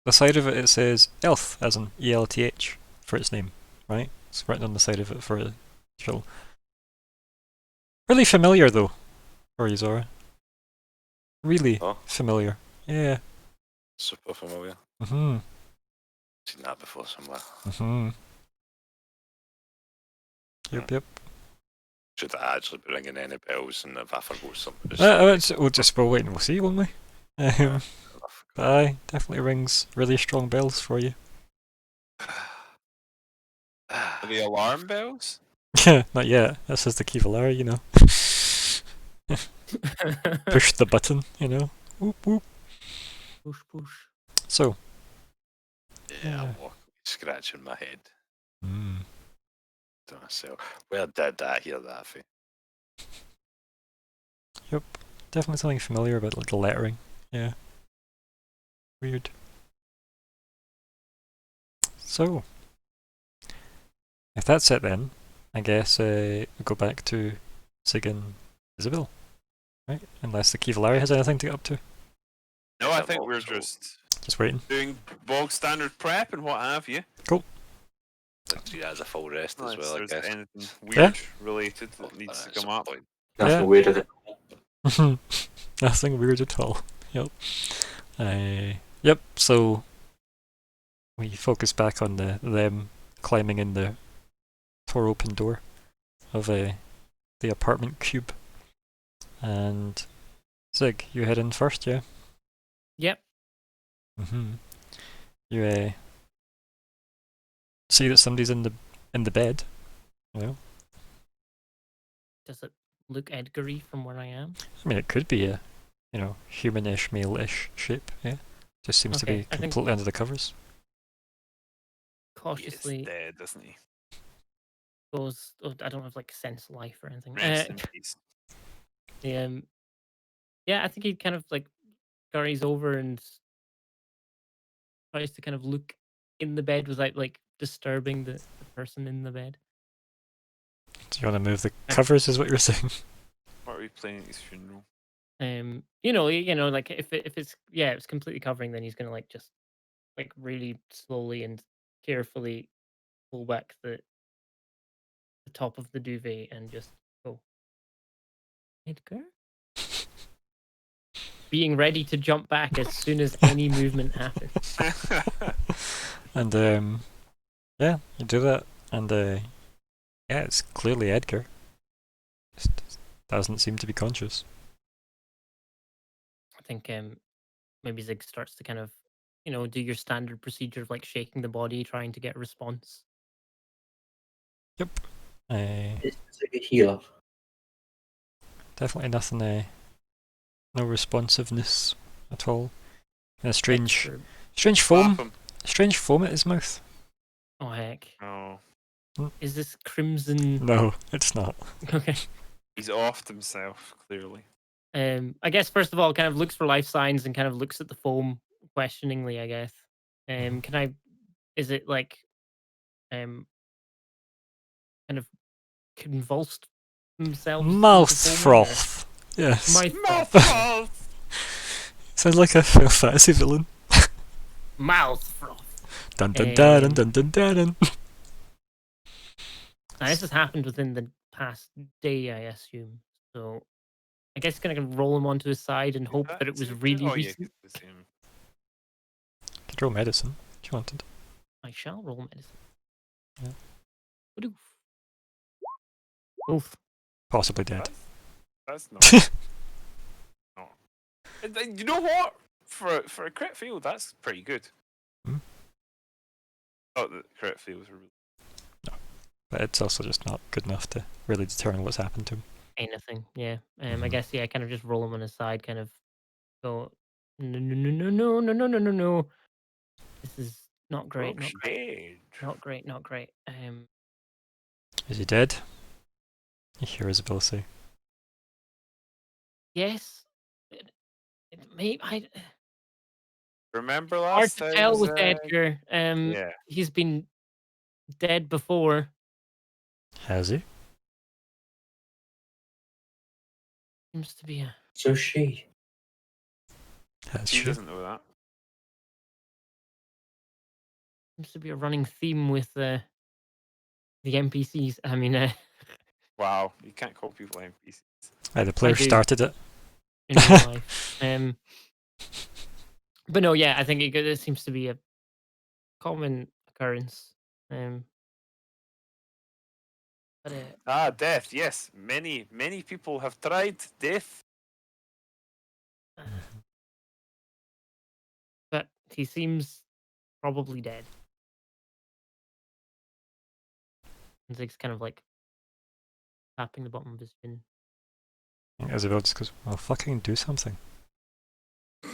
The side of it says ELTH, as in ELTH, for its name, right? It's written on the side of it for a shuttle. Really familiar though, for you, Zora. Really Oh. familiar. Yeah. Super familiar. Mm-hmm. Seen that before somewhere. Mm-hmm. Yep. Should I actually be ringing any bells, and if I forgot something, We'll wait and we'll see, won't we? Aye, definitely rings really strong bells for you. Are the alarm bells? Yeah, not yet. This is the Keyvalari, you know. Push the button, you know. Whoop whoop. Push. So. Yeah, I'm walking, scratching my head Mm. to myself. Where did I hear that from? Yep. Definitely something familiar about like the lettering. Yeah. Weird. So. If that's it then, I guess we go back to Sig and Isabel. Right? Unless the Keyvalari has anything to get up to. No, I think we're just waiting. doing bog standard prep and what have you. Cool. She has a full rest as well, I There's guess. anything weird related that needs to That's come up. the point. Nothing Yeah. weirder than Nothing weird at all. Yep. Yep. So we focus back on them climbing in the open door of the apartment cube. And Zig, you head in first, yeah? Yep. Mm-hmm. You see that somebody's in the bed. You know? Does it look Edgar-y from where I am? I mean, it could be a, humanish, male-ish shape. Yeah. Just seems to Okay, be I think- completely under the covers. Cautiously He's dead, isn't he? goes. Oh, I don't have like sense life or anything. Rest in peace. Yeah, I think he kind of like scurries over and tries to kind of look in the bed without like disturbing the person in the bed. Do you want to move the covers? Is what you're saying? What are we playing at his funeral? Like if it's completely covering, then he's gonna like just like really slowly and carefully pull back the top of the duvet and just go, Edgar? Being ready to jump back as soon as any movement happens. And yeah, you do that, and yeah, it's clearly Edgar. Just doesn't seem to be conscious. I think maybe Zig starts to kind of, do your standard procedure of like shaking the body, trying to get a response. Yep. it's like a healer. Definitely nothing. No responsiveness at all. And a strange foam. Slap him. Strange foam at his mouth. Oh heck! Oh, Is this crimson? No, it's not. Okay. he's offed himself, clearly. I guess first of all, kind of looks for life signs and kind of looks at the foam questioningly. I guess. Can I? Is it like, kind of convulsed himself? Mouth froth. Yes. Mouth froth. Sounds like a Final Fantasy villain. Mouth froth. Dun dun dun dun dun dun dun. Now, this has happened within the past day, I assume. So I guess gonna roll him onto his side and hope that it was really recent. Could roll medicine if you wanted. I shall roll medicine. Yeah. Oof. Oof. Possibly dead. That's not. No. You know what? For a crit field, that's pretty good. Hmm? Oh, the crit fields are really. But it's also just not good enough to really determine what's happened to him. Anything, yeah. I Mhm. guess kind of just roll him on his side, kind of go no. This is not great, not great. Dead. Not great, not great. Is he dead? You hear Isabel say. Yes. It may. Remember Hard last to time? tell with Edgar. Yeah. He's been dead before. Has he? Seems to be a. So she. Has She she? doesn't know that. Seems to be a running theme with the NPCs. I mean, Wow, you can't call people NPCs. The player do. started it. in real life. But no, yeah, I think it seems to be a common occurrence. But Death. Yes, many people have tried death. but he seems probably dead. And Zig's kind of like tapping the bottom of his chin. Isabel just goes, well, fucking do something. I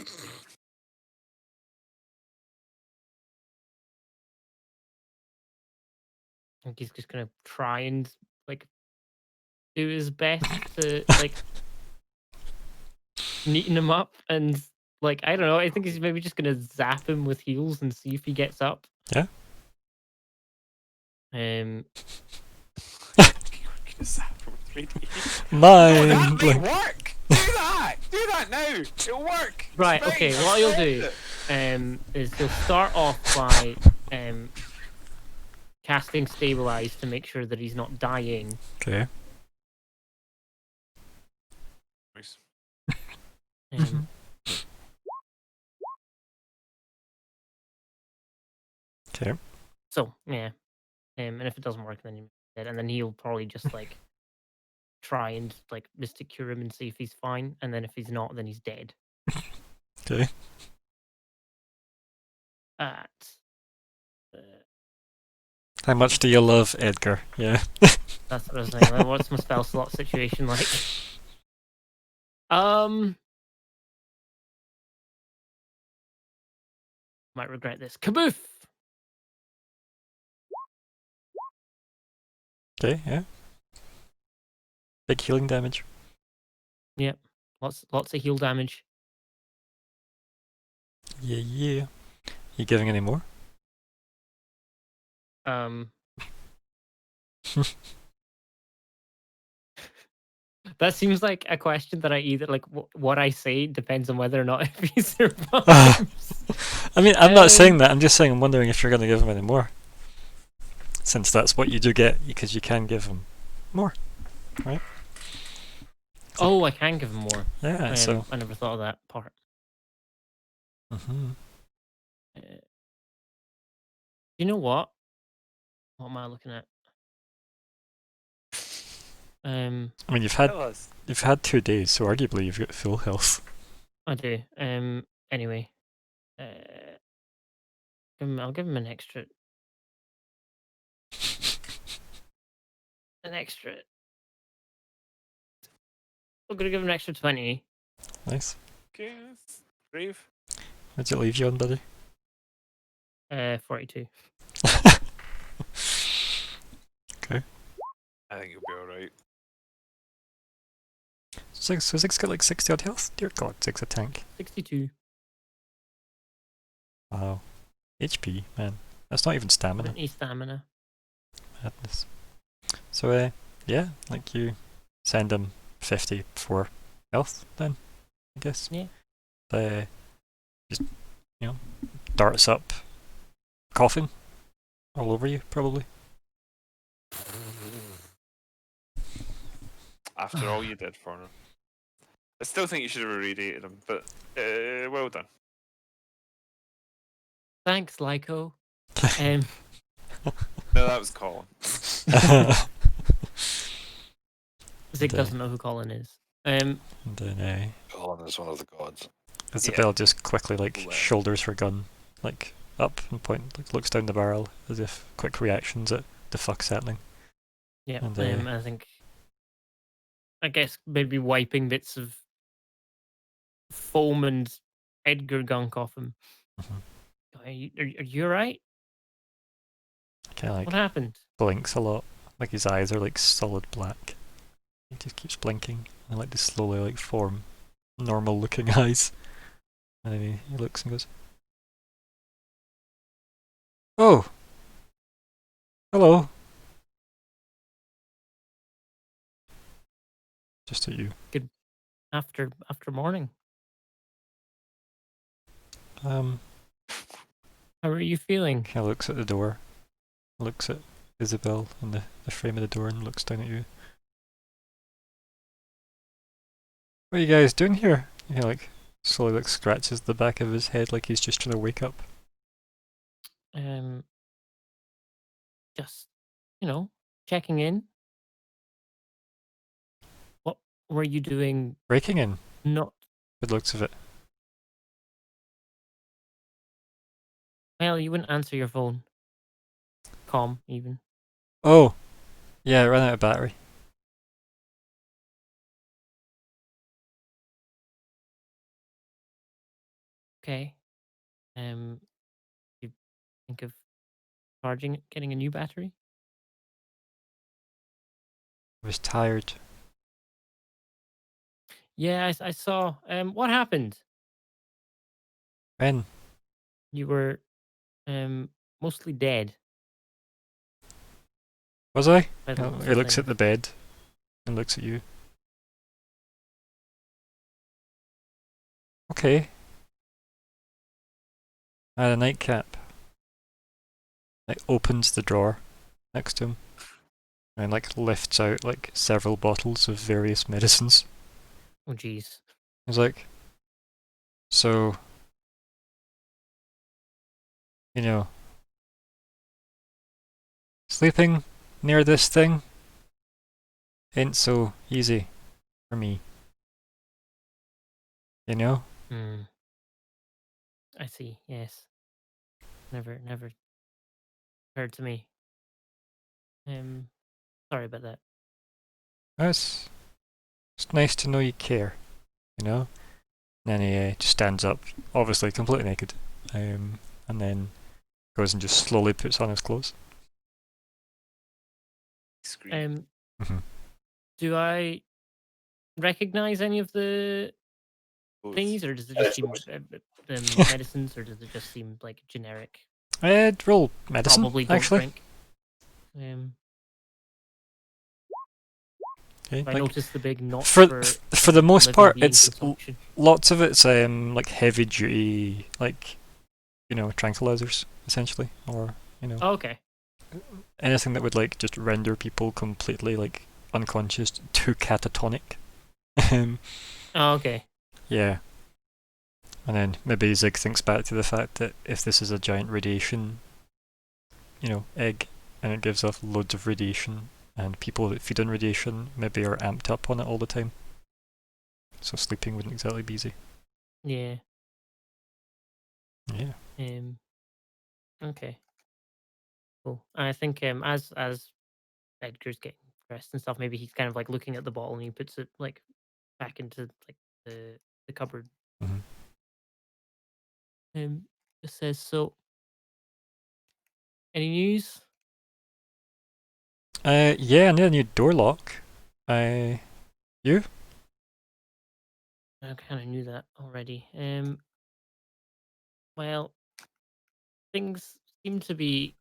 think he's just gonna try and like do his best to like neaten him up and like I don't know. I think he's maybe just gonna zap him with heals and see if he gets up. Yeah. That Mind may blink. work. Do that. Do that now. It'll work. It's Right. fine, Okay. I've What he'll said do it. is he'll start off by casting stabilize to make sure that he's not dying. Okay. Nice. Okay. So yeah, and if it doesn't work, then he's dead, and then he'll probably just like try and like mystic cure him and see if he's fine, and then if he's not, then he's dead. Okay. At How much do you love Edgar? Yeah. that's what I was saying. Like, what's my spell slot situation like? Might regret this. Kaboof! Okay, yeah. Big healing damage. Yep. Lots of heal damage. Yeah, yeah. You giving any more? That seems like a question that I either like what I say depends on whether or not if he survives. I mean, I'm not saying that. I'm just saying I'm wondering if you're going to give him any more. Since that's what you do get, because you can give him more, right? Oh, I can give him more. Yeah, so. I never thought of that part. You know what? What am I looking at? I mean, you've had 2 days, so arguably you've got full health. I do. Anyway, I'll give him an extra. I'm gonna give him an extra 20. Nice. Okay, brave. What'd it leave you on, buddy? 42. Okay. I think you'll be alright. So Zig's got like 60 odd health? Dear god, Zig's a tank. 62. Wow. HP, man. That's not even stamina. 20 stamina. Madness. So, yeah, like you send him 50 for health then, I guess. Yeah. Just, darts up, coughing all over you, probably. After all you did for him. I still think you should have irradiated him, but well done. Thanks, Lyco. No, that was Colin. Zig doesn't know who Colin is. And then Colin is one of the gods. Isabel just quickly shoulders her gun up and looks down the barrel as if quick reactions at the fuck's happening. Yeah, and, I guess maybe wiping bits of foam and Edgar gunk off him. Are you alright? Kind of What happened? blinks a lot Like his eyes are like solid black. He just keeps blinking and like they slowly like form normal looking eyes. And then he looks and goes, "Oh, hello." Just at you. After morning. Um, How are you feeling? kind of looks at the door, looks at Isabel in the frame of the door and looks down at you. What are you guys doing here? He like slowly like scratches the back of his head like he's just trying to wake up. Just checking in. What were you doing? Breaking in, Not good looks of it. well. You wouldn't answer your phone. Calm, even. Oh, yeah, it ran out of battery. Okay. You think of charging it, getting a new battery? I was tired. Yeah, I saw. What happened? When? You were mostly dead Was I? by the looks He of looks at things. the bed and looks at you. Okay. I had a nightcap. Like opens the drawer next to him and like lifts out like several bottles of various medicines. Oh, jeez. He's like, so, you know, sleeping near this thing ain't so easy for me. You know? Hmm. I see. Yes. Never occurred to me. Sorry about that. It's nice to know you care, you know? And then he just stands up, obviously completely naked, and then goes and just slowly puts on his clothes. Scream. Mhm. Do I recognize any of the thingies, or does it just seem medicines, or does it just seem like generic? Roll medicine, Probably don't actually. drink. Okay, I like, noticed the big not for for the most living part, being it's consumption. lots of it's like heavy duty, like, you know, tranquilizers essentially, or you know, Oh, okay. anything that would like just render people completely like unconscious to catatonic. Oh, okay. Yeah. And then maybe Zig thinks back to the fact that if this is a giant radiation, you know, egg, and it gives off loads of radiation, and people that feed on radiation maybe are amped up on it all the time. So sleeping wouldn't exactly be easy. Yeah. Yeah. Okay. Cool. I think as Edgar's getting dressed and stuff, maybe he's kind of like looking at the bottle and he puts it like back into like the cupboard. Mhm. It says so. Any news? Yeah, I need a new door lock. You? I kind of knew that already. Well, things seem to be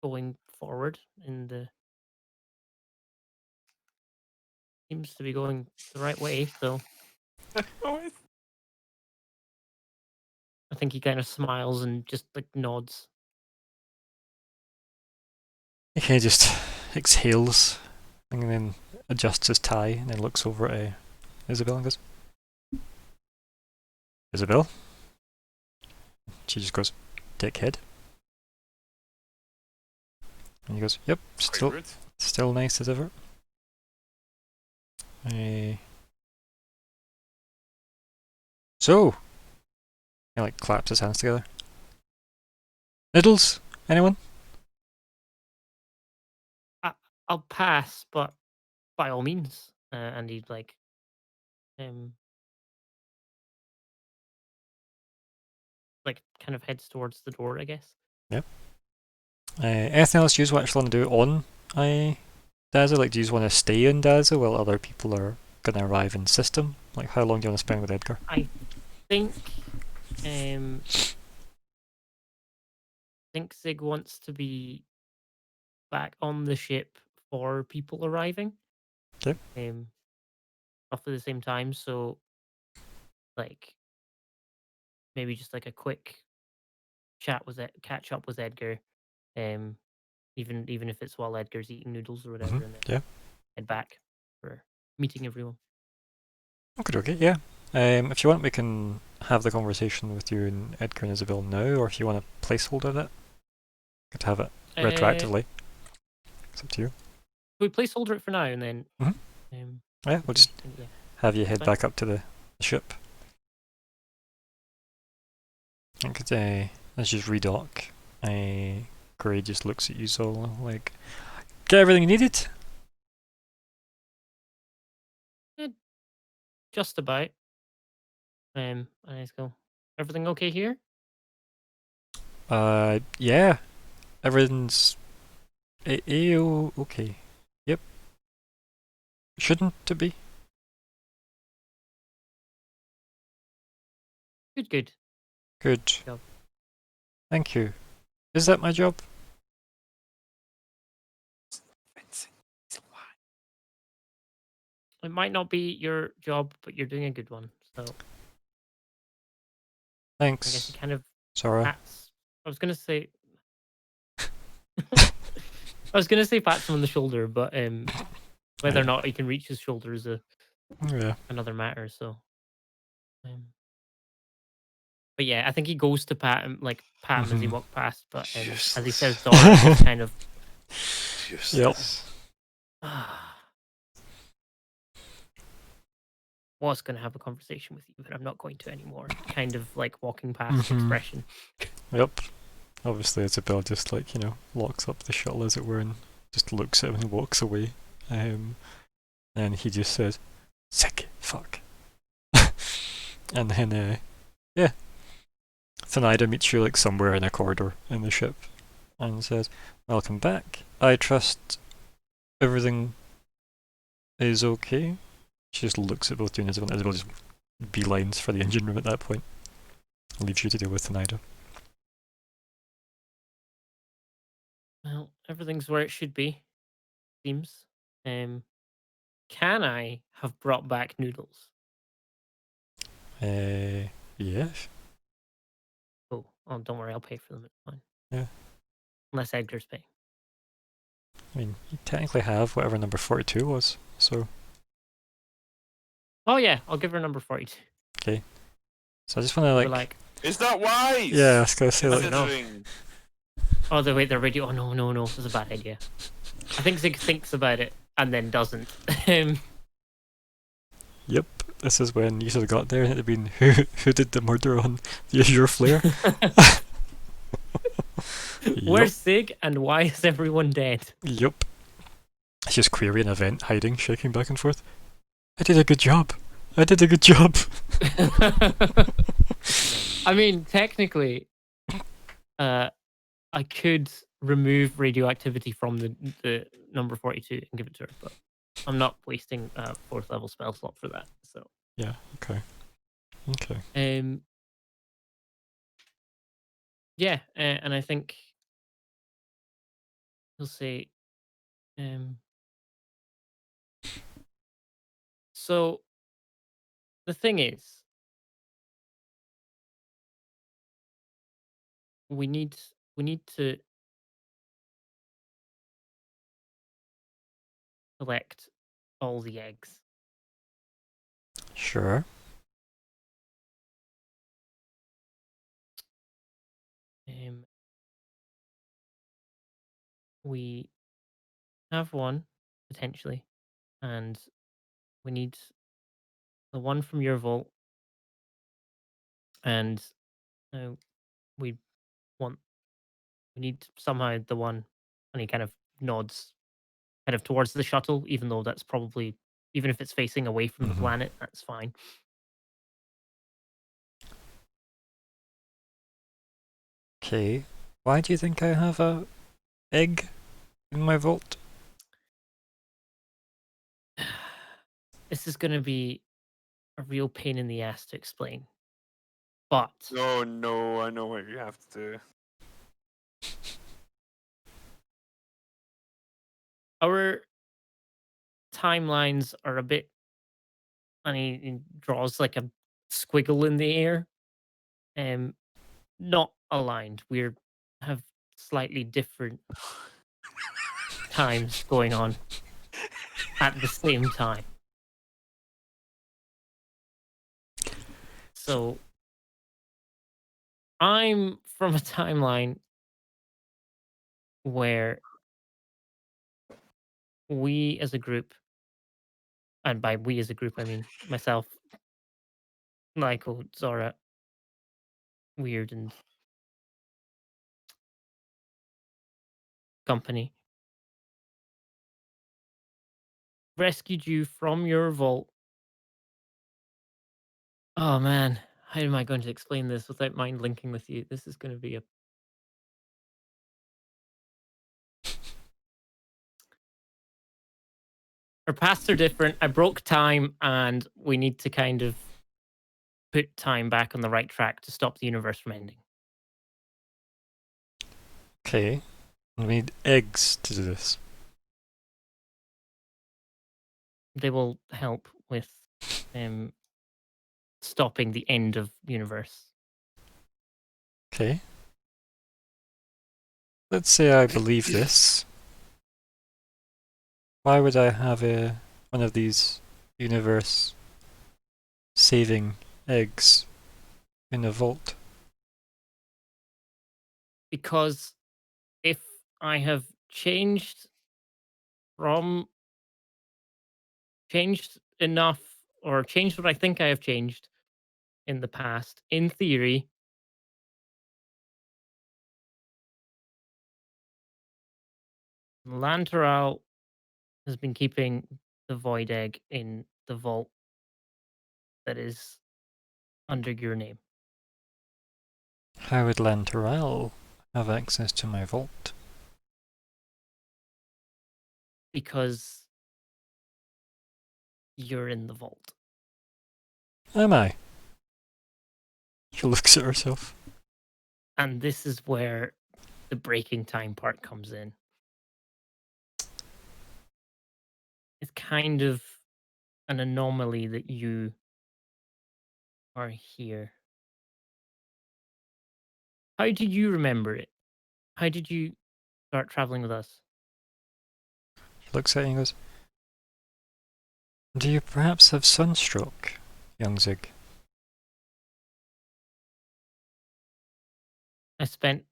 going forward in the seems to be going the right way. So I think he kind of smiles and just like nods. He just exhales and then adjusts his tie and then looks over at Isabel and goes, Isabel? She just goes, dickhead. And he goes, yep, Quite still nice as ever. So, he like claps his hands together. Niddles? Anyone? I'll pass, but by all means. And he'd like kind of heads towards the door, I guess. Yep. Anything else you actually want to do on Daza? Like, do you want to stay in Daza while other people are going to arrive in system? Like, how long do you want to spend with Edgar? I think Zig wants to be back on the ship for people arriving. Okay. Roughly the same time, so like maybe just like a quick catch up with Edgar. Even if it's while Edgar's eating noodles or whatever, and then Yeah. head back for meeting everyone. Okay, yeah. If you want, we can have the conversation with you and Edgar and Isabel now, or if you want a placeholder of it, could have it retroactively. It's up to you. We placeholder it for now, and then Mhm. Yeah, we'll just yeah. have you head Fine. back up to the ship. And could, as you redock, Gray just looks at you all like, get everything you needed? Just about. And I just go, everything okay here? Yeah. Everything's okay. Yep. Shouldn't it be? Good. Good. Job. Thank you. Is that my job? It might not be your job, but you're doing a good one. So I guess Thanks, you kind of Sora. pats. I was gonna say. I was gonna say pats him on the shoulder, but whether or not he can reach his shoulder is Yeah. another matter. So, but yeah, I think he goes to pat him as he walks past, but as he says, Useless. Dora just kind of. Useless. Was going to have a conversation with you, but I'm not going to anymore. Kind of like walking past Mhm. expression. Yep. Obviously, Isabel just locks up the shuttle as it were and just looks at him and walks away. And he just says, "Sick fuck." And then yeah, Thanaida meets you somewhere in a corridor in the ship and says, "Welcome back. I trust everything is okay." She just looks at both you and Isabel, and Isabel just beelines for the engine room at that point. Leaves you to deal with Thanaida. Well, everything's where it should be. Seems. Can I have brought back noodles? Yes. Oh, don't worry, I'll pay for them. It's fine. Yeah. Unless Edgar's paying. I mean, you technically have whatever number 42 was, so. Oh yeah, I'll give her number 42. Okay. So I just want to We're like, Is that wise? yeah, I was gonna say Considering oh, they're radio. Oh no, this is a bad idea. I think Zig thinks about it and then doesn't. Yep, this is when you should have got there and it'd have been who did the murder on the Azure Flare? Where's Zig and why is everyone dead? Yep. It's just query an event, hiding, shaking back and forth. I did a good job. I did a good job. I mean, technically, I could remove radioactivity from the number 42 and give it to her, but I'm not wasting a 4th level spell slot for that. So Yeah. Okay. Okay. Yeah, and I think he'll say, so the thing is, we need to collect all the eggs. Sure. We have one potentially, and we need the one from your vault, and we want we need somehow the one, and he kind of nods, kind of towards the shuttle, even though that's probably even if it's facing away from the planet, that's fine. Okay. Why do you think I have a egg in my vault? This is going to be a real pain in the ass to explain. But Oh no, I know what you have to do. our timelines are a bit, and he draws like a squiggle in the air. Not aligned. We're have slightly different times going on at the same time. So I'm from a timeline where we as a group, and by we as a group I mean myself, Michael, Zora, Weird, and company, rescued you from your vault. Oh man, how am I going to explain this without mind linking with you? This is going to be a our paths are different. I broke time, and we need to kind of put time back on the right track to stop the universe from ending. Okay. We need eggs to do this. They will help with stopping the end of the universe. Okay. Let's say I believe this. Why would I have one of these universe saving eggs in a vault? Because if I have changed enough, or changed what I think I have changed in the past, in theory, Lantaral has been keeping the void egg in the vault that is under your name. How would Lantarel have access to my vault? Because you're in the vault. Am I? She looks at herself. And this is where the breaking time part comes in. It's kind of an anomaly that you are here. How do you remember it? How did you start traveling with us? She looks at you and goes, do you perhaps have sunstroke, young Zig? I spent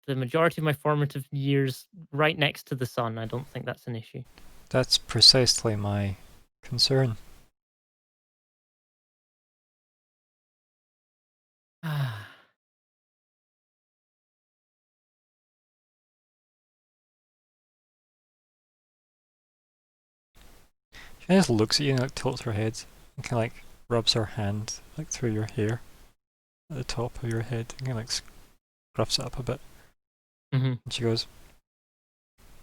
the majority of my formative years right next to the sun. I don't think that's an issue. That's precisely my concern. She just looks at you and like tilts her head and kind of like rubs her hand like through your hair at the top of your head and kind of like scruffs it up a bit. Mm-hmm. And she goes,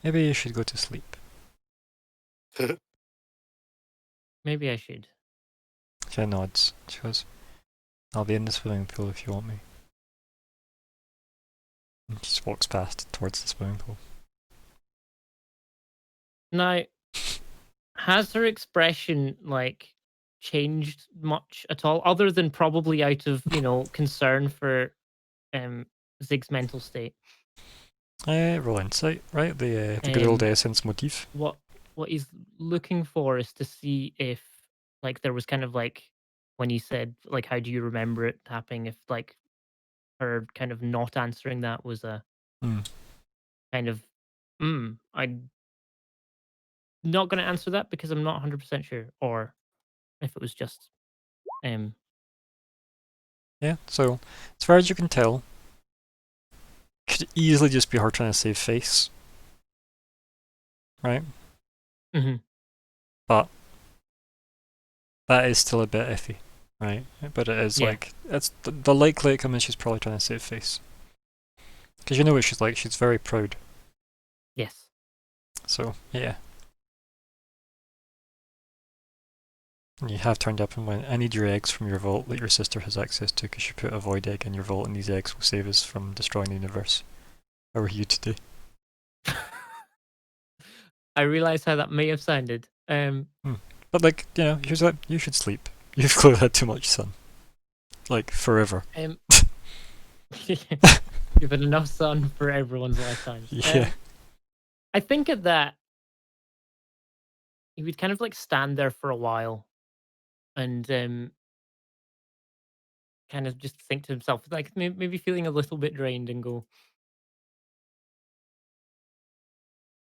maybe you should go to sleep. Maybe I should. She nods. She goes, I'll be in the swimming pool if you want me. And she just walks past towards the swimming pool. Now, has her expression like changed much at all, other than probably out of concern for Zig's mental state? Roll insight, right? The good old essence motif. What he's looking for is to see if like there was kind of like when he said like how do you remember it happening, if like her kind of not answering that was a kind of I'm not going to answer that because I'm not 100% sure, or if it was just Yeah, so as far as you can tell, could easily just be her trying to save face. Right? mm-hmm. But that is still a bit iffy, right? But it is like, it's the likely outcome is she's probably trying to save face. Because you know what she's like, she's very proud. Yes. So, yeah. And you have turned up and went, I need your eggs from your vault that your sister has access to because you put a void egg in your vault and these eggs will save us from destroying the universe. How are you today? I realise how that may have sounded. But like, you know, here's that you should sleep. You've clearly had too much sun. Like, forever. You've had enough sun for everyone's lifetimes. Yeah. I think at that, he would kind of like stand there for a while and kind of just think to himself, like maybe feeling a little bit drained and go,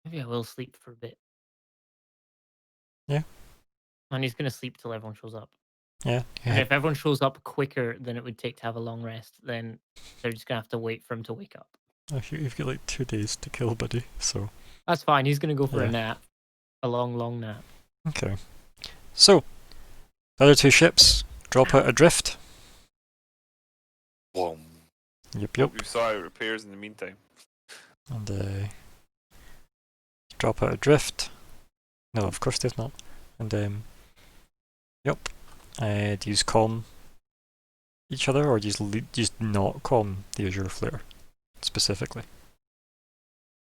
maybe I will sleep for a bit. Yeah. And he's going to sleep till everyone shows up. Yeah. And if everyone shows up quicker than it would take to have a long rest, then they're just going to have to wait for him to wake up. Oh, you've got like 2 days to kill, buddy, so. That's fine. He's going to go for Yeah. a nap. A long, long nap. Okay. So, the other 2 ships drop out adrift. Boom. Yep, Hope yep. you saw out repairs in the meantime. And drop out adrift. No, of course they've not. And yep. Do you just calm each other, or do you just not calm the Azure Flare specifically?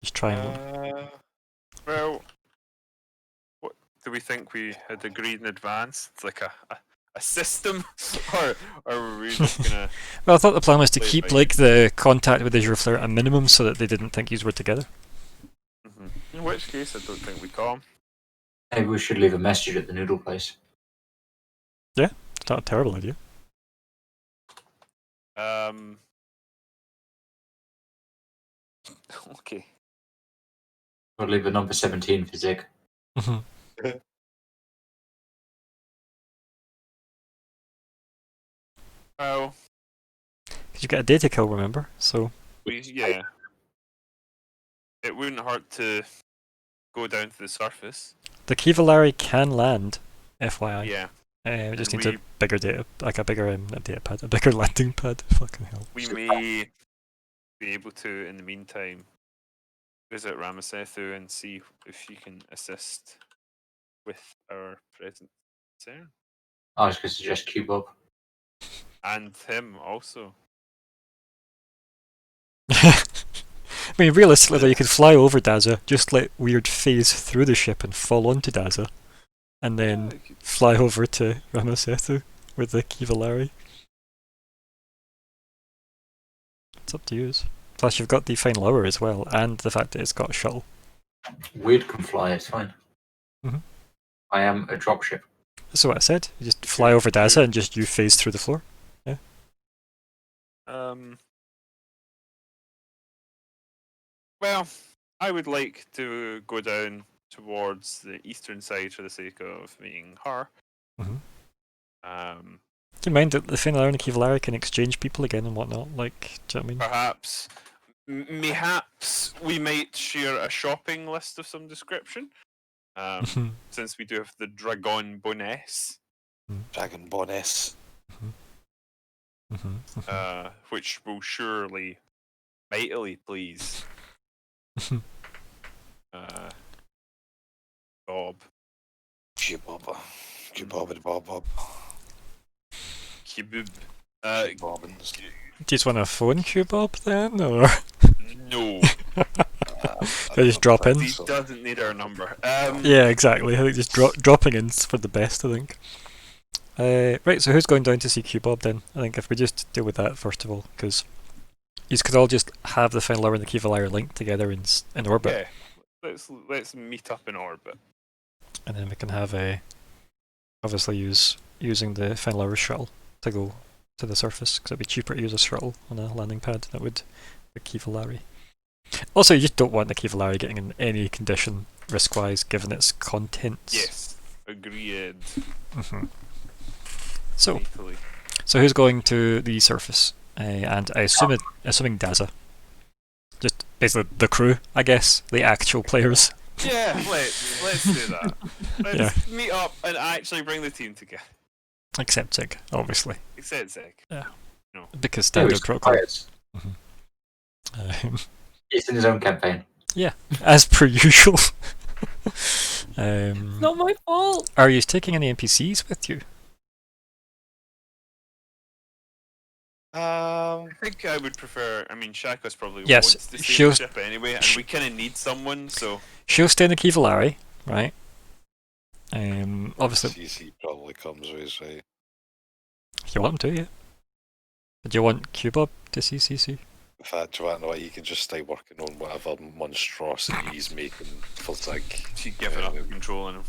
Just try and. Well, what do we think we had agreed in advance? It's like a system, or were we just gonna? Well, I thought the plan was to play it keep by like the contact with Azure Flare at a minimum, so that they didn't think you were together. In which case, I don't think we calm. Maybe we should leave a message at the noodle place. It's not a terrible idea. Okay. Or leave a number 17 for Zig. Well, Because you get a data kill, remember? So yeah. It wouldn't hurt to go down to the surface. the Kivalari can land, FYI. Yeah. It just And needs a bigger data, like a bigger not data pad, a bigger landing pad. Fucking hell. We may be able to, in the meantime, visit Ramasethu and see if she can assist with our present concern. I was going to suggest Cubebob. And him also. I mean, realistically, though, you could fly over Daza, just let Weird phase through the ship and fall onto Daza, and then fly over to Ramasethu with the Kivalari. It's up to you. Plus, you've got the final hour as well, and the fact that it's got a shuttle. Weird can fly, it's fine. Mhm. I am a dropship. That's what I said. You just fly over Daza and just you phase through the floor. Yeah. Well, I would like to go down towards the eastern side for the sake of meeting her. Mm-hmm. Keep in mind that the final hour and the Kivalari can exchange people again and whatnot. Like, do you know what I mean? Perhaps, mayhaps we might share a shopping list of some description. Since we do have the Dragon Boness. Dragon Boness. Which will surely mightily please Bob. Cubobba. Cubobba Bob. Kibub. Bobbins. Do you just want a phone queue, Bob, then? Or No. they just drop in? He doesn't need our number. Yeah, exactly. I think just dropping in's for the best, I think. Right, so who's going down to see Q-Bob then? I think if we just deal with that first of all, because you could all just have the final hour and the Kivalari linked together in orbit. Yeah, let's meet up in orbit. And then we can have obviously using the final hour shuttle to go to the surface, because it'd be cheaper to use a shuttle on a landing pad than it would the Kivalari. Also, you just don't want the Kivalari getting in any condition risk-wise, given its contents. Yes, agreed. So who's going to the surface? And assuming Daza. Just basically the crew, I guess, the actual players. Yeah, let's do that. Let's meet up and actually bring the team together. Except Zig, obviously. Except Zig. Yeah. No. Because standard protocol. He's in his own campaign. as per usual. Not my fault. Are you taking any NPCs with you? I think I would prefer. I mean, Shaco's probably Yes, wants to stay in she'll- the ship anyway, and we kind of need someone. So She'll stay in the Kivalari, right? Obviously, CC probably comes with his right. if you want him to, yeah. But do you want Cubop to see CC? In fact, do you want to know what? He can just stay working on whatever monstrosity he's making for Zig. she's giving up controlling him.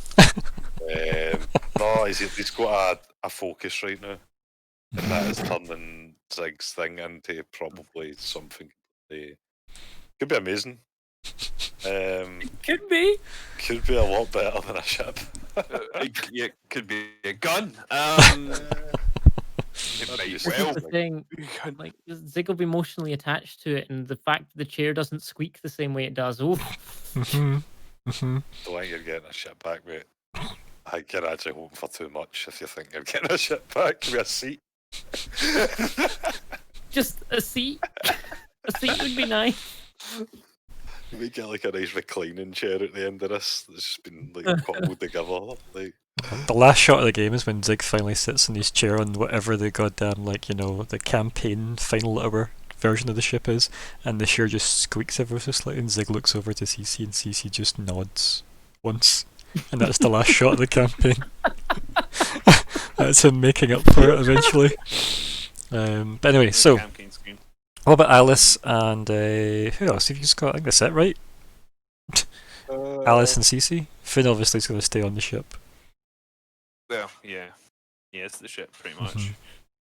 No, he's got a focus right now, and that is turning Zig's thing into probably something. Could be amazing. Could be. Could be a lot better than a ship. Yeah, could be a gun. It That'd might be This well is the thing. be a gun. Like Zig will be emotionally attached to it, and the fact that the chair doesn't squeak the same way it does. Oh, Don't Don't think you're getting a ship back, mate. I think you're actually hoping for too much if you think you're getting a ship back with a seat. just a seat. A seat would be nice. We get like a nice reclining chair at the end of this that's just been like cobbled together. Like, The last shot of the game is when Zig finally sits in his chair on whatever the goddamn, like, you know, the campaign final hour version of the ship is, and the chair just squeaks ever so slightly, and Zig looks over to CC, and CC just nods once. And that's the last shot of the campaign. That's him making up for it eventually. But anyway, so Campaign screen. what about Alice and who else have you just got? I think that's it, right? Alice and Cece. Finn obviously is going to stay on the ship. Well, yeah, it's the ship pretty much.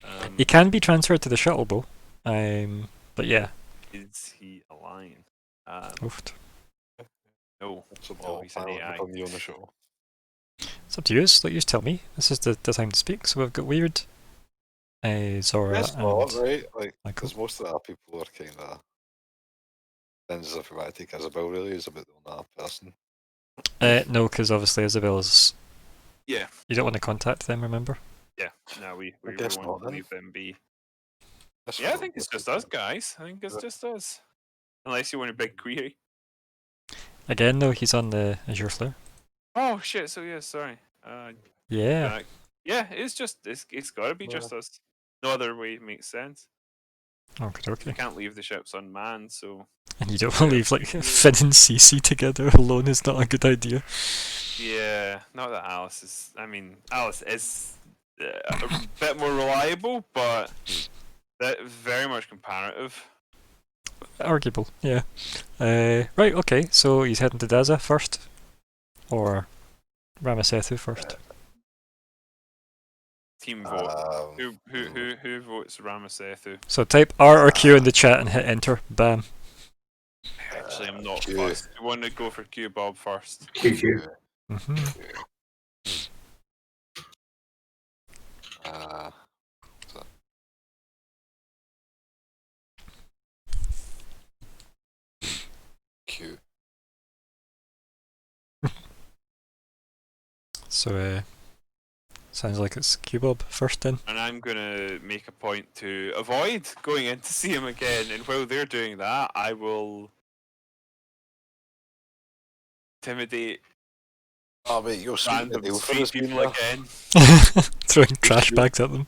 Mhm. He can be transferred to the shuttle though. But yeah. Is he a lion? Oofed. No, it's no, he's an AI. on the show. It's up to you. Like, you just tell me. This is the time to speak. So we've got Weird, Zora, That's and not right. Like, Michael. because most of the other people are kind of. Then as if we want to take Isabel really is about the only other person. No, because obviously Isabel's. Yeah. You don't want to contact them, remember? Yeah, no, we guess want not, to then. leave them be. That's Yeah, I what think it's I'm just us, guys. I think it's just us. Unless you want a big query. Again, though, he's on the Azure Flare. Oh shit! So yeah, sorry. Yeah. Yeah, it's got to be just us. No other way makes sense. Okay, You okay. can't leave the ships unmanned, so And you don't want to leave like Finn and Cece together alone is not a good idea. yeah. Not that Alice is. I mean, Alice is a bit more reliable, but that very much comparative. Arguable, yeah. Right, okay, so he's heading to Daza first? Or Ramasethu first? Team vote. Um, Who votes Ramasethu? So type R or Q in the chat and hit enter. Bam. Actually, I'm not Q. fussed. I want to go for Q Bob first. QQ. hmm so- Q. So, sounds like it's Q-Bob first then. And I'm gonna make a point to avoid going in to see him again. And while they're doing that, I will intimidate Oh mate, you're sweetening the random deal for street us, people people. again. Throwing trash bags at them.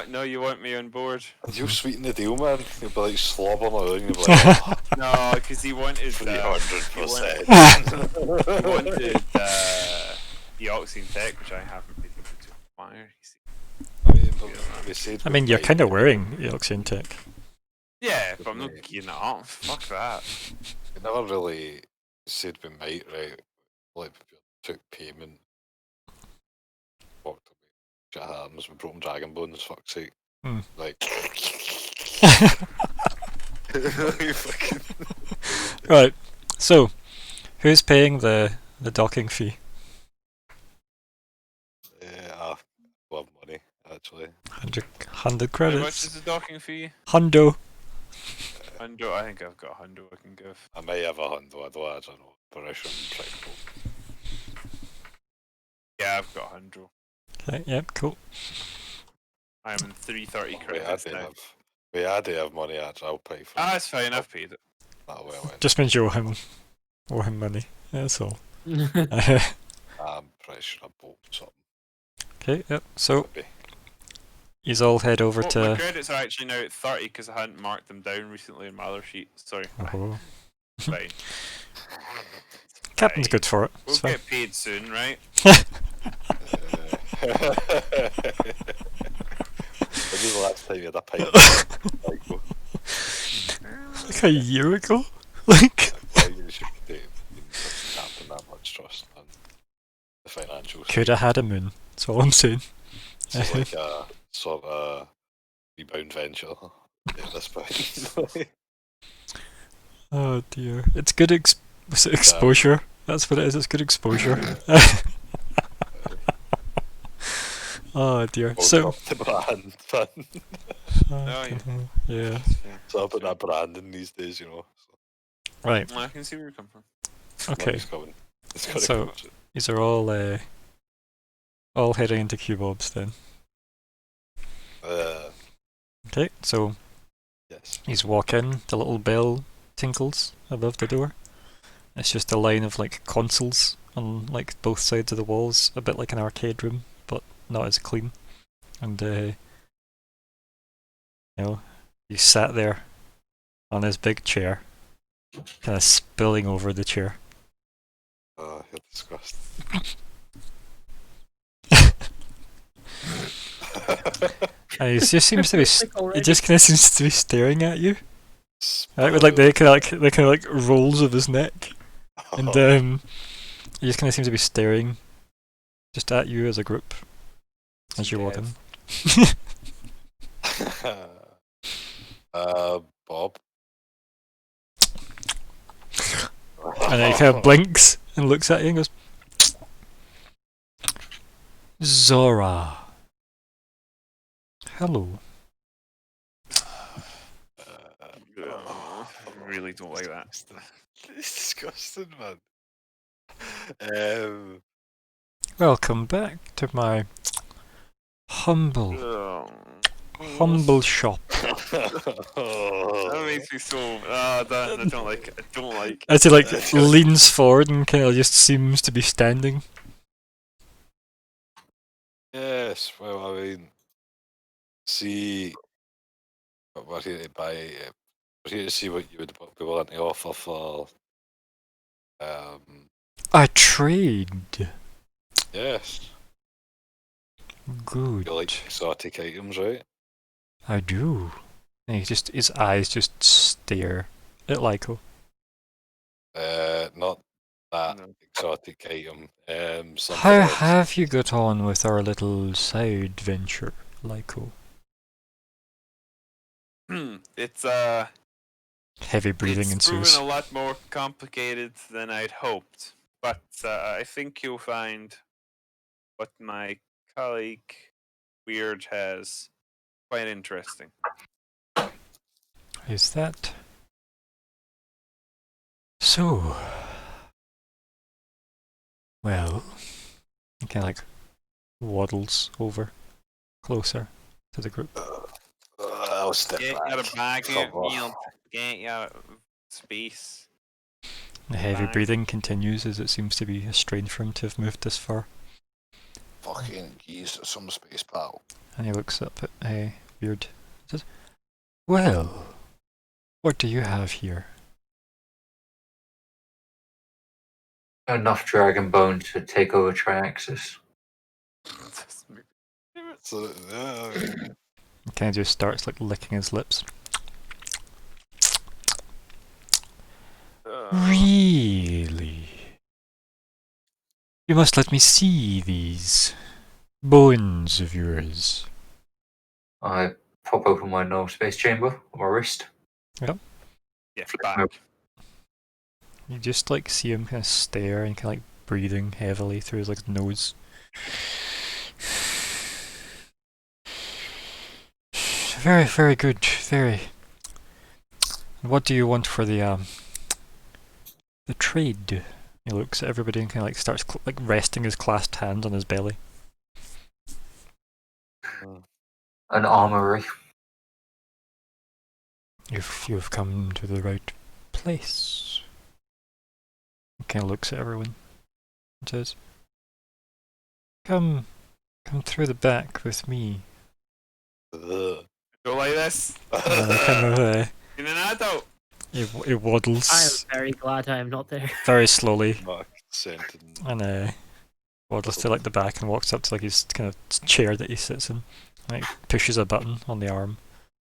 No, you want me on board? You'll sweeten the deal, man. You'll be like slobbering around. You'll be like, oh, No, because he wanted 300%. he wanted the Oxine tech, which I haven't been able to acquire. I mean, but we said I we mean, you're might kind of do it. wearing Eoxian tech. Yeah, but I'm not gearing it up. Fuck that. We never really said we might, right? Like, we took payment. Walked away. Shit happens. We broke Dragon Bones, fuck's sake. Hmm. Like. Right, so, who's paying the docking fee? Yeah, I love money, actually. 100 How much credits. is the docking fee? Hundo. Hundo. I think I've got a hundo I can give. I may have a hundo, I don't know. But I shouldn't try to go. Yeah, I've got a hundo. Okay, yep, cool. I'm in 330 Wait, I credits do now. have. Wait, I do have money, actually. I'll pay for it. Ah, it's fine. I've paid it. Oh well, Just means you owe him money. That's all. I'm pretty sure I bought something. Okay, yep. So Maybe. he's all head over Oh, my to. credits are actually now at 30 because I hadn't marked them down recently in my other sheet. Sorry. Oh, Fine. Captain's Fine. good for it. We'll It's fine. get paid soon, right? When was the last time you had a pint? Like, Like a year ago. Like. well, you should be captain that much trust on the financials. Could have had a moon. That's all I'm saying. This is like a sort of rebound venture at this point. Oh dear. It's good was it exposure. That's what it is. It's good exposure. Oh dear. So. Up the brand, fun. Fucking hell. Yeah. So up at that branding these days, you know. So Right. I can see where you come from. Okay. money's coming. It's gotta So- come soon. These are all heading into Cubobs then. Okay. So Yes. he's walk in. The little bell tinkles above the door. It's just a line of like consoles on like both sides of the walls, a bit like an arcade room, but not as clean. And he sat there on his big chair, kind of spilling over the chair. You're disgusting. And he just seems to be. He just kind of seems to be staring at you, right, with like Oh. the kind of like rolls of his neck, and he just kind of seems to be staring, just at you as a group, as you walk in. Bob. And then he kind of blinks and looks at you and goes, Zora. Hello. I really don't like that. It's disgusting, man. Welcome back to my humble shop. That makes me so. I don't like it. I don't like it. As he like leans forward and kind of just seems to be standing. Yes, well, I mean, see, we're here to buy. We're here to see what you would be willing to offer for. I trade. Yes, Good. you like exotic items, right? I do. And his eyes just stare at Lyko. Not that No. exotic item. Something How else. have you got on with our little side venture, Lyko? It's Heavy breathing it's ensues. proven a lot more complicated than I'd hoped, but I think you'll find what my colleague Weird has quite interesting. Is that so? Well, he kind of like waddles over closer to the group. I'll step Get back. your bag out, Cover. Neil. Get your space. The heavy Bang. breathing continues as it seems to be a strain for him to have moved this far. Fucking geese, some space, pal. And he looks up at Weird. Says, "Well, what do you have here?" Enough dragon bone to take over Triaxis. So, He kind of just starts like licking his lips. Really? You must let me see these bones of yours. I pop open my null space chamber on my wrist. Yeah, back. You just like see him kind of stare and kind of like breathing heavily through his like nose. Very, very good. Very. What do you want for the trade? He looks at everybody and kind of like starts like resting his clasped hands on his belly. An armory. You've come to the right place. He kind of looks at everyone and says, Come through the back with me. Ugh. Go like this. And he kind of, In an adult. he waddles I am very glad I am not there. very slowly Not consenting. and waddles to like the back and walks up to like his kind of chair that he sits in. Like pushes a button on the arm,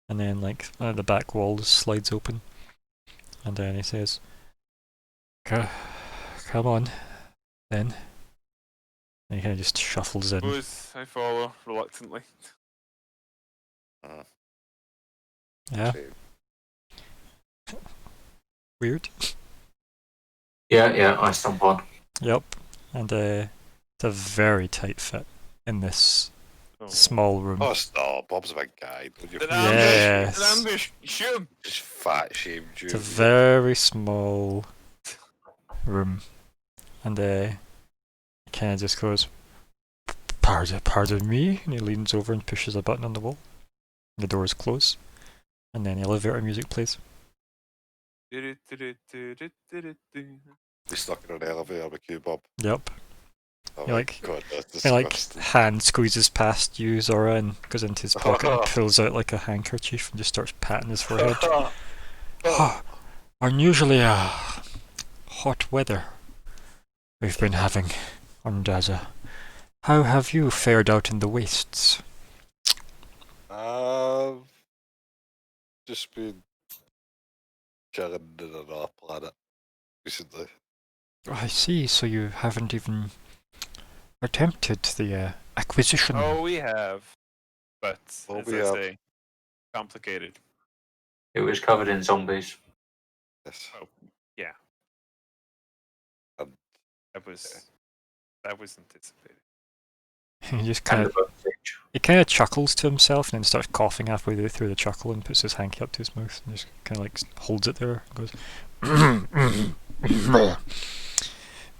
and then like one of the back walls slides open, and then he says, "Come on, then." And he kind of just shuffles in. Suppose I follow reluctantly. Yeah, Shame. weird. Yeah, I stump on. Yep, and it's a very tight fit in this Oh. small room. Oh, stop. Bob's a big guy. Don't you? An Yes. ambush! An ambush! Shoot him! Just fat shamed you. It's a very small room, and he kind of just goes, "Pardon me," and he leans over and pushes a button on the wall. The doors close, and then elevator music plays. We stuck in an elevator with you, Bob. Yep. Oh You my like- God, that's He like disgusting. hand squeezes past you, Zora, and goes into his pocket and pulls out like a handkerchief and just starts patting his forehead. Unusually hot weather we've been having on Daza. How have you fared out in the wastes? Just been chilling in another planet recently. I see, so you haven't even attempted the acquisition. Oh, we have. But, Oh, as we I have. say, complicated. It was covered in zombies. Yes. Oh, yeah. Um, That was anticipated. He just And kind the of bone fridge. he kind of chuckles to himself and then starts coughing halfway through the chuckle and puts his hanky up to his mouth and just kind of like holds it there and goes.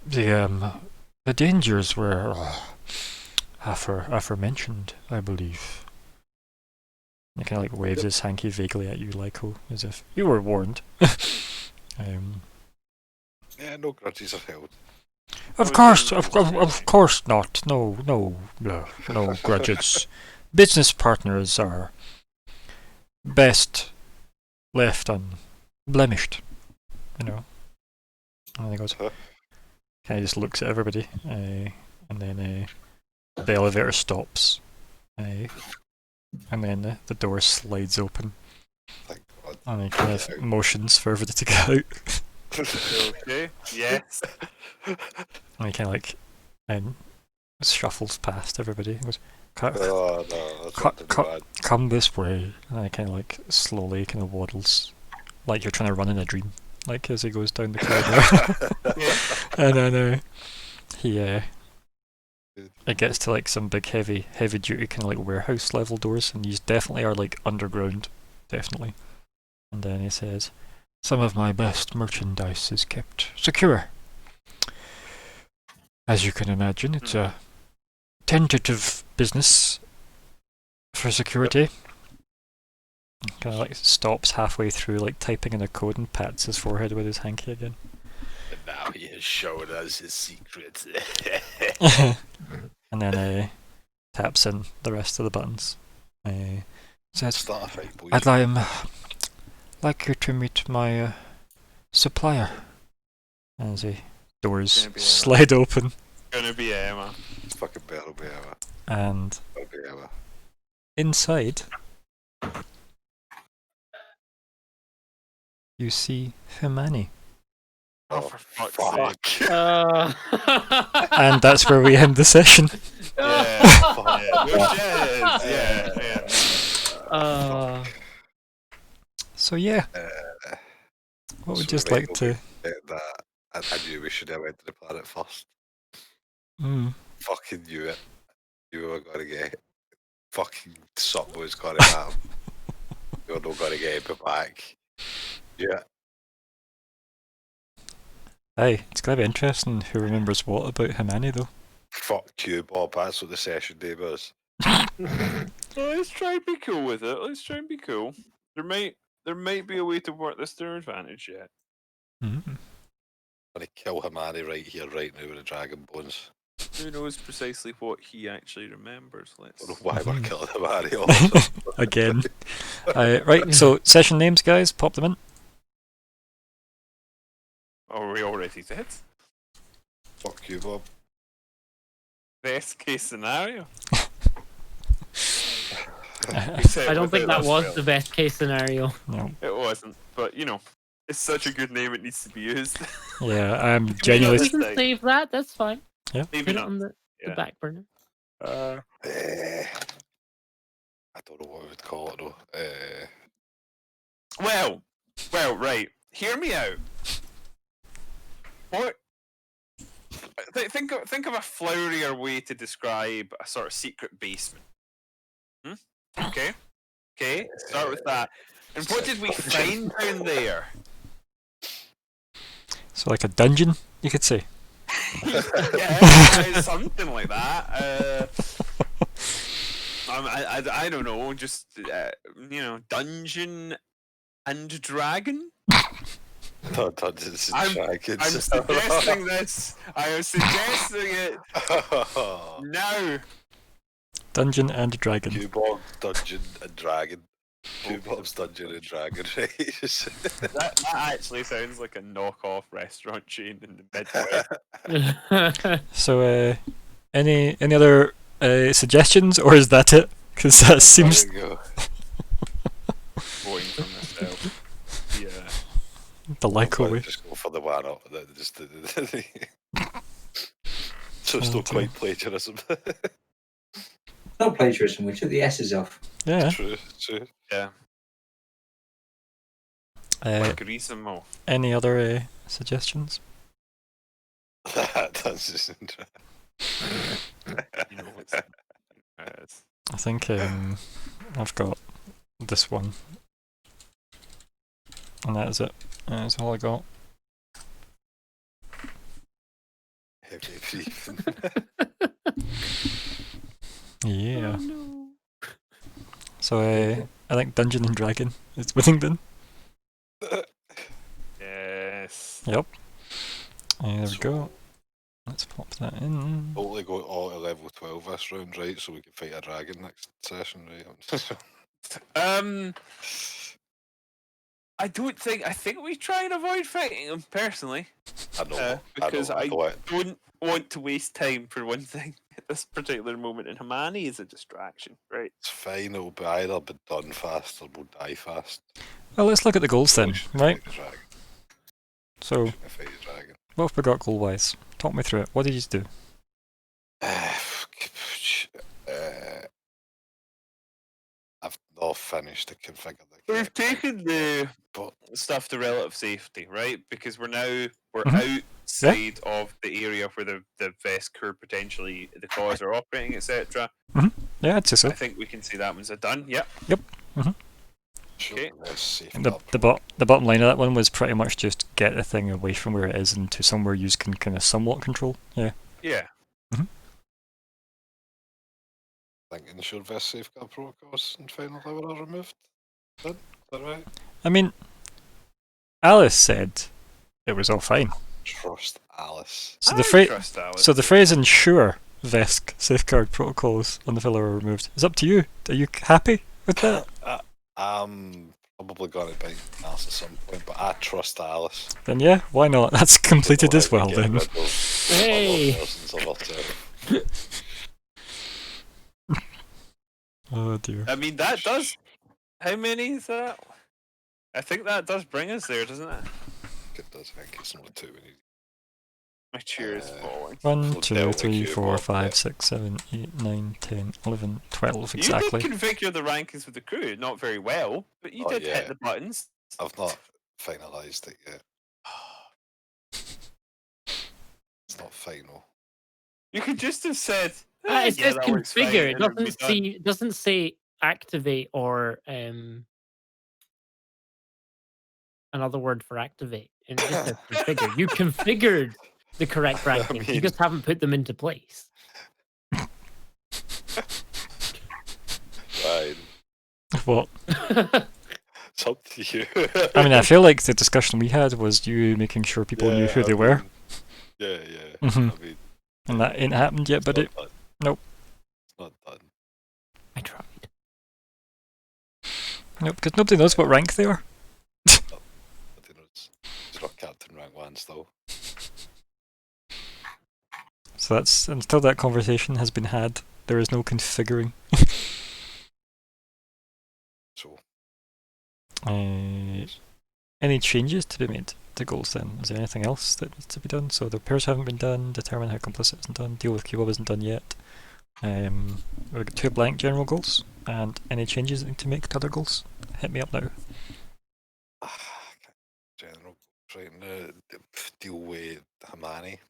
The dangers were aforementioned, I believe. He kind of like waves his hanky vaguely at you, Lyko, as if you were warned. Yeah, no grudges are held. Of No course, dangers, of really. course not. No grudges. Business partners are best left unblemished, you know. And he goes, Huh? kind of just looks at everybody, and then the elevator stops, and then the door slides open, Thank God. and he kind of motions for everybody to get out, Okay. Yes. and he kind of like shuffles past everybody and goes, Oh no, that's Cut- not too cut. bad. "Come this way," and I kind of like slowly kind of waddles, like you're trying to run in a dream, like as he goes down the corridor. And then he it gets to like some big heavy duty kind of like warehouse level doors, and these definitely are like underground, definitely. And then he says, "Some of my best merchandise is kept secure. As you can imagine, it's a tentative business for security." Kind of like stops halfway through, like typing in a code, and pats his forehead with his hanky again. And now he has shown us his secrets. And then taps in the rest of the buttons. Says, Start a fight, boys. "I'd like you to meet my supplier." As the doors Gonna be slide open, Gonna be Emma. Fucking better be Emma. and Better be Emma. inside you see Himani. Oh, for fuck's fuck. sake. And that's where we end the session. Yeah. Yeah. No shit. Yeah. Uh, So yeah, Uh, what would so you just we like might to... get that. I knew we should have went to the planet first. Mm. Fucking knew it. You were gonna get fucking something was gonna happen. You were not gonna get him back. Yeah. Hey, it's gonna be interesting who remembers what about Himani though. Fuck you, Bob. That's what the session name is. Well, let's try and be cool with it. Let's try and be cool. There might be a way to work this to our advantage yet. Mm. I'm gonna kill Hamani right here, right now with the dragon bones. Who knows precisely what he actually remembers? I Let's. don't know why we're Mhm. killing Hamani also. Again. Right, so session names, guys, pop them in. Oh, we already did. Fuck you, Bob. Best case scenario. I don't think that was the best case scenario. No. It wasn't, but you know, it's such a good name; it needs to be used. Yeah, I'm We genuinely. We can save that. That's fine. Yeah. Maybe Put it not. on the Yeah. back burner. I don't know what we would call it though. Well, right. Hear me out. What? Think of a flowerier way to describe a sort of secret basement. Okay. Okay. Start with that. And what did we find down there? So, like a dungeon, you could say. Yeah, something like that. I don't know. Just Dungeon and Dragon. No, Dungeons and I'm Dragons. suggesting this. I am suggesting it now. Dungeon and Dragon. Q-Bob, Dungeon and Dragon. Q-Bob's Dungeon and Dragon, right? That actually sounds like a knockoff restaurant chain in the Midwest. So, any other suggestions, or is that it? Because that seems. There we go. Voting for myself. Yeah. The Lyco way. Just go for the one up. So it's Oh, not dear. quite plagiarism. Not plagiarism, we took the S's off. Yeah. True. Yeah. Grisimo. Any other suggestions? Dungeons and Dragons. You know what's I think I've got this one. And that is it. That's all I got. Heavy thief. Yeah. Oh, no. So I think Dungeon and Dragon is Whittington. Yes. Yep. There we So, go. Let's pop that in. Only go all to level 12 this round, right? So we can fight a dragon next session, right? I think we try and avoid fighting him personally. I know. Because I know. don't want to waste time for one thing at this particular moment, and Hermione is a distraction, right? It's fine. It'll be either be done fast or we'll die fast. Well, let's look at the goals then, We should right? fight the dragon. So, We should fight the dragon. what have we got goal-wise? Talk me through it. What did you do? I've not finished to configure the We've taken the but stuff to relative safety, right? Because we're Mhm. outside of the area where the vest could potentially the cores are operating, etc. Yeah, I'd say so. I think we can see that one's a done. Yep. sure, Okay. let's safe The, up. the bottom line of that one was pretty much just get the thing away from where it is and to somewhere you can kind of somewhat control. Yeah. Yeah. Thinking sure vest safeguard protocols and final level are removed. Is that right? I mean, Alice said it was all fine. Trust Alice. So I the phrase, trust Alice. so the phrase "ensure VESC safeguard protocols on the filler are removed" is up to you. Are you happy with that? I'm probably going to bite Alice at some point, but I trust Alice. Then yeah, why not? That's completed as well then. Hey. Oh dear. I mean, that does. How many is that? I think that does bring us there, doesn't it? It does, I think it's number 2 we need. My chair is falling. 1, We'll 2, delve 3, into 4, it, 5, yeah. 6, 7, 8, 9, 10, 11, 12 You exactly. did configure the rankings with the crew, not very well, but you Oh, did yeah. hit the buttons. I've not finalised it yet. It's not final. You could just have said. It "Yeah, says that works fine," configure. It and it would be doesn't say activate or another word for activate. It just says configure. You configured the correct rankings. You mean- just haven't put them into place. Right. What? It's up to you. I mean, I feel like the discussion we had was you making sure people knew who they were, Yeah, yeah. Mhm. I mean, and that ain't happened yet, it's but not it. done. Nope. It's not done. I tried. Nope, because nobody knows what rank they are. I don't know. It's not Captain Rank 1 still. So that's until that conversation has been had, there is no configuring. So, Any changes to be made to goals then? Is there anything else that needs to be done? So the pairs haven't been done, determine how complicit isn't done, deal with Cubo isn't done yet. We've got 2 blank general goals, and any changes that need to make to other goals, hit me up now. general right now, deal with Hermione.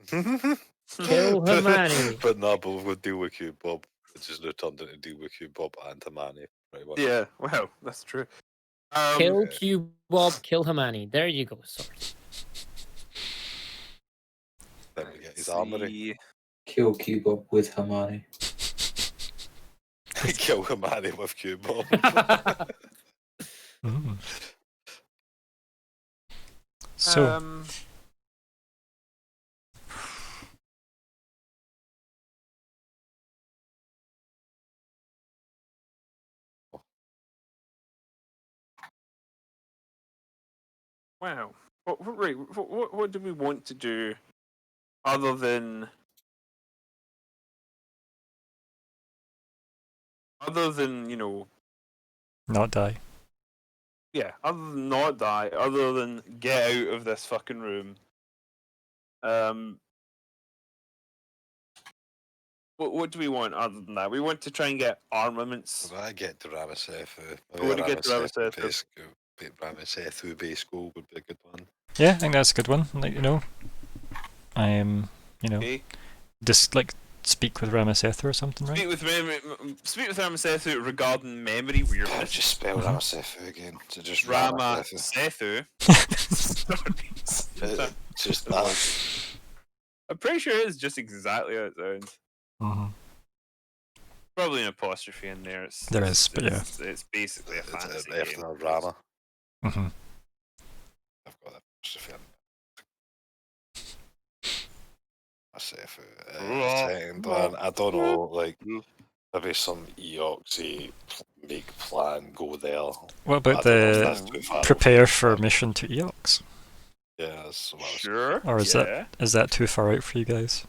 Kill Hermione. But no, but we'll deal with you, Bob. It's just now turned into deal with you, Bob, and Hermione. Right, what? Yeah, well, that's true. Kill yeah. Q Bob, kill Hermione. There you go, sorted. Then we get his let's armory. see. Kill Cubop with Hermione. Kill Hermione with Q-Bob. Mm. So, Wow. What do we want to do other than you know, not die. yeah, other than not die, other than get out of this fucking room. What do we want other than that? We want to try and get armaments. If I get to Ramasethu, I want to get to Ramasethu. Ramasethu base goal would be a good one. Yeah, I think that's a good one. Like, you know, Okay. just like speak with Ramasethu or something, right? Speak with Ramasethu regarding memory Can't weirdness. just spell Ramasethu again. So just Rama Ramasethu. Sethu. Just that. I'm pretty sure it's just exactly how it sounds. Mm-hmm. Probably an apostrophe in there. There is, but yeah. It's basically a It's fantasy an F game. and a Rama. Mm-hmm. I've got that apostrophe in. Second one, I don't know, like maybe some Eoxy make plan, go there. What about I don't know if the that's too far prepare out for but mission to Eox? yeah, that's what I was Sure. Or is yeah. that too far out for you guys?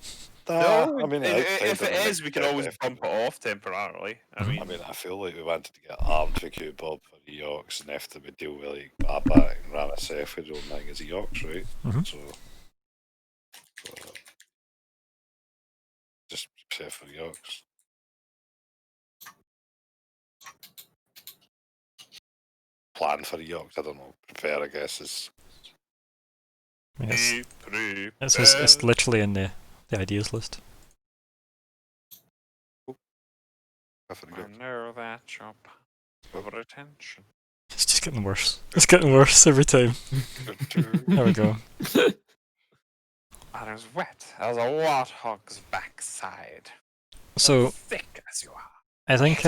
No, I mean, if it outside is, we can always bump it definitely. off temporarily. I Mhm. mean, I feel like we wanted to get armed for Q-Bob for Eox, and after we deal with like Barbat and Ramaseth, we don't think it's Eox, right? Mhm. So just prepare for Eox. Plan for Eox, I don't know. Prepare, I guess, is I mean, be it's literally in the ideas list. for I Eox. know that job of retention. It's just getting worse. It's getting worse every time. There we go. And as wet as a warthog's backside. So As thick as you are. I think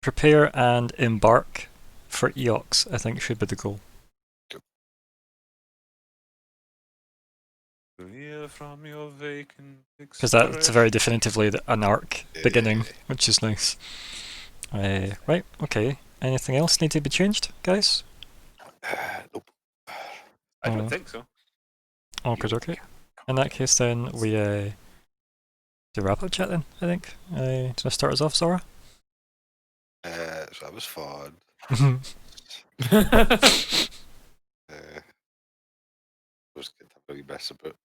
prepare and embark for Eox, I think, should be the goal. From your vacant Because that's very definitively an arc beginning, Yeah. which is nice. Right, okay. Anything else need to be changed, guys? Nope. I don't think so. Okay. In that case, then we do wrap up chat. Then I think. Do you want to start us off, Zora? So that was fun. Was good to really mess about.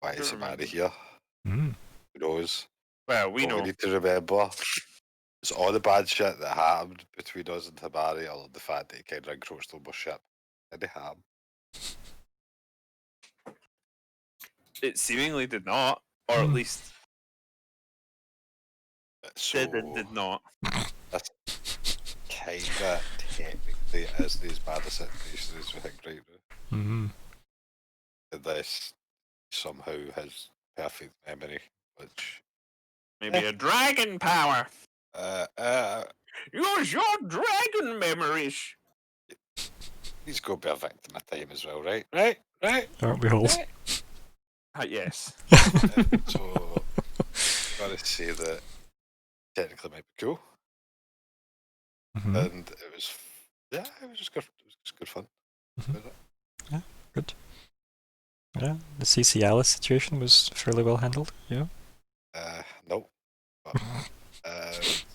Why is he out of here? Mm. Who knows? Well, we What know. we need to remember is all the bad shit that happened between us and Tabari, or the fact that he kind of encroached on my ship. Did he have? It seemingly did not, or at least So did and did not. that's kinda technically isn't as bad a situation as we think right now. Mm-hmm. This somehow has perfect memory, which Maybe a dragon power. Use your dragon memories. He's got to be a victim of time as well, right? Right? Aren't we all? Yes. So, gotta say that technically might be cool. Mhm. And it was, it was just good. It was just good fun. Mhm. Good. Yeah, the CC Alice situation was fairly well handled. Yeah. No, but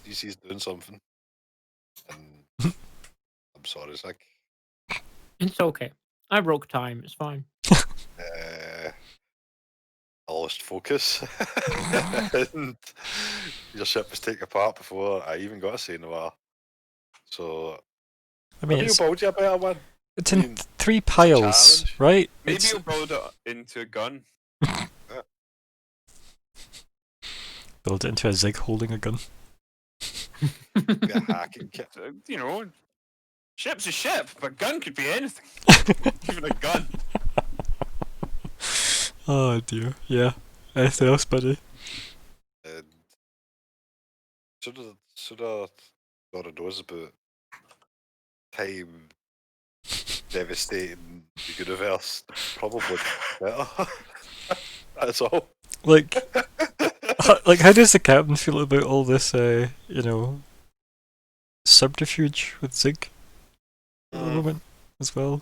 DC's doing something, and I'm sorry, Zach. It's okay. I broke time. It's fine. I lost focus, and your ship was taken apart before I even got a say in the war. So I mean, maybe you build you a better one. it's I in mean, 3 it's a piles, challenge. right? Maybe It's you'll build it into a gun. build it into a Zig holding a gun. Be a hacking kit. You know, ship's a ship, but gun could be anything. Even a gun. Oh dear. Yeah. Anything else, buddy? And sort of Laura knows about time devastating the universe. Probably better. That's all. Like, how does the captain feel about all this? Subterfuge with Zig at the moment as well.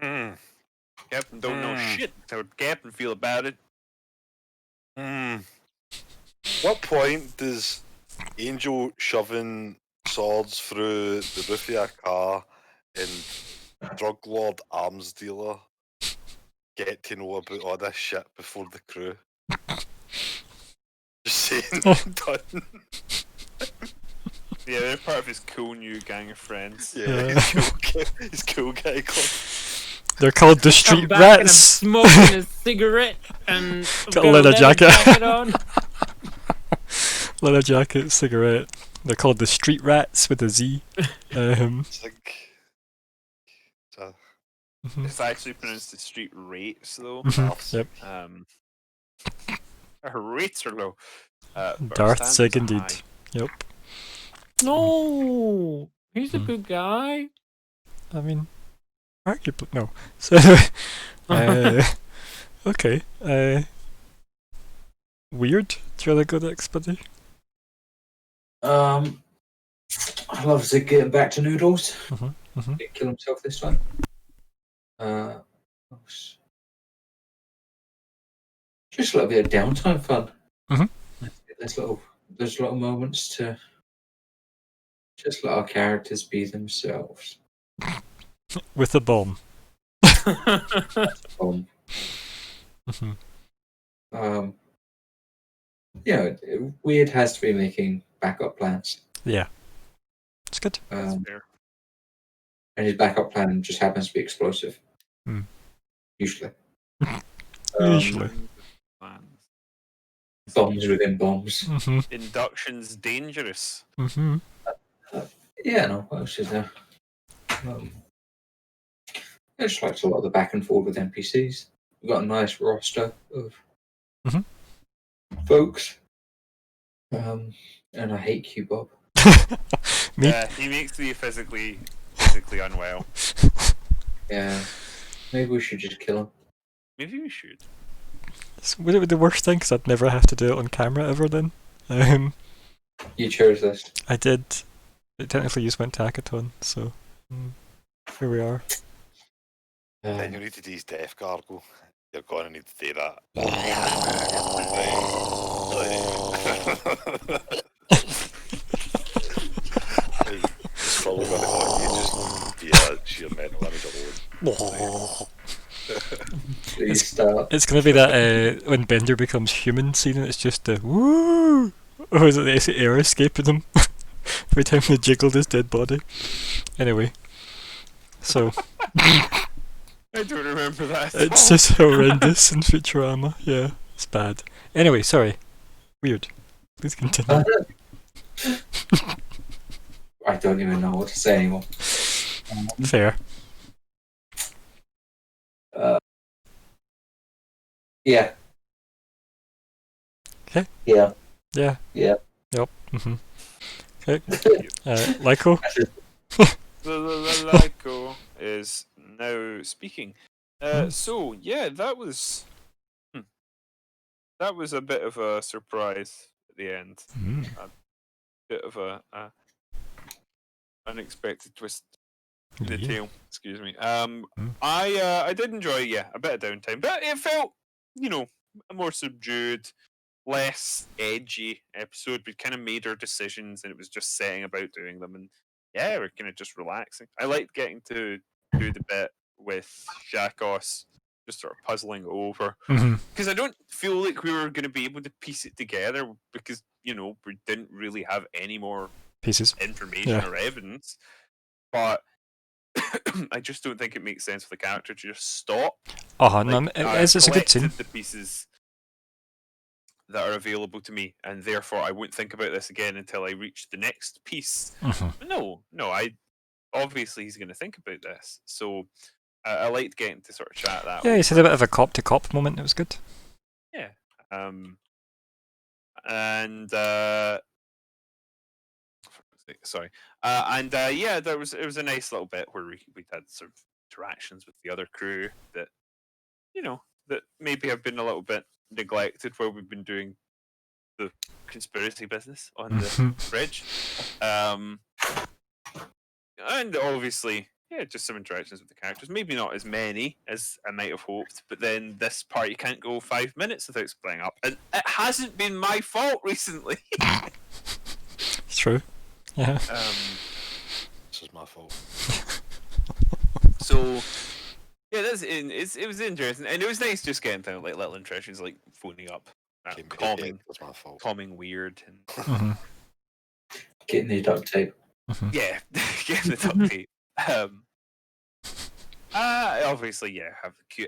Captain don't know shit. How would Captain feel about it? What point does Angel shoving swords through the roof of a car and drug lord arms dealer get to know about all this shit before the crew? Just saying, done. Yeah, they're part of his cool new gang of friends. Yeah, his cool guy club. They're called the Street I'm back and I'm Rats. smoking a cigarette and I've Got a got leather jacket. on. Leather jacket, cigarette. They're called the Street Rats with a Z. It's like, Mhm. It's actually pronounced the street rates though. Mhm. Yep. Our rates are low. But our Darth standards Zig are indeed. high. Yep. No, he's a Hmm. good guy. I mean, arguably no. So anyway, okay. Weird. Do you want to go next, buddy? I love Zig getting back to noodles. Mhm. Didn't kill himself this time. Just a little bit of downtime fun. Mhm. There's little moments to just let our characters be themselves. With a bomb. Um, Mhm. Weird has to be making backup plans. Yeah. It's good. That's fair. And his backup plan just happens to be explosive. Hmm. Usually. Usually. Plans. Bombs within bombs. Mhm. Induction's dangerous. Mhm. Yeah, no, what else is there? I just liked a lot of the back and forth with NPCs. We've got a nice roster of Mhm. folks. And I hate you, Bob. Me. He makes me physically unwell. Yeah. Maybe we should just kill him. Maybe we should. Would it be the worst thing? Because I'd never have to do it on camera ever then. You chose this. I did. It technically just went to Hackathon, so here we are. Then you need to do his death gargle. You're going to need to do that. It's probably going to haunt you just via sheer mental image alone. Please start. It's gonna be that when Bender becomes human scene and it's just the woo, or is it the air escaping him every time they jiggled his dead body? Anyway, so I don't remember that. it's just horrendous in Futurama. Yeah, it's bad. Anyway, sorry. Weird. Please continue. I don't even know what to say anymore. Fair. Yeah. Okay. Yeah. Yeah. Yeah. Yep. Mhm. Lyko? The Lyco is now speaking. Hmm. So yeah, that was a bit of a surprise at the end. Mm. A bit of a unexpected twist in the Yeah. tail. Excuse me. Mm. I did enjoy a bit of downtime, but it felt a more subdued, less edgy episode. We kind of made our decisions, and it was just setting about doing them, and yeah, we're kind of just relaxing. I liked getting to do the bit with Shakos, just sort of puzzling over, Mhm. because I don't feel like we were going to be able to piece it together because we didn't really have any more Pieces. information Yeah. or evidence, but I just don't think it makes sense for the character to just stop. Oh, no, Like, it's a good scene. collected the pieces that are available to me, and therefore I won't think about this again until I reach the next piece. Mhm. But no, I obviously he's going to think about this, so I liked getting to sort of chat that. Yeah, he's had a over. bit of a cop to cop moment. It was good. Yeah, and sorry, and yeah, it was a nice little bit where we had sort of interactions with the other crew that that maybe have been a little bit neglected while we've been doing the conspiracy business on the Mhm. bridge. And obviously, yeah, just some interactions with the characters. Maybe not as many as I might have hoped, but then this part you can't go 5 minutes without splitting up. And it hasn't been my fault recently. It's true. Yeah. This is my fault. So yeah, it was interesting, and it was nice just getting to like little interactions like phoning up, That's my fault. calming weird, and Mhm. Getting the duct tape. Mhm. yeah, getting the duct tape. Obviously, yeah,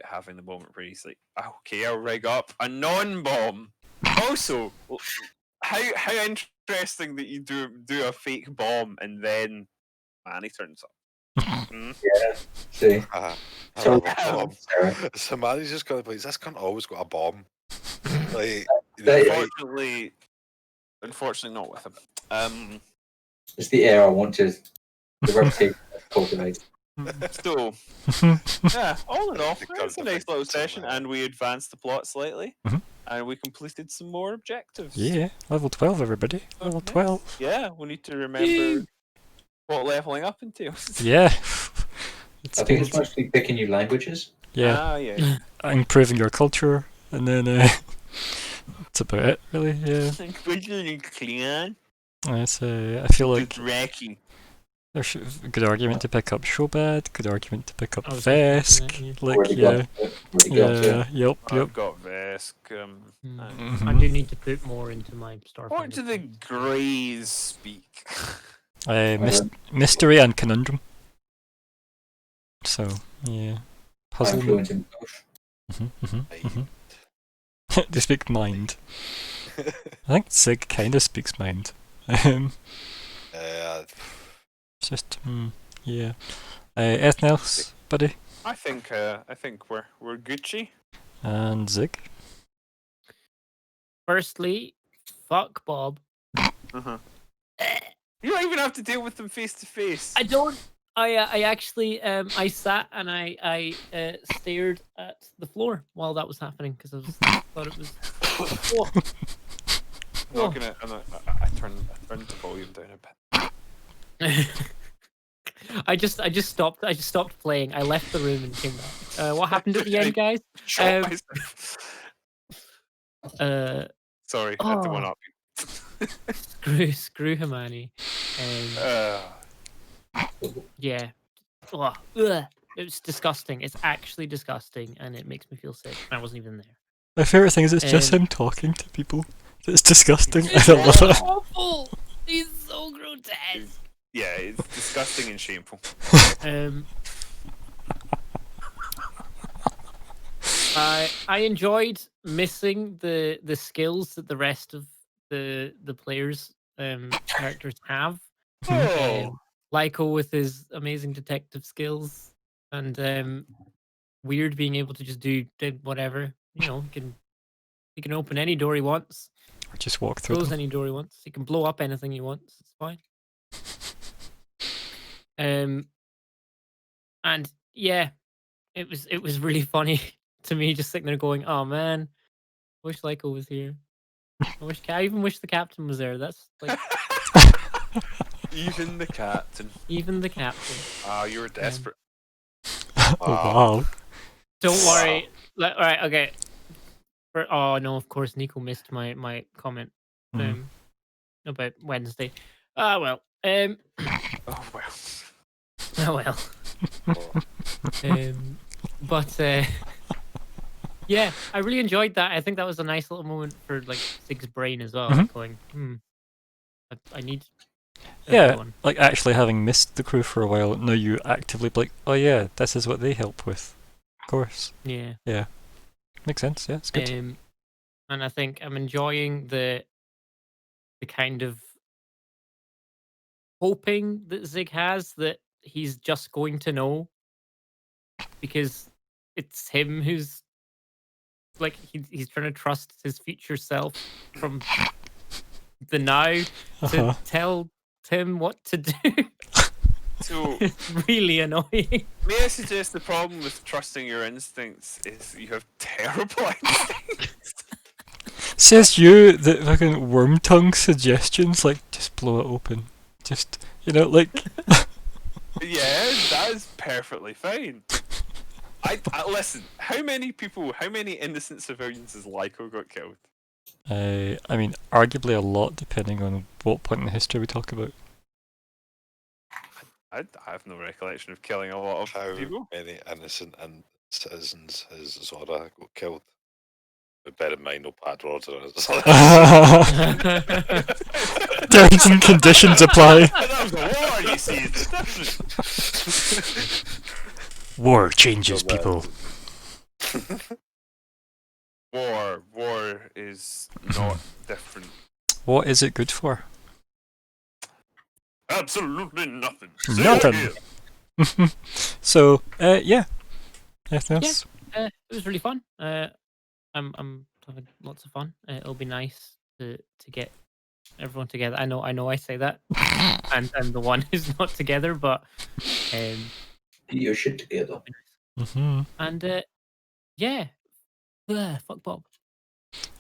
having the moment where he's like, okay, I'll rig up a non-bomb. Also, how interesting that you do a fake bomb and then Manny turns up. Hmm? See, I So- love a bomb. Sarah. So Manny's just gonna be like, this cunt always got a bomb. Like, They- Unfortunately, not with him. It's the air I wanted. The reputation of cultivate. So yeah, all in all, The it's a cunt nice little affected session, somehow. and we advanced the plot slightly, Mhm. and we completed some more objectives. Yeah, level 12, everybody. Level Okay. 12. Yeah, we need to remember Yay. what leveling up entails. Yeah. It's I think it's been- mostly picking new languages. yeah, Ah, yeah. improving your culture, and then that's about it, really. Yeah. It's, I feel like Draki. there's a good argument to pick up Shobad, good argument to pick up I was just Vesk. thinking that, Like, Already yeah. got it. Already got it. Yeah, yep, I've yep. got Vesk. Hmm. I Mhm. do need to put more into my Starfinder. What do the Greys speak? Mystery and conundrum. So, yeah. I'm Puzzle. fluent in both. They speak mind. I think Sig kind of speaks mind. It's just, yeah. Anything else, buddy? I think we're Gucci. And Zig? Firstly, fuck Bob. Uh-huh. You don't even have to deal with them face to face. I don't. I actually I sat and I stared at the floor while that was happening because I thought it was. Oh. I'm not gonna. I turned the volume down a bit. I just stopped. I just stopped playing. I left the room and came back. What happened at the end, guys? Shot myself. Sorry, I had to oh. one up. Screw Hermione. Yeah. Ugh. It was disgusting. It's actually disgusting, and it makes me feel sick. I wasn't even there. My favourite thing is it's just Um, him talking to people. It's disgusting. I don't love it. Awful. He's so grotesque. Yeah, it's disgusting and shameful. I enjoyed missing the skills that the rest of the players characters have. Oh, Lyko with his amazing detective skills, and Weird being able to just do whatever. He can open any door he wants. Or just walk through Close them. any door he wants. He can blow up anything he wants. It's fine. And yeah, it was really funny to me, just sitting there going, "Oh man, wish Lyko was here. I even wish the captain was there. That's like Even the captain. even the captain." Ah, you were desperate. Oh, wow. Don't worry. All right, okay. Oh no, of course Nico missed my comment Mm. about Wednesday. Ah well. Oh well. well. But yeah, I really enjoyed that. I think that was a nice little moment for like Sig's brain as well, like going, I need Yeah, everyone. like actually having missed the crew for a while, now you actively be like, oh yeah, this is what they help with. Of course. Yeah. Yeah. Makes sense, yeah, it's good. And I think I'm enjoying the kind of hoping that Zig has that he's just going to know, because it's him who's like he's trying to trust his future self from the now to tell Tim what to do. So, It's really annoying. may I suggest the problem with trusting your instincts is you have terrible instincts? Says you that fucking worm tongue suggestions, like, just blow it open. Just, you know, like... Yeah, that is perfectly fine. I listen, how many innocent civilians has Lyko got killed? I mean, arguably a lot, depending on what point in the history we talk about. I have no recollection of killing a lot of How people. many innocent citizens has Zora got killed? But bear in mind, no bad words or Terms and conditions apply. That was a war, you see, it's different. War changes So, people. War is not different. What is it good for? Absolutely nothing. Nothing. So, yeah. Anything else? It was really fun. I'm having lots of fun. It'll be nice to get everyone together. I know I say that, and I'm the one who's not together, but Get your shit together. Mm-hmm. and yeah, fuck Bob.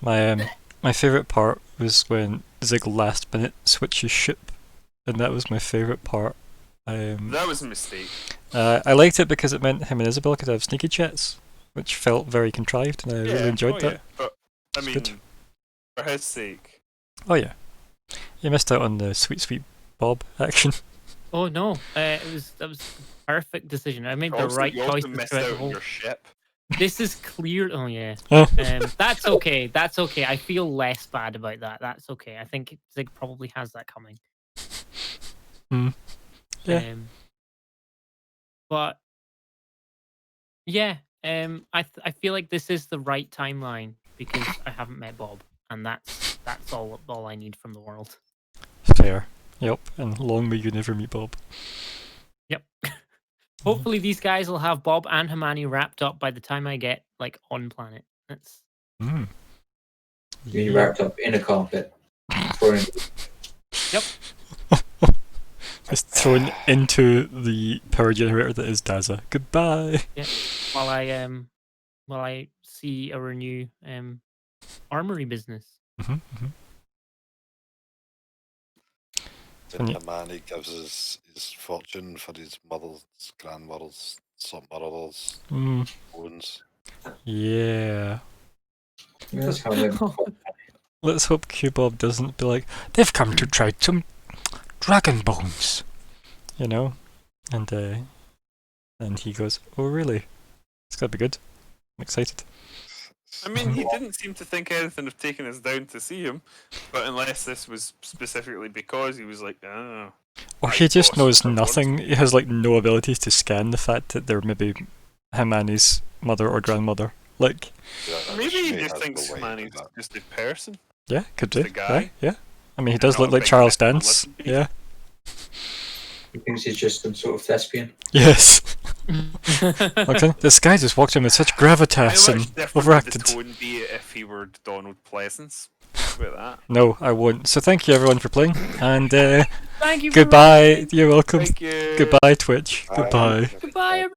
My favourite part was when Zig last minute switches ship, and that was my favourite part. That was a mistake. I liked it because it meant him and Isabel could have sneaky chats, which felt very contrived, and I really enjoyed that. Yeah. But I It's mean, good. for his sake. Oh yeah, you missed out on the sweet Bob action. Oh no, that was the perfect decision. I made the Also, right you also choice missed throughout out the on whole. your ship. This is clear. Oh yeah. Oh. That's okay. That's okay. I feel less bad about that. That's okay. I think Zig probably has that coming. Yeah. But yeah, I feel like this is the right timeline because I haven't met Bob, and that's all I need from the world. Fair. Yep, and long may you never meet Bob. Yep. Hopefully these guys will have Bob and Hermione wrapped up by the time I get like on planet. That's You wrapped up in a carpet. Yep. Just thrown into the power generator that is Daza. Goodbye. Yeah. While I see our new armory business. When Hermione gives his fortune for his mother's, grandmother's, mother's bones. Yeah. That's how they Let's hope Q-Bob doesn't be like, they've come to try some dragon bones, you know? And he goes, oh really? It's gotta be good. I'm excited. I mean, he didn't seem to think anything of taking us down to see him, but unless this was specifically because he was like, oh. Or he just knows nothing. He has like no abilities to scan the fact that they're maybe Hermione's mother or grandmother. Like, Maybe he just thinks Hermione's just a person. yeah, could be. The guy. Yeah. I mean, he does Not look a like big Charles mythical Dance. listen. Yeah. He thinks he's just some sort of thespian. Yes. Okay. This guy just walked in with such gravitas How and much different would overacted. the tone be if he were Donald Pleasance? about that. No, I won't. So thank you everyone for playing, and Thank you. For goodbye. watching. You're welcome. Thank you. Goodbye, Twitch. Bye. Goodbye. Goodbye.